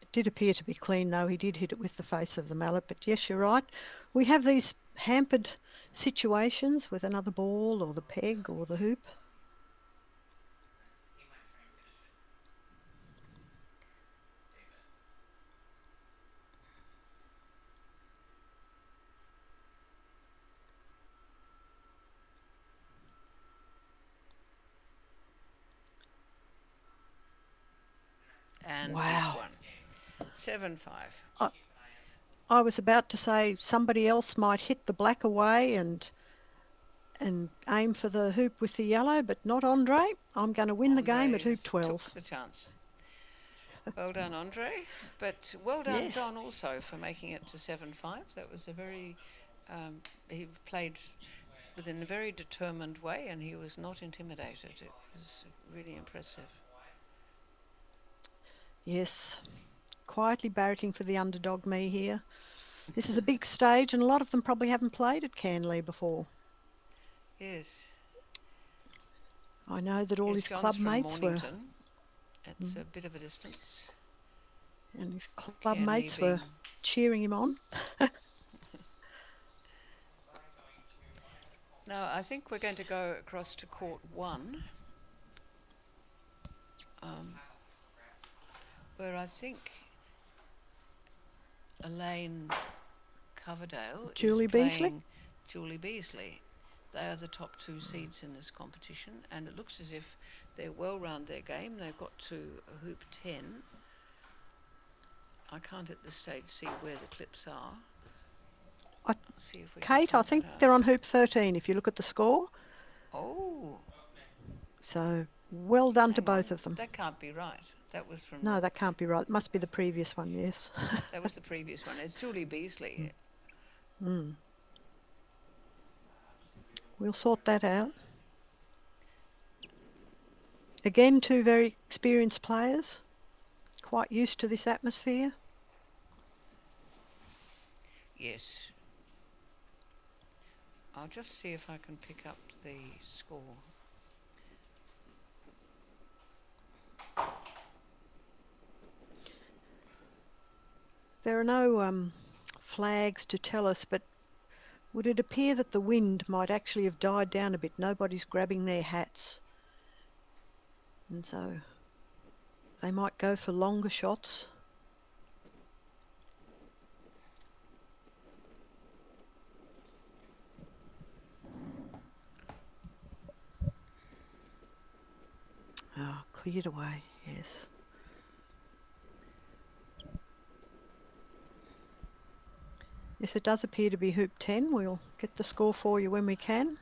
It did appear to be clean, though. He did hit it with the face of the mallet. But yes, you're right. We have these hampered situations with another ball or the peg or the hoop. And Wow. he's won. 7-5. I was about to say somebody else might hit the black away and aim for the hoop with the yellow, but not Andre. I'm going to win the game at Andre hoop 12. took the chance. Well done, Andre. But well done, Yes. John, also, for making it to 7-5. That was a very... he played within a very determined way and he was not intimidated. It was really impressive. Yes, quietly barracking for the underdog me here. This is a big stage and a lot of them probably haven't played at Cairnlea before. Yes. I know that all Yes, his John's club from mates were, Mornington. It's a bit of a distance. and his club Cairnlea mates were being- cheering him on. Now, I think we're going to go across to court 1, where I think Elaine Coverdale Julie is Beasley? playing Julie Beasley. They are the top 2 seeds in this competition, and it looks as if they're well round their game. They've got to hoop 10. I can't at this stage see where the clips are. See if we can Kate, I find think that out. they're on hoop 13 if you look at the score. Oh, So well done to hang both on. of them. That can't be right. That was from... No, that can't be right. It must be the previous one, yes. That was the previous one. It's Julie Beasley. We'll sort that out. Again, 2 very experienced players, quite used to this atmosphere. Yes. I'll just see if I can pick up the score. there are no flags to tell us, but would it appear that the wind might actually have died down a bit? Nobody's grabbing their hats. And so they might go for longer shots. Oh, cleared away, yes. Yes, it does appear to be hoop 10. We'll get the score for you when we can.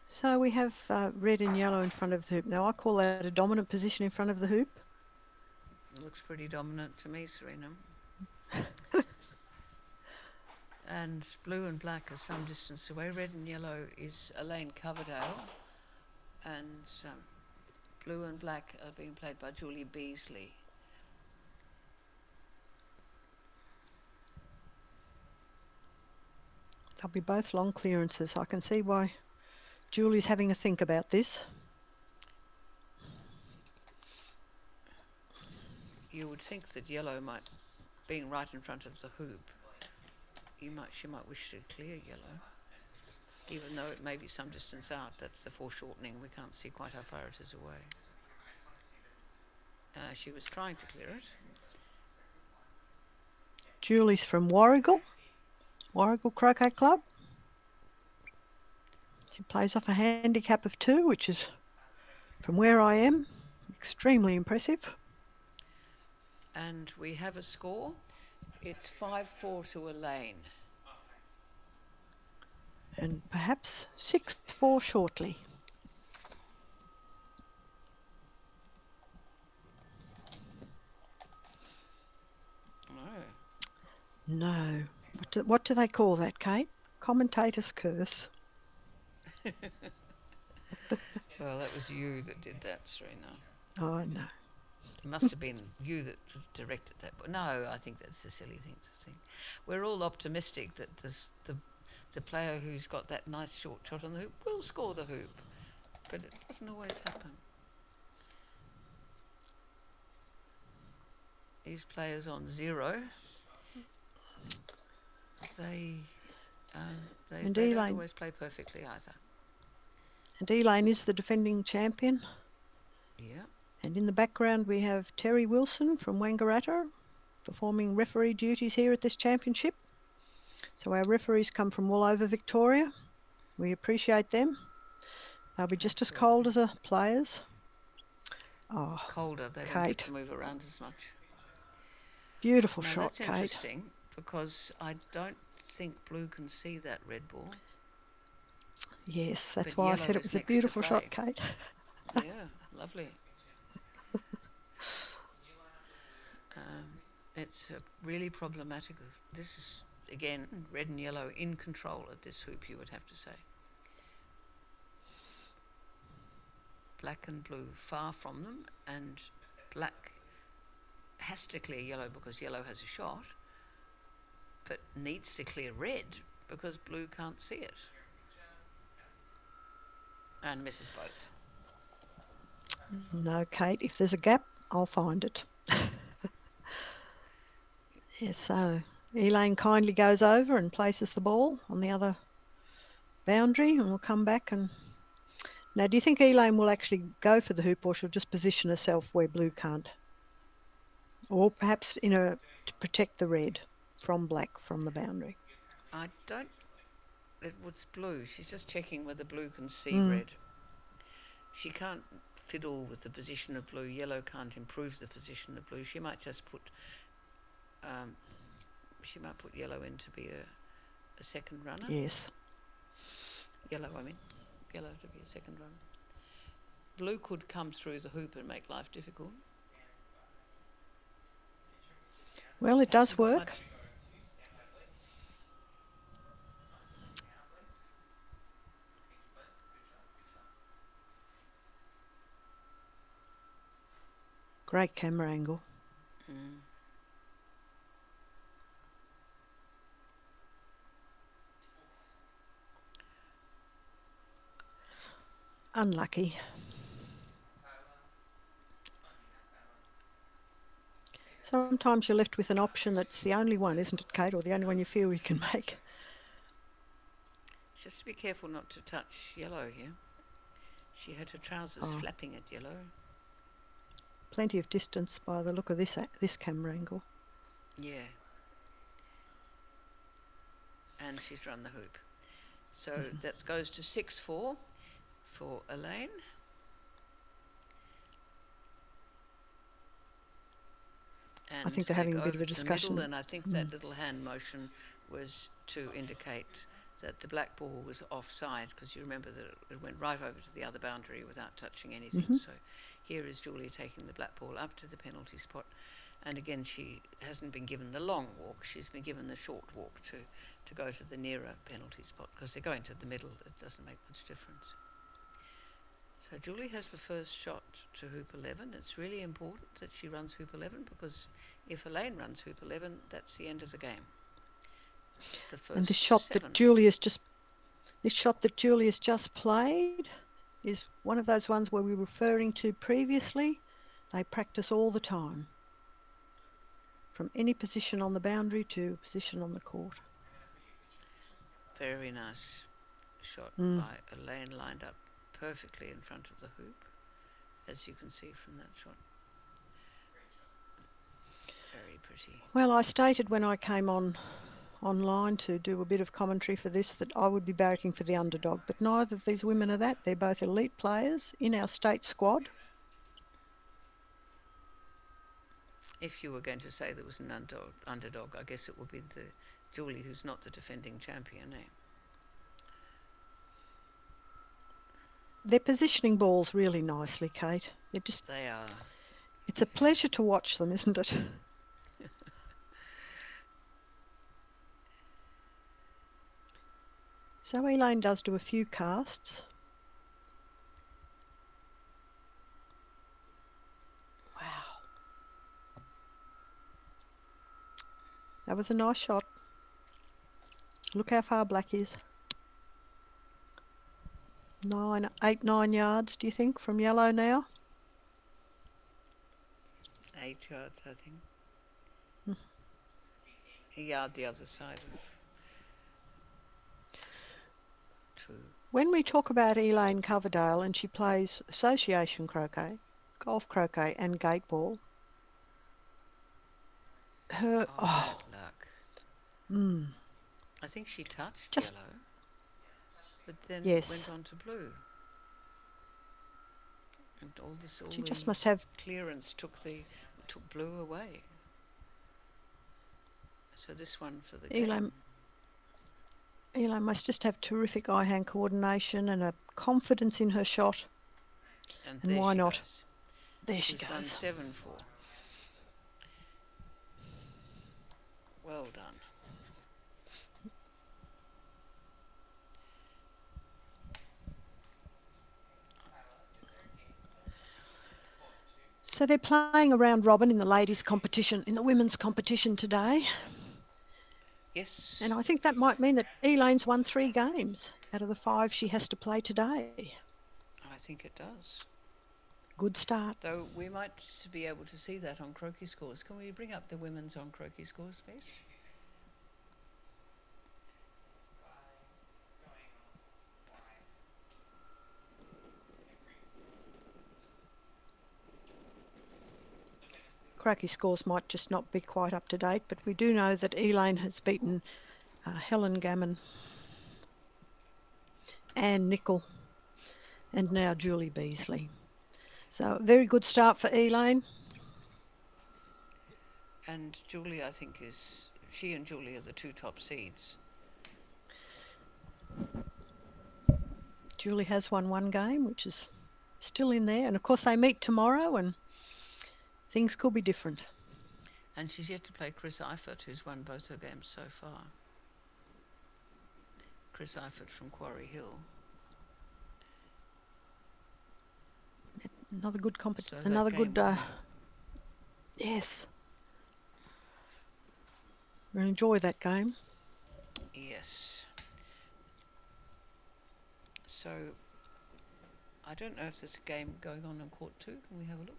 So we have red and yellow in front of the hoop. Now I call that a dominant position in front of the hoop. It looks pretty dominant to me, Serena. And blue and black are some distance away. Red and yellow is Elaine Coverdale, and blue and black are being played by Julie Beasley. They'll be both long clearances. I can see why Julie's having a think about this. You would think that yellow might, being right in front of the hoop, she might wish to clear yellow, even though it may be some distance out. That's the foreshortening. We can't see quite how far it is away. She was trying to clear it. Julie's from Warrigal Croquet Club. She plays off a handicap of 2, which is, from where I am, extremely impressive. And we have a score. It's 5-4 to Elaine. And perhaps 6-4 shortly. No. What do they call that, Kate? Commentator's curse. Well, that was you that did that, Serena. Oh, no. It must have been you that directed that. But no, I think that's a silly thing to think. We're all optimistic that the player who's got that nice short shot on the hoop will score the hoop. But it doesn't always happen. These players on 0, they don't always play perfectly either. And Elaine is the defending champion. Yeah. And in the background we have Terry Wilson from Wangaratta performing referee duties here at this championship. So our referees come from all over Victoria. We appreciate them. They'll be just as cold as the players. Oh, colder, they Kate. don't get to move around as much. Beautiful now, shot, that's Kate. Interesting, because I don't think blue can see that red ball. Yes, that's but why I said it was a beautiful shot, Kate. Yeah, lovely. It's really problematic. This is, again, red and yellow in control at this hoop, you would have to say. Black and blue far from them, and black has to clear yellow because yellow has a shot, but needs to clear red because blue can't see it. And misses both. No, Kate, if there's a gap, I'll find it. Yes, so Elaine kindly goes over and places the ball on the other boundary, and we'll come back. And now, do you think Elaine will actually go for the hoop, or she'll just position herself where blue can't? Or perhaps to protect the red from black from the boundary? I don't... It was blue. She's just checking whether blue can see red. She can't fiddle with the position of blue. Yellow can't improve the position of blue. She might just put... she might put yellow in to be a second runner. Yes. Yellow to be a second runner. Blue could come through the hoop and make life difficult. Well, it does work. Great camera angle. Unlucky. Sometimes you're left with an option that's the only one, isn't it, Kate, or the only one you feel you can make. Just to be careful not to touch yellow here. She had her trousers flapping at yellow. Plenty of distance by the look of this camera angle. Yeah. And she's run the hoop. So that goes to 6-4 for Elaine. And I think they're having a bit of a discussion. Middle, and I think that little hand motion was to indicate that the black ball was offside, because you remember that it went right over to the other boundary without touching anything. So here is Julia taking the black ball up to the penalty spot. And again, she hasn't been given the long walk. She's been given the short walk to go to the nearer penalty spot, because they're going to the middle. It doesn't make much difference. So Julie has the first shot to hoop 11. It's really important that she runs hoop 11, because if Elaine runs hoop 11, that's the end of the game. The first And the shot 7. that Julia's just played is one of those ones where we were referring to previously. They practice all the time, from any position on the boundary to position on the court. Very nice shot by Elaine, lined up perfectly in front of the hoop, as you can see from that shot. Very pretty. Well, I stated when I came online to do a bit of commentary for this that I would be barracking for the underdog, but neither of these women are that. They're both elite players in our state squad. If you were going to say there was an underdog, I guess it would be the Julie, who's not the defending champion, eh? They're positioning balls really nicely, Kate. They are. It's a pleasure to watch them, isn't it? So Elaine does do a few casts. Wow. That was a nice shot. Look how far black is. 8, 9 yards, do you think, from yellow now? 8 yards, I think. A yard the other side of 2. When we talk about Elaine Coverdale and she plays association croquet, golf croquet and gate ball, her... bad luck. I think she touched yellow, but then went on to blue. And all she just must have clearance took blue away. So this one for the game. Elaine must just have terrific eye-hand coordination and a confidence in her shot. And why not? Goes. There she She's goes. won 7-4. Well done. So they're playing a round robin in the ladies' competition, in the women's competition today. Yes. And I think that might mean that Elaine's won 3 games out of the 5 she has to play today. I think it does. Good start. Though we might be able to see that on Croquet scores. Can we bring up the women's on Croquet scores, please? Croquet scores might just not be quite up to date, but we do know that Elaine has beaten Helen Gammon, Anne Nicol, and now Julie Beasley. So a very good start for Elaine. And Julie, I think, she and Julie are the 2 top seeds. Julie has won 1 game, which is still in there. And of course they meet tomorrow and things could be different. And she's yet to play Chris Eifert, who's won both her games so far. Chris Eifert from Quarry Hill. Another good competition. So Another good... yes. We'll enjoy that game. Yes. So I don't know if there's a game going on court 2. Can we have a look?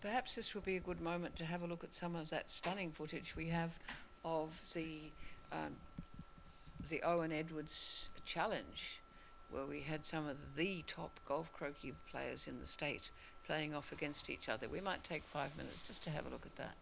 Perhaps this will be a good moment to have a look at some of that stunning footage we have of the Owen Edwards Challenge, where we had some of the top golf croquet players in the state playing off against each other. We might take 5 minutes just to have a look at that.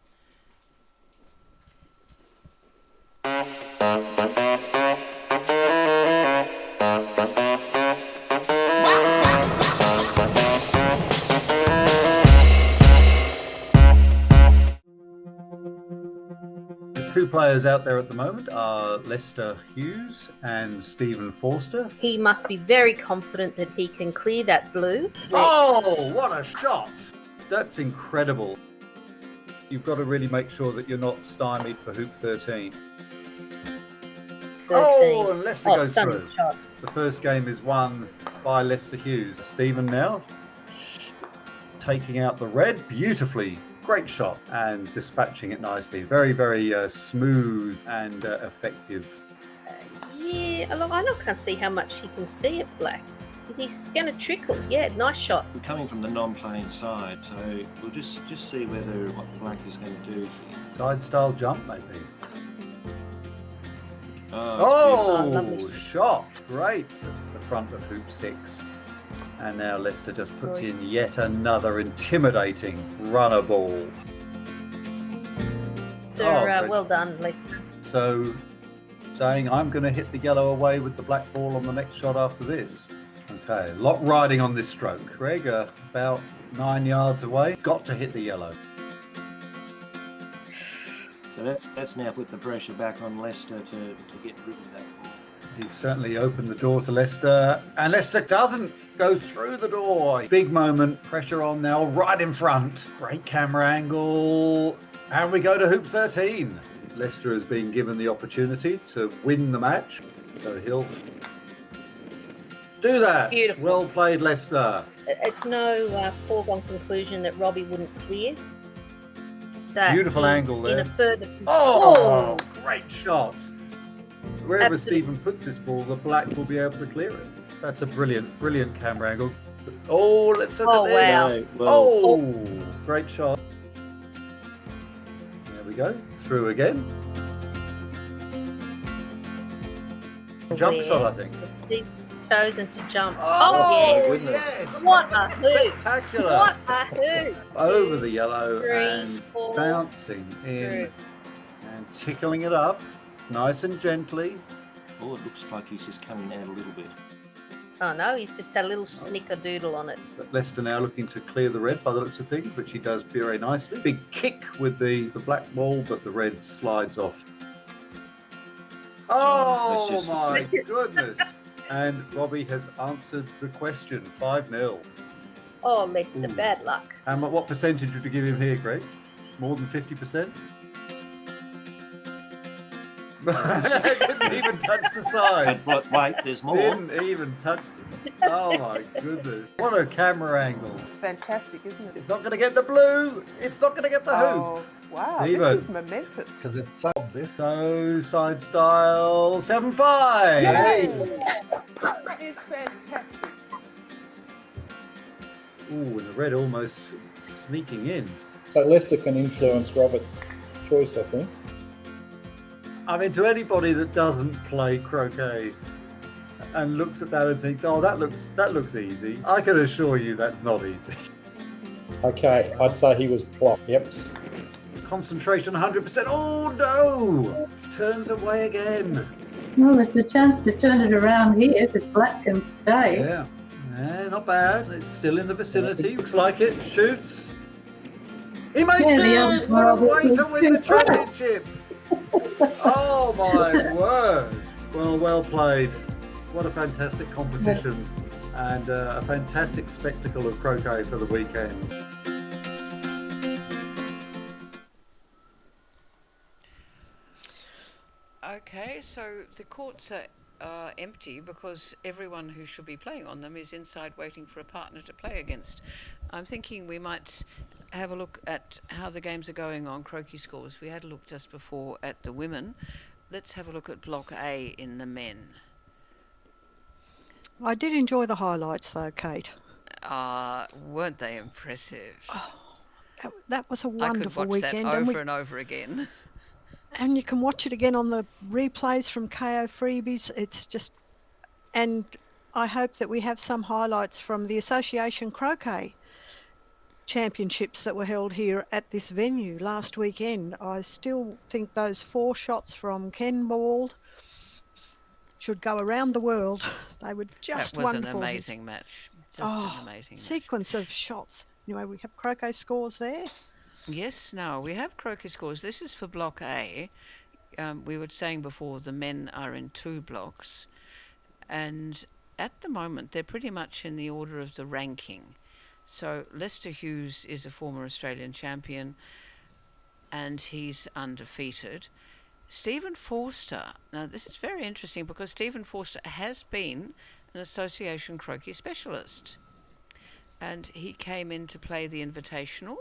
The two players out there at the moment are Lester Hughes and Stephen Forster. He must be very confident that he can clear that blue. Oh, what a shot! That's incredible. You've got to really make sure that you're not stymied for hoop 13. 13. Oh, and Lester goes stunning through. shot. The first game is won by Lester Hughes. Stephen now taking out the red beautifully. Great shot and dispatching it nicely. Very, very smooth and effective. Yeah, look, I can't see how much he can see it black. Is he going to trickle? Yeah, nice shot. We're coming from the non-playing side, so we'll just see whether what black is going to do here. Side style jump, maybe. Oh, Oh, shot. Great. The front of hoop 6. And now Lester just puts in yet another intimidating runner ball. Well done, Lester. So, saying I'm going to hit the yellow away with the black ball on the next shot after this. Okay, a lot riding on this stroke. Greg, about 9 yards away. Got to hit the yellow. So that's now put the pressure back on Lester to get rid of that ball. He certainly opened the door to Lester, and Lester doesn't go through the door. Big moment, pressure on now, right in front. Great camera angle, and we go to hoop 13. Lester has been given the opportunity to win the match, so he'll do that. Beautiful. Well played, Lester. It's no foregone conclusion that Robbie wouldn't clear. That Beautiful he's angle there. In a further... Oh, great shot. Wherever Absolutely. Stephen puts this ball, the black will be able to clear it. That's a brilliant, brilliant camera angle. Oh, let's look at this. Wow. So, well, Oh, great shot. There we go. Through again. Jump shot, I think. Steve chosen to jump. Oh, yes. yes. What a hoop. Spectacular. What a hoop. Over the yellow 3, and 4, bouncing in through. and tickling it up nice and gently. oh, it looks like he's just coming out a little bit. Oh no, he's just had a little snickerdoodle on it. But Lester now looking to clear the red by the looks of things, which he does very nicely. Big kick with the black ball, but the red slides off. Oh That's just- my goodness. And Robbie has answered the question, 5-0. Oh, Lester, Ooh. bad luck. And what percentage would you give him here, Greg? More than 50%? Didn't even touch the side. But wait, there's more. Didn't even touch them. Oh my goodness. What a camera angle. It's fantastic, isn't it? It's not going to get the blue. It's not going to get the hoop. Oh, wow, Steve-o. this is momentous. Because it's so obvious. So, side style 7-5. Yay! That is fantastic. Ooh, and the red almost sneaking in. So Lester can influence Robert's choice, I think. I mean, to anybody that doesn't play croquet and looks at that and thinks, oh, that looks easy, I can assure you that's not easy. Okay, I'd say he was blocked. Yep. Concentration 100%. Oh, no! Turns away again. Well, it's a chance to turn it around here because black can stay. Yeah. Not bad. It's still in the vicinity. Looks like it. Shoots. He makes Yeah, the it! others What a were way to win the obviously- championship! Oh my word! Well played. What a fantastic competition and a fantastic spectacle of croquet for the weekend. Okay, so the courts are empty because everyone who should be playing on them is inside waiting for a partner to play against. I'm thinking we might have a look at how the games are going on croquet scores. We had a look just before at the women. Let's have a look at Block A in the men. I did enjoy the highlights though, Kate. Weren't they impressive? That was a I could wonderful watch that weekend, over and over again. and you can watch it again on the replays from KO Freebies. It's just, and I hope that we have some highlights from the Association Croquet Championships that were held here at this venue last weekend. I still think those 4 shots from Ken Ball should go around the world. They were just That was wonderful. an amazing match. Just an amazing sequence of shots. Anyway, we have croquet scores there. Yes, now we have croquet scores. This is for Block A. We were saying before the men are in 2 blocks, and at the moment they're pretty much in the order of the ranking. So Lester Hughes is a former Australian champion, and he's undefeated. Stephen Forster. Now this is very interesting because Stephen Forster has been an Association Croquet specialist, and he came in to play the Invitational,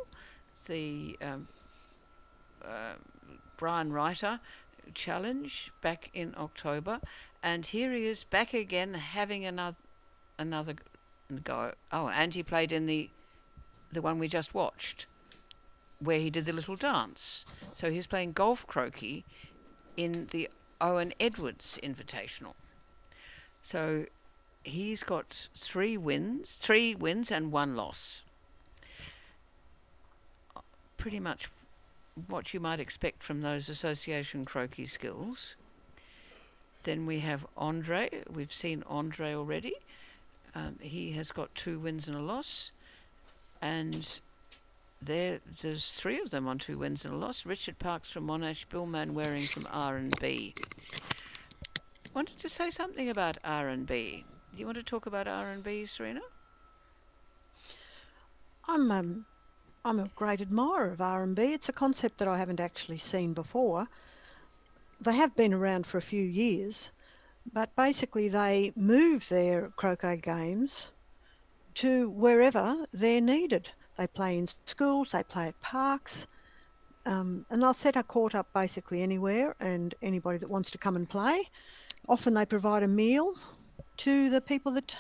the Brian Reiter Challenge back in October, and here he is back again having another go. Oh, and he played in the one we just watched, where he did the little dance. So he's playing golf croquet in the Owen Edwards Invitational. So he's got 3 wins and 1 loss. Pretty much what you might expect from those Association Croquet skills. Then we have Andre. We've seen Andre already. He has got 2 wins and a loss, and there's 3 of them on 2 wins and a loss. Richard Parks from Monash, Bill Manwaring from R&B. Wanted to say something about R&B. Do you want to talk about R&B, Serena? I'm a great admirer of R&B. It's a concept that I haven't actually seen before. They have been around for a few years, but basically they move their croquet games to wherever they're needed. They play in schools, they play at parks, and they'll set a court up basically anywhere, and anybody that wants to come and play. Often they provide a meal to the people that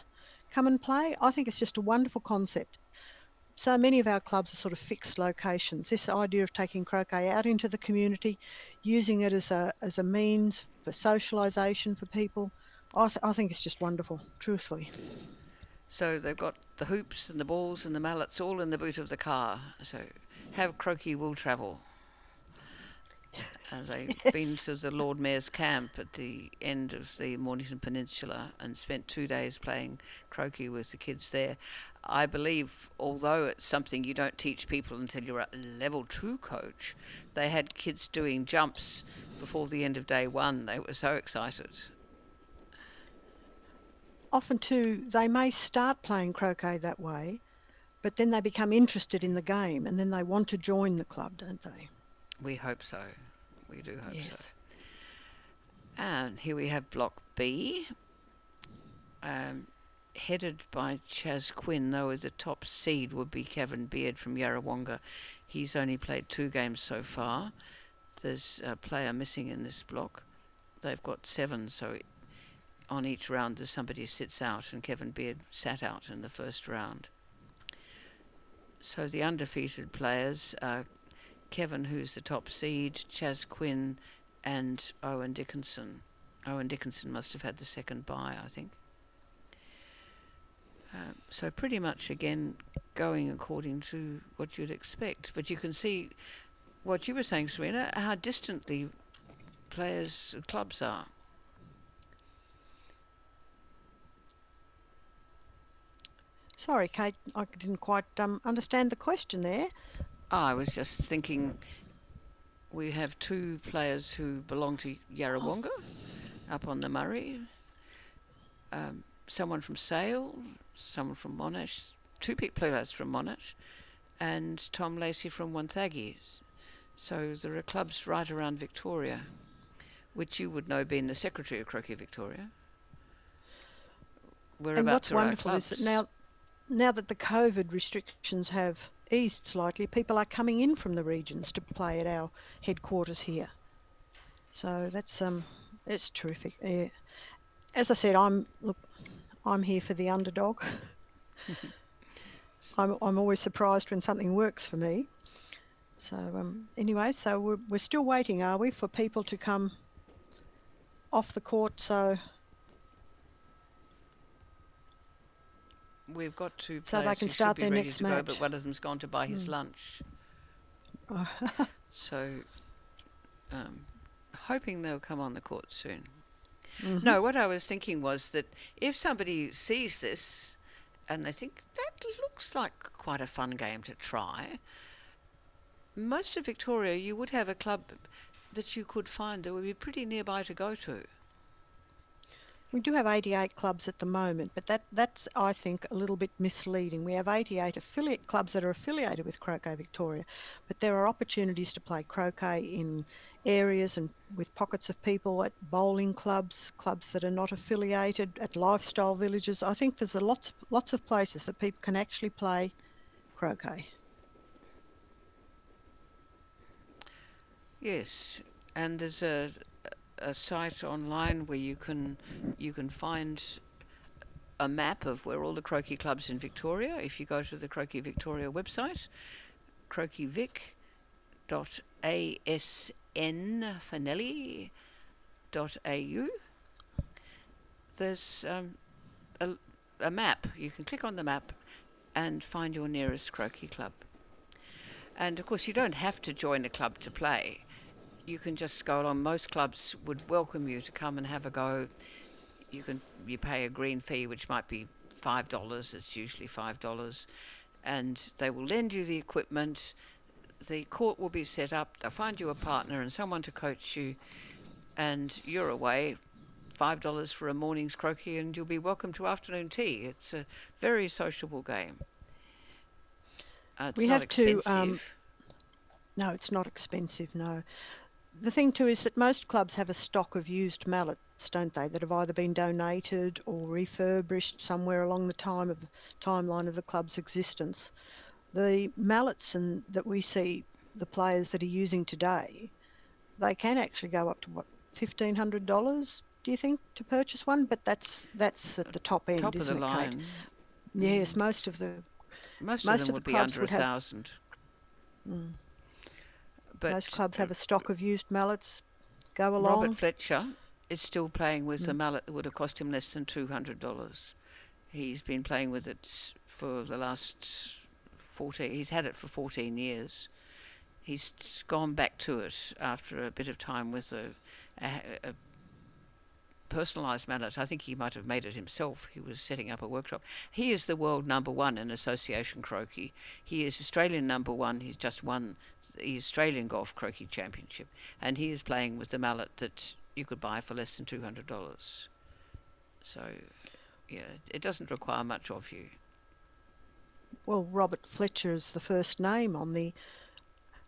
come and play. I think it's just a wonderful concept. So many of our clubs are sort of fixed locations. This idea of taking croquet out into the community, using it as a means for socialisation for people, I think it's just wonderful, truthfully. So they've got the hoops and the balls and the mallets all in the boot of the car. So have croquet will travel. They've been to the Lord Mayor's camp at the end of the Mornington Peninsula and spent 2 days playing croquet with the kids there. I believe, although it's something you don't teach people until you're a level 2 coach, they had kids doing jumps before the end of day 1. They were so excited. Often too, they may start playing croquet that way, but then they become interested in the game and then they want to join the club, don't they? We hope so. We do hope so. And here we have Block B, headed by Chaz Quinn, though the top seed would be Kevin Beard from Yarrawonga. He's only played 2 games so far. There's a player missing in this block. They've got 7, so on each round there's somebody who sits out, and Kevin Beard sat out in the first round. So the undefeated players are Kevin, who's the top seed, Chaz Quinn and Owen Dickinson. Owen Dickinson must have had the second bye, I think. So pretty much, again, going according to what you'd expect. But you can see what you were saying, Serena, how distantly clubs are. Sorry, Kate, I didn't quite understand the question there. I was just thinking we have 2 players who belong to Yarrawonga up on the Murray. Someone from Sale, someone from Monash, 2 players from Monash, and Tom Lacey from Wonthaggi. So there are clubs right around Victoria, which you would know being the Secretary of Croquet Victoria. And what's wonderful is that now that the COVID restrictions have eased slightly, people are coming in from the regions to play at our headquarters here. So that's it's terrific. As I said, I'm here for the underdog. I'm always surprised when something works for me. So anyway, so we're still waiting, are we, for people to come off the court? So we've got two So they players can who start should be their ready next to go, match. but one of them's gone to buy his lunch. So, hoping they'll come on the court soon. No, what I was thinking was that if somebody sees this and they think that looks like quite a fun game to try, most of Victoria you would have a club that you could find that would be pretty nearby to go to. We do have 88 clubs at the moment, but that's, I think, a little bit misleading. We have 88 affiliate clubs that are affiliated with Croquet Victoria, but there are opportunities to play croquet in areas and with pockets of people at bowling clubs, clubs that are not affiliated, at lifestyle villages. I think there's lots of places that people can actually play croquet. Yes, and there's a site online where you can find a map of where all the croquet clubs in Victoria. If you go to the Croquet Victoria website, croquetvic.asnfanelli.au, there's a map. You can click on the map and find your nearest croquet club. And of course you don't have to join a club to play. You can just go along. Most clubs would welcome you to come and have a go. You pay a green fee, which might be $5. It's usually $5, and they will lend you the equipment. The court will be set up. They'll find you a partner and someone to coach you, and you're away. $5 for a morning's croquet, and you'll be welcome to afternoon tea. It's a very sociable game. It's not expensive. No, it's not expensive. No. The thing too is that most clubs have a stock of used mallets, don't they, that have either been donated or refurbished somewhere along the timeline of the club's existence. The mallets that we see the players that are using today, they can actually go up to what, $1,500? Do you think, to purchase one? But that's at the top end, top isn't of the it, line. Kate? Yes, most of them would be under $1,000. But most clubs have a stock of used mallets. Go along. Robert Fletcher is still playing with a mallet that would have cost him less than $200. He's been playing with it for the last 14. He's had it for 14 years. He's gone back to it after a bit of time with a personalised mallet. I think he might have made it himself. He was setting up a workshop. He is the world #1 in association croquet. He is Australian #1. He's just won the Australian Golf Croquet Championship, and he is playing with the mallet that you could buy for less than $200. So, yeah, it doesn't require much of you. Well, Robert Fletcher is the first name on the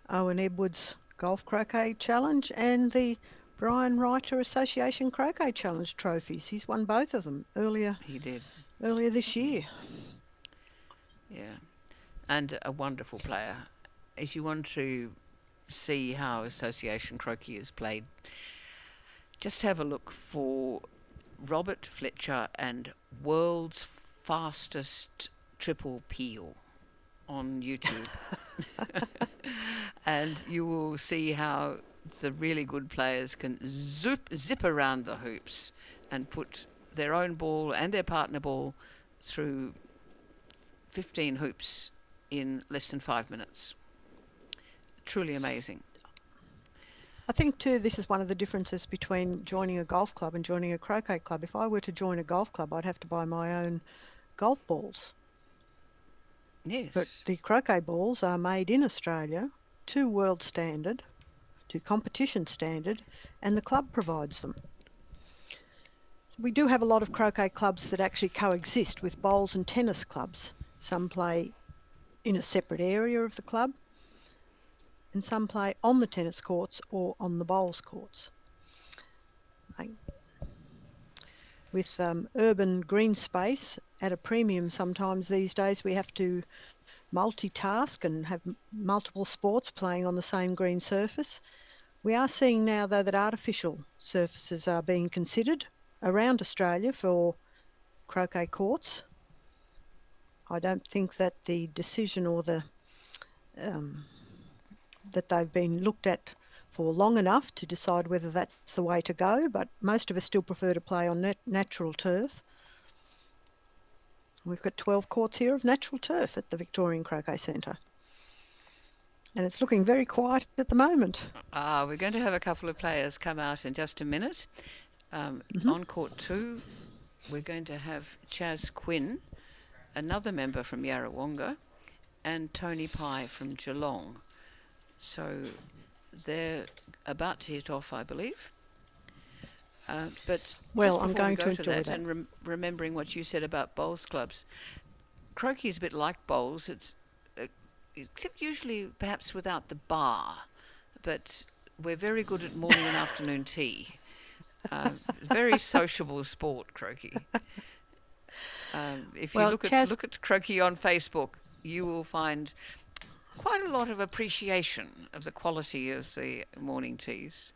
Owen Edwards Golf Croquet Challenge and the Brian Reiter Association Croquet Challenge trophies. He's won both of them earlier. He did. Earlier this year. Yeah. And a wonderful player. If you want to see how association croquet is played, just have a look for Robert Fletcher and World's Fastest Triple Peel on YouTube. And you will see how the really good players can zip around the hoops and put their own ball and their partner ball through 15 hoops in less than 5 minutes. Truly amazing. I think too this is one of the differences between joining a golf club and joining a croquet club. If I were to join a golf club, I'd have to buy my own golf balls. Yes. But the croquet balls are made in Australia to world standard, to competition standard, and the club provides them. We do have a lot of croquet clubs that actually coexist with bowls and tennis clubs. Some play in a separate area of the club, and some play on the tennis courts or on the bowls courts. With urban green space at a premium sometimes these days, we have to multitask and have multiple sports playing on the same green surface. We are seeing now, though, that artificial surfaces are being considered around Australia for croquet courts. I don't think that the decision or the that they've been looked at for long enough to decide whether that's the way to go, but most of us still prefer to play on natural turf. We've got 12 courts here of natural turf at the Victorian Croquet Centre. And it's looking very quiet at the moment. We're going to have a couple of players come out in just a minute. On court 2, we're going to have Chaz Quinn, another member from Yarrawonga, and Tony Pye from Geelong. So they're about to hit off, I believe. But well, just I'm before we going go to to enjoy that, that. and remembering what you said about bowls clubs, croquet is a bit like bowls. It's except usually perhaps without the bar, but we're very good at morning and afternoon tea. Very sociable sport, croquet. If you Well, look at croquet on Facebook, you will find quite a lot of appreciation of the quality of the morning teas.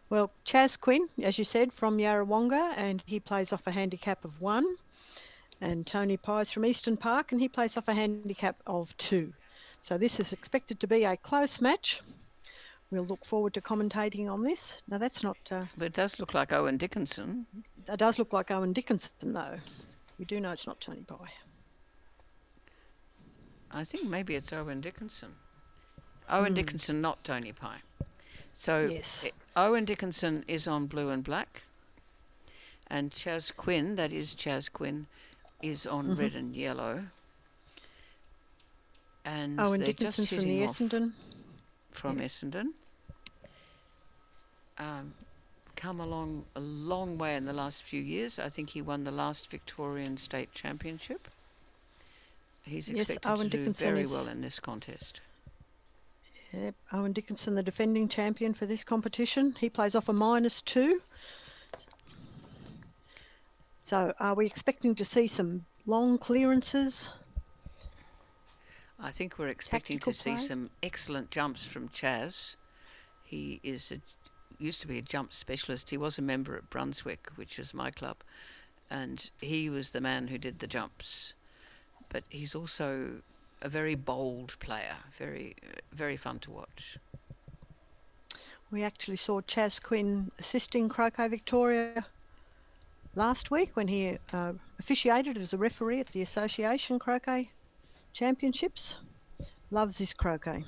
Well, Chaz Quinn, as you said, from Yarrawonga, and he plays off a handicap of 1. And Tony Pye's from Eastern Park, and he plays off a handicap of 2. So this is expected to be a close match. We'll look forward to commentating on this. Now, that's not... but it does look like Owen Dickinson. It does look like Owen Dickinson, though. We do know it's not Tony Pye. I think maybe it's Owen Dickinson. Owen Dickinson, not Tony Pye. So yes. Owen Dickinson is on blue and black. And Chaz Quinn, that is Chaz Quinn, is on red and yellow. And Owen they're Dickinson's just from the hitting off Essendon. from Essendon. Come along a long way in the last few years. I think he won the last Victorian State Championship. He's expected Owen to do Dickinson very well in this contest. Yep, Owen Dickinson, the defending champion for this competition. He plays off a -2. So are we expecting to see some long clearances? I think we're expecting to see some excellent jumps from Chaz. He used to be a jump specialist. He was a member at Brunswick, which was my club, and he was the man who did the jumps. But he's also a very bold player, very, very fun to watch. We actually saw Chaz Quinn assisting Croquet Victoria last week when he officiated as a referee at the Association Croquet Championships. Loves his croquet.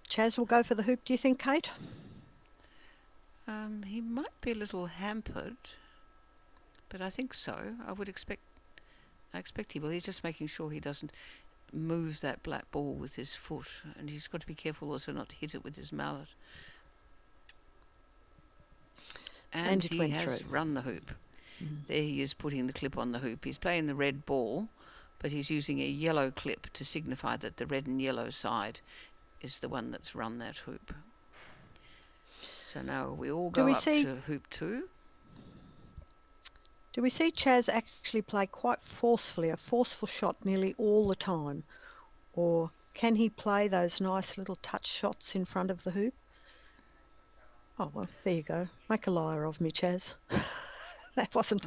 Chaz will go for the hoop, do you think, Kate? He might be a little hampered, but I think so. I expect he will. He's just making sure he doesn't move that black ball with his foot, and he's got to be careful also not to hit it with his mallet. And he has run the hoop. There he is putting the clip on the hoop. He's playing the red ball, but he's using a yellow clip to signify that the red and yellow side is the one that's run that hoop. So now we all go up to hoop 2. Do we see Chaz actually play quite forcefully, a forceful shot nearly all the time? Or can he play those nice little touch shots in front of the hoop? Oh, well, there you go. Make a liar of me, Chaz. That wasn't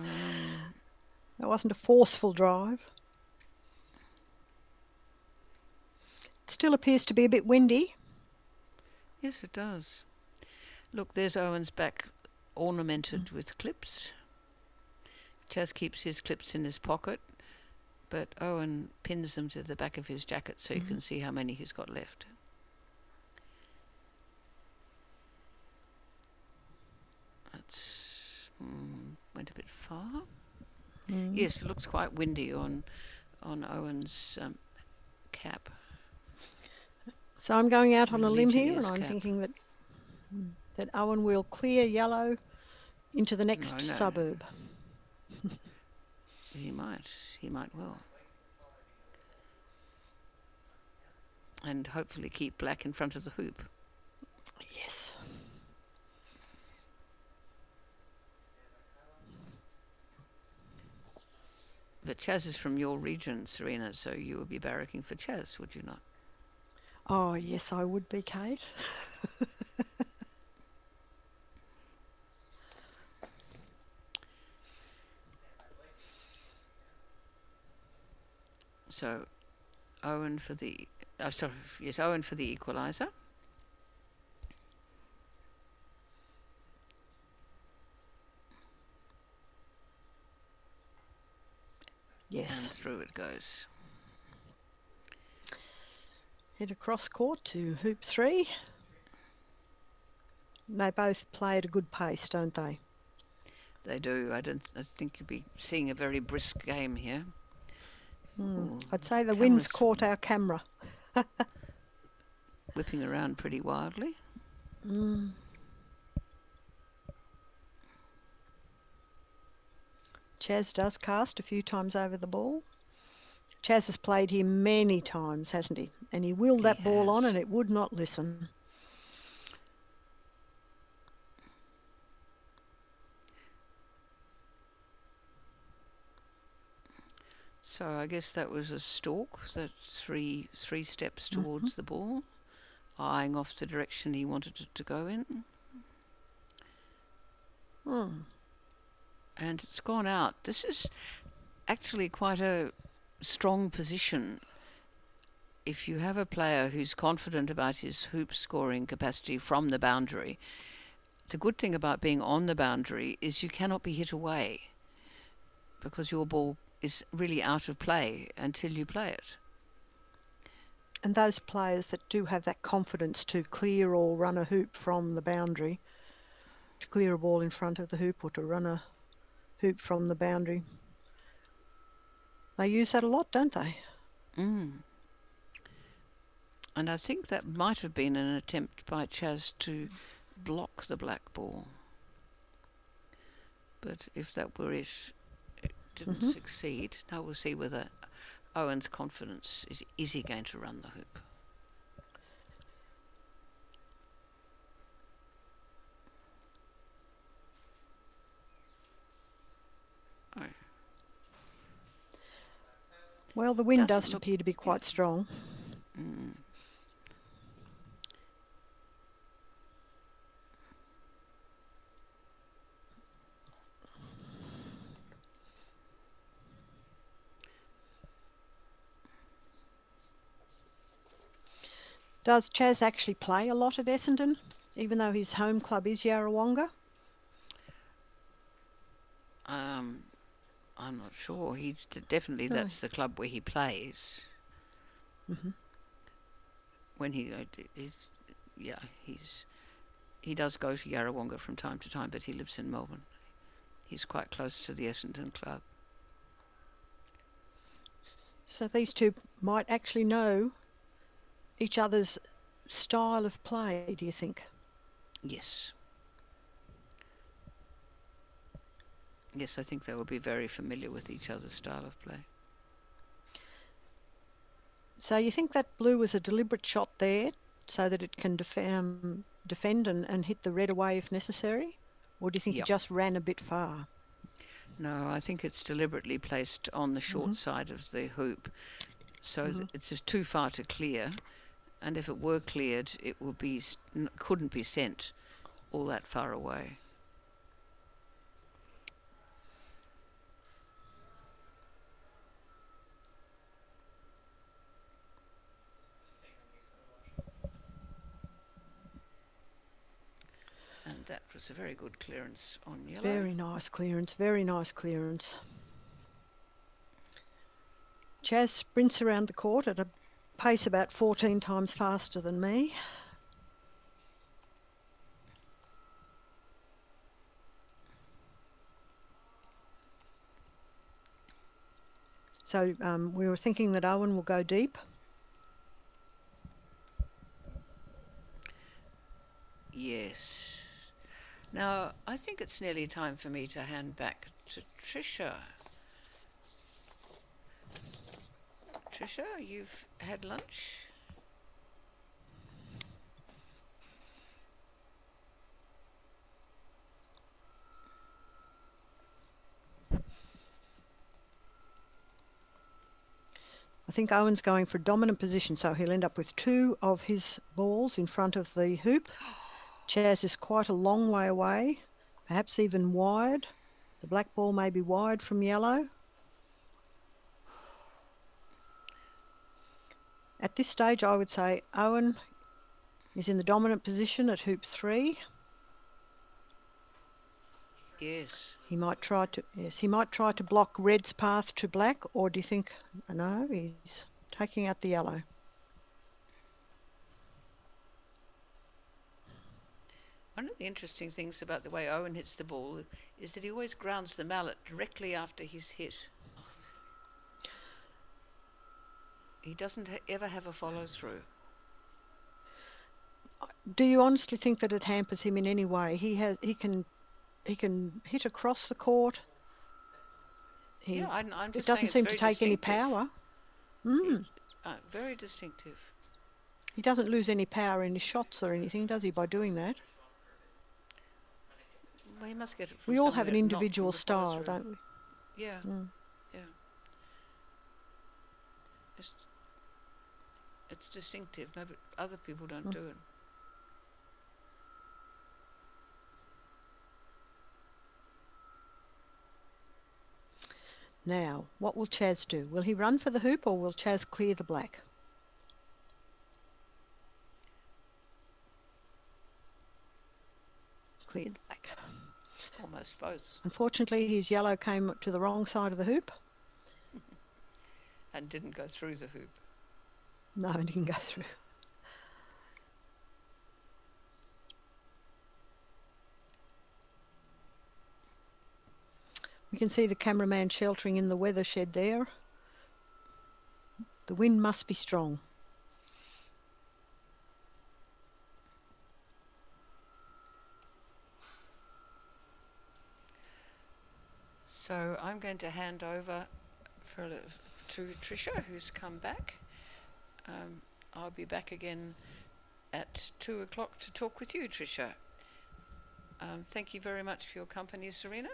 a forceful drive. It still appears to be a bit windy. Yes, it does. Look, there's Owen's back ornamented with clips. Chaz keeps his clips in his pocket, but Owen pins them to the back of his jacket so you can see how many he's got left. That's went a bit far. Yes, it looks quite windy on Owen's cap. So I'm going out on a limb here, and I'm thinking that Owen will clear yellow into the next suburb. He might well. And hopefully keep black in front of the hoop. Yes. But Chaz is from your region, Serena, so you would be barracking for Chaz, would you not? Oh, yes, I would be, Kate. So Owen for the Owen for the equaliser. Yes. And through it goes. Head across court to hoop 3. They both play at a good pace, don't they? They do. I think you'll be seeing a very brisk game here. Ooh, I'd say the wind's caught our camera. Whipping around pretty wildly. Chaz does cast a few times over the ball. Chaz has played here many times, hasn't he? And he willed that ball on and it would not listen. So I guess that was a stalk, that's three steps towards the ball, eyeing off the direction he wanted it to go in. And it's gone out. This is actually quite a strong position. If you have a player who's confident about his hoop scoring capacity from the boundary, the good thing about being on the boundary is you cannot be hit away because your ball is really out of play until you play it. And those players that do have that confidence to clear or run a hoop from the boundary, to clear a ball in front of the hoop or to run a hoop from the boundary, they use that a lot, don't they? And I think that might have been an attempt by Chaz to block the black ball. But if that were it, it didn't succeed. Now we'll see whether Owen's confidence is he going to run the hoop. Well, the wind does appear to be quite strong. Does Chaz actually play a lot at Essendon, even though his home club is Yarrawonga? I'm not sure. Definitely that's the club where he plays. When he does go to Yarrawonga from time to time, but he lives in Melbourne. He's quite close to the Essendon club. So these two might actually know each other's style of play, do you think? Yes. Yes, I think they will be very familiar with each other's style of play. So you think that blue was a deliberate shot there so that it can defend and hit the red away if necessary? Or do you think it just ran a bit far? No, I think it's deliberately placed on the short side of the hoop. So it's too far to clear. And if it were cleared, it would be couldn't be sent all that far away. And that was a very good clearance on yellow. Very nice clearance, very nice clearance. Chaz sprints around the court at a pace about 14 times faster than me. So we were thinking that Owen will go deep. Yes. Now, I think it's nearly time for me to hand back to Tricia. Tricia, you've had lunch? think Owen's going for dominant position, so he'll end up with 2 of his balls in front of the hoop. Chaz is quite a long way away, perhaps even wide. The black ball may be wide from yellow. At this stage, I would say Owen is in the dominant position at hoop 3. Yes. He might try to block red's path to black, or do you think, no, he's taking out the yellow. One of the interesting things about the way Owen hits the ball is that he always grounds the mallet directly after he's hit. He doesn't ever have a follow through. Do you honestly think that it hampers him in any way? He can hit across the court. I'm just it doesn't saying seem it's to very take any distinctive. power. Very distinctive. He doesn't lose any power in his shots or anything, does he, by doing that? Well, he must get it from We all have somewhere, an not from individual the style, follow-through. don't we? Yeah. Yeah. It's distinctive. No, but other people don't do it. Now, what will Chaz do? Will he run for the hoop, or will Chaz clear the black? Clear the black. Almost both. Unfortunately, his yellow came to the wrong side of the hoop. And didn't go through the hoop. No, it didn't go through. We can see the cameraman sheltering in the weather shed there. The wind must be strong. So I'm going to hand over to Tricia, who's come back. I'll be back again at 2 o'clock to talk with you, Tricia. Thank you very much for your company, Serena,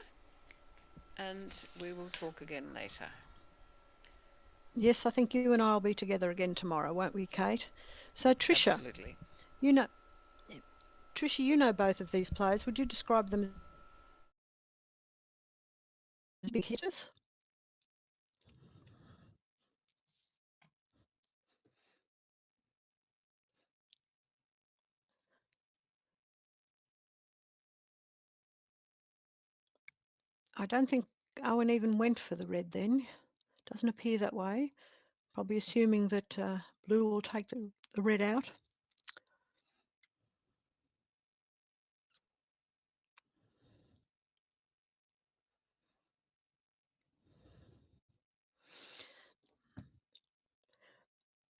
and we will talk again later. Yes, I think you and I will be together again tomorrow, won't we, Kate? So, Tricia, Absolutely. Tricia, you know both of these players. Would you describe them as big hitters? I don't think Owen even went for the red then. Doesn't appear that way. Probably assuming that blue will take the red out.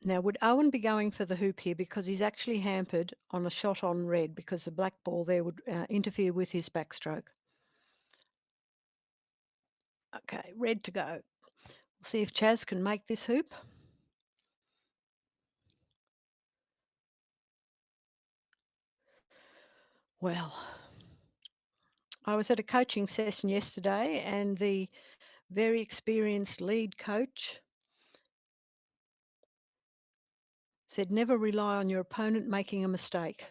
Now, would Owen be going for the hoop here, because he's actually hampered on a shot on red, because the black ball there would interfere with his backstroke? Okay, red to go. We'll see if Chaz can make this hoop. Well, I was at a coaching session yesterday, and the very experienced lead coach said, never rely on your opponent making a mistake.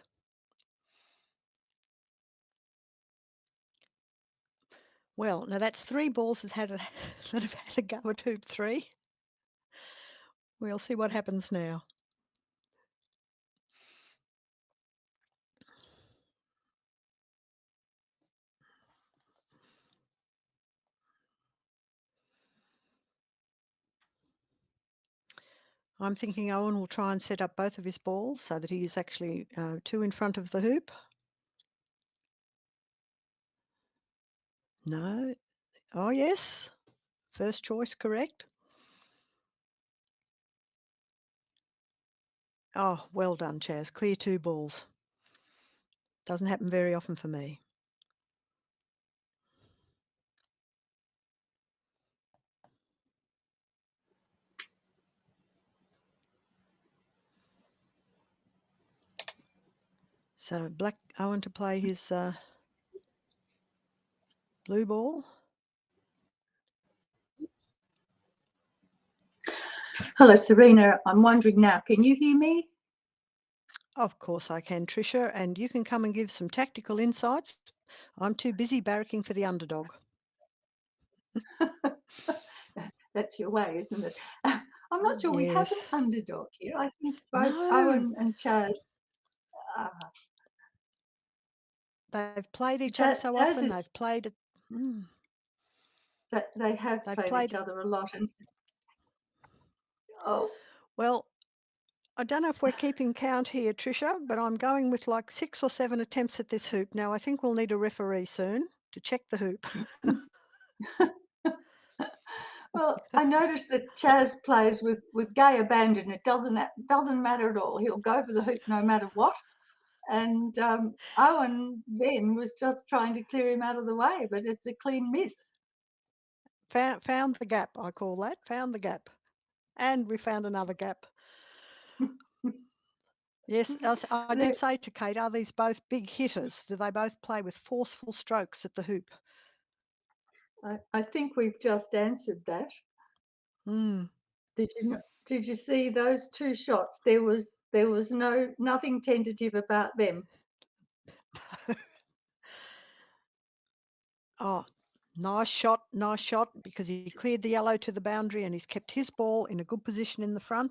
Well, now that's 3 balls that have had a go at hoop 3. We'll see what happens now. I'm thinking Owen will try and set up both of his balls so that he is actually 2 in front of the hoop. No. Oh, yes. First choice correct. Oh, well done, Chaz. Clear 2 balls. Doesn't happen very often for me. So black Owen to play his blue ball. Hello, Serena. I'm wondering now, can you hear me? Of course I can, Tricia, and you can come and give some tactical insights. I'm too busy barracking for the underdog. That's your way, isn't it? I'm not sure we have an Yes. underdog here. I think both No, Owen and Chaz. they've played each other so Chaz often. is They've played it. that they have They've played each played. other a lot, and oh, Well, I don't know if we're keeping count here, Tricia, but I'm going with like 6 or 7 attempts at this hoop. Now I think we'll need a referee soon to check the hoop. well, I noticed that Chaz plays with gay abandon. It doesn't matter at all. He'll go for the hoop no matter what. And Owen then was just trying to clear him out of the way, but it's a clean miss. Found the gap, I call that. Found the gap. And we found another gap. Yes, I did say to Kate, are these both big hitters? Do they both play with forceful strokes at the hoop? I think we've just answered that. Did you see those two shots? There was nothing tentative about them. Oh, nice shot, because he cleared the yellow to the boundary and he's kept his ball in a good position in the front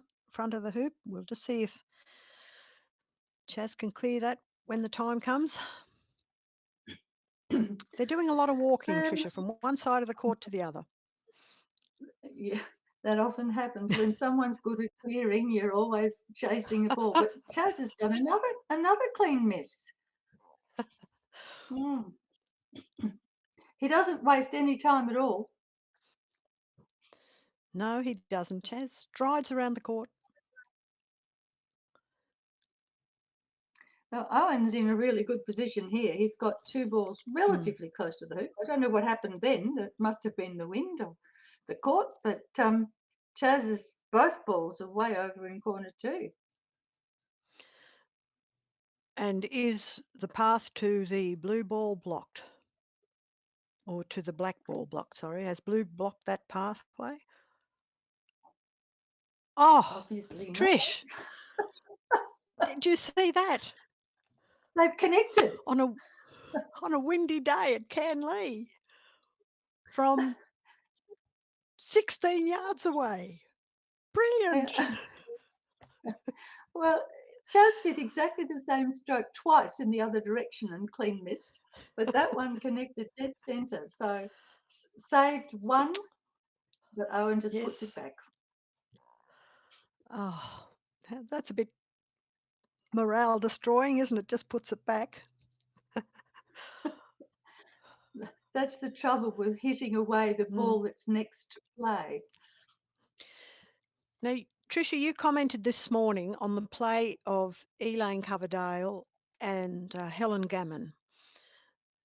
of the hoop. We'll just see if Chaz can clear that when the time comes. They're doing a lot of walking, Tricia, from one side of the court to the other. Yeah, that often happens when someone's good at clearing. You're always chasing the ball. But Chaz has done another clean miss. He doesn't waste any time at all. No, he doesn't. Chaz strides around the court. Now, Owen's in a really good position here. He's got two balls relatively close to the hoop. I don't know what happened then. It must have been the wind or the court, but Chaz's both balls are way over in corner two. And is the path to the blue ball blocked? Or to the black ball blocked, sorry. Has blue blocked that pathway? Oh, obviously not. Trish, did you see that? They've connected on a windy day at Cairnlea from 16 yards away. Brilliant. Well, Chaz did exactly the same stroke twice in the other direction and clean missed, but that one connected dead centre. So saved one, but Owen just puts it back. Oh, that's a bit morale destroying, isn't it? Just puts it back. That's the trouble with hitting away the ball that's next to play. Now, Tricia, you commented this morning on the play of Elaine Coverdale and Helen Gammon.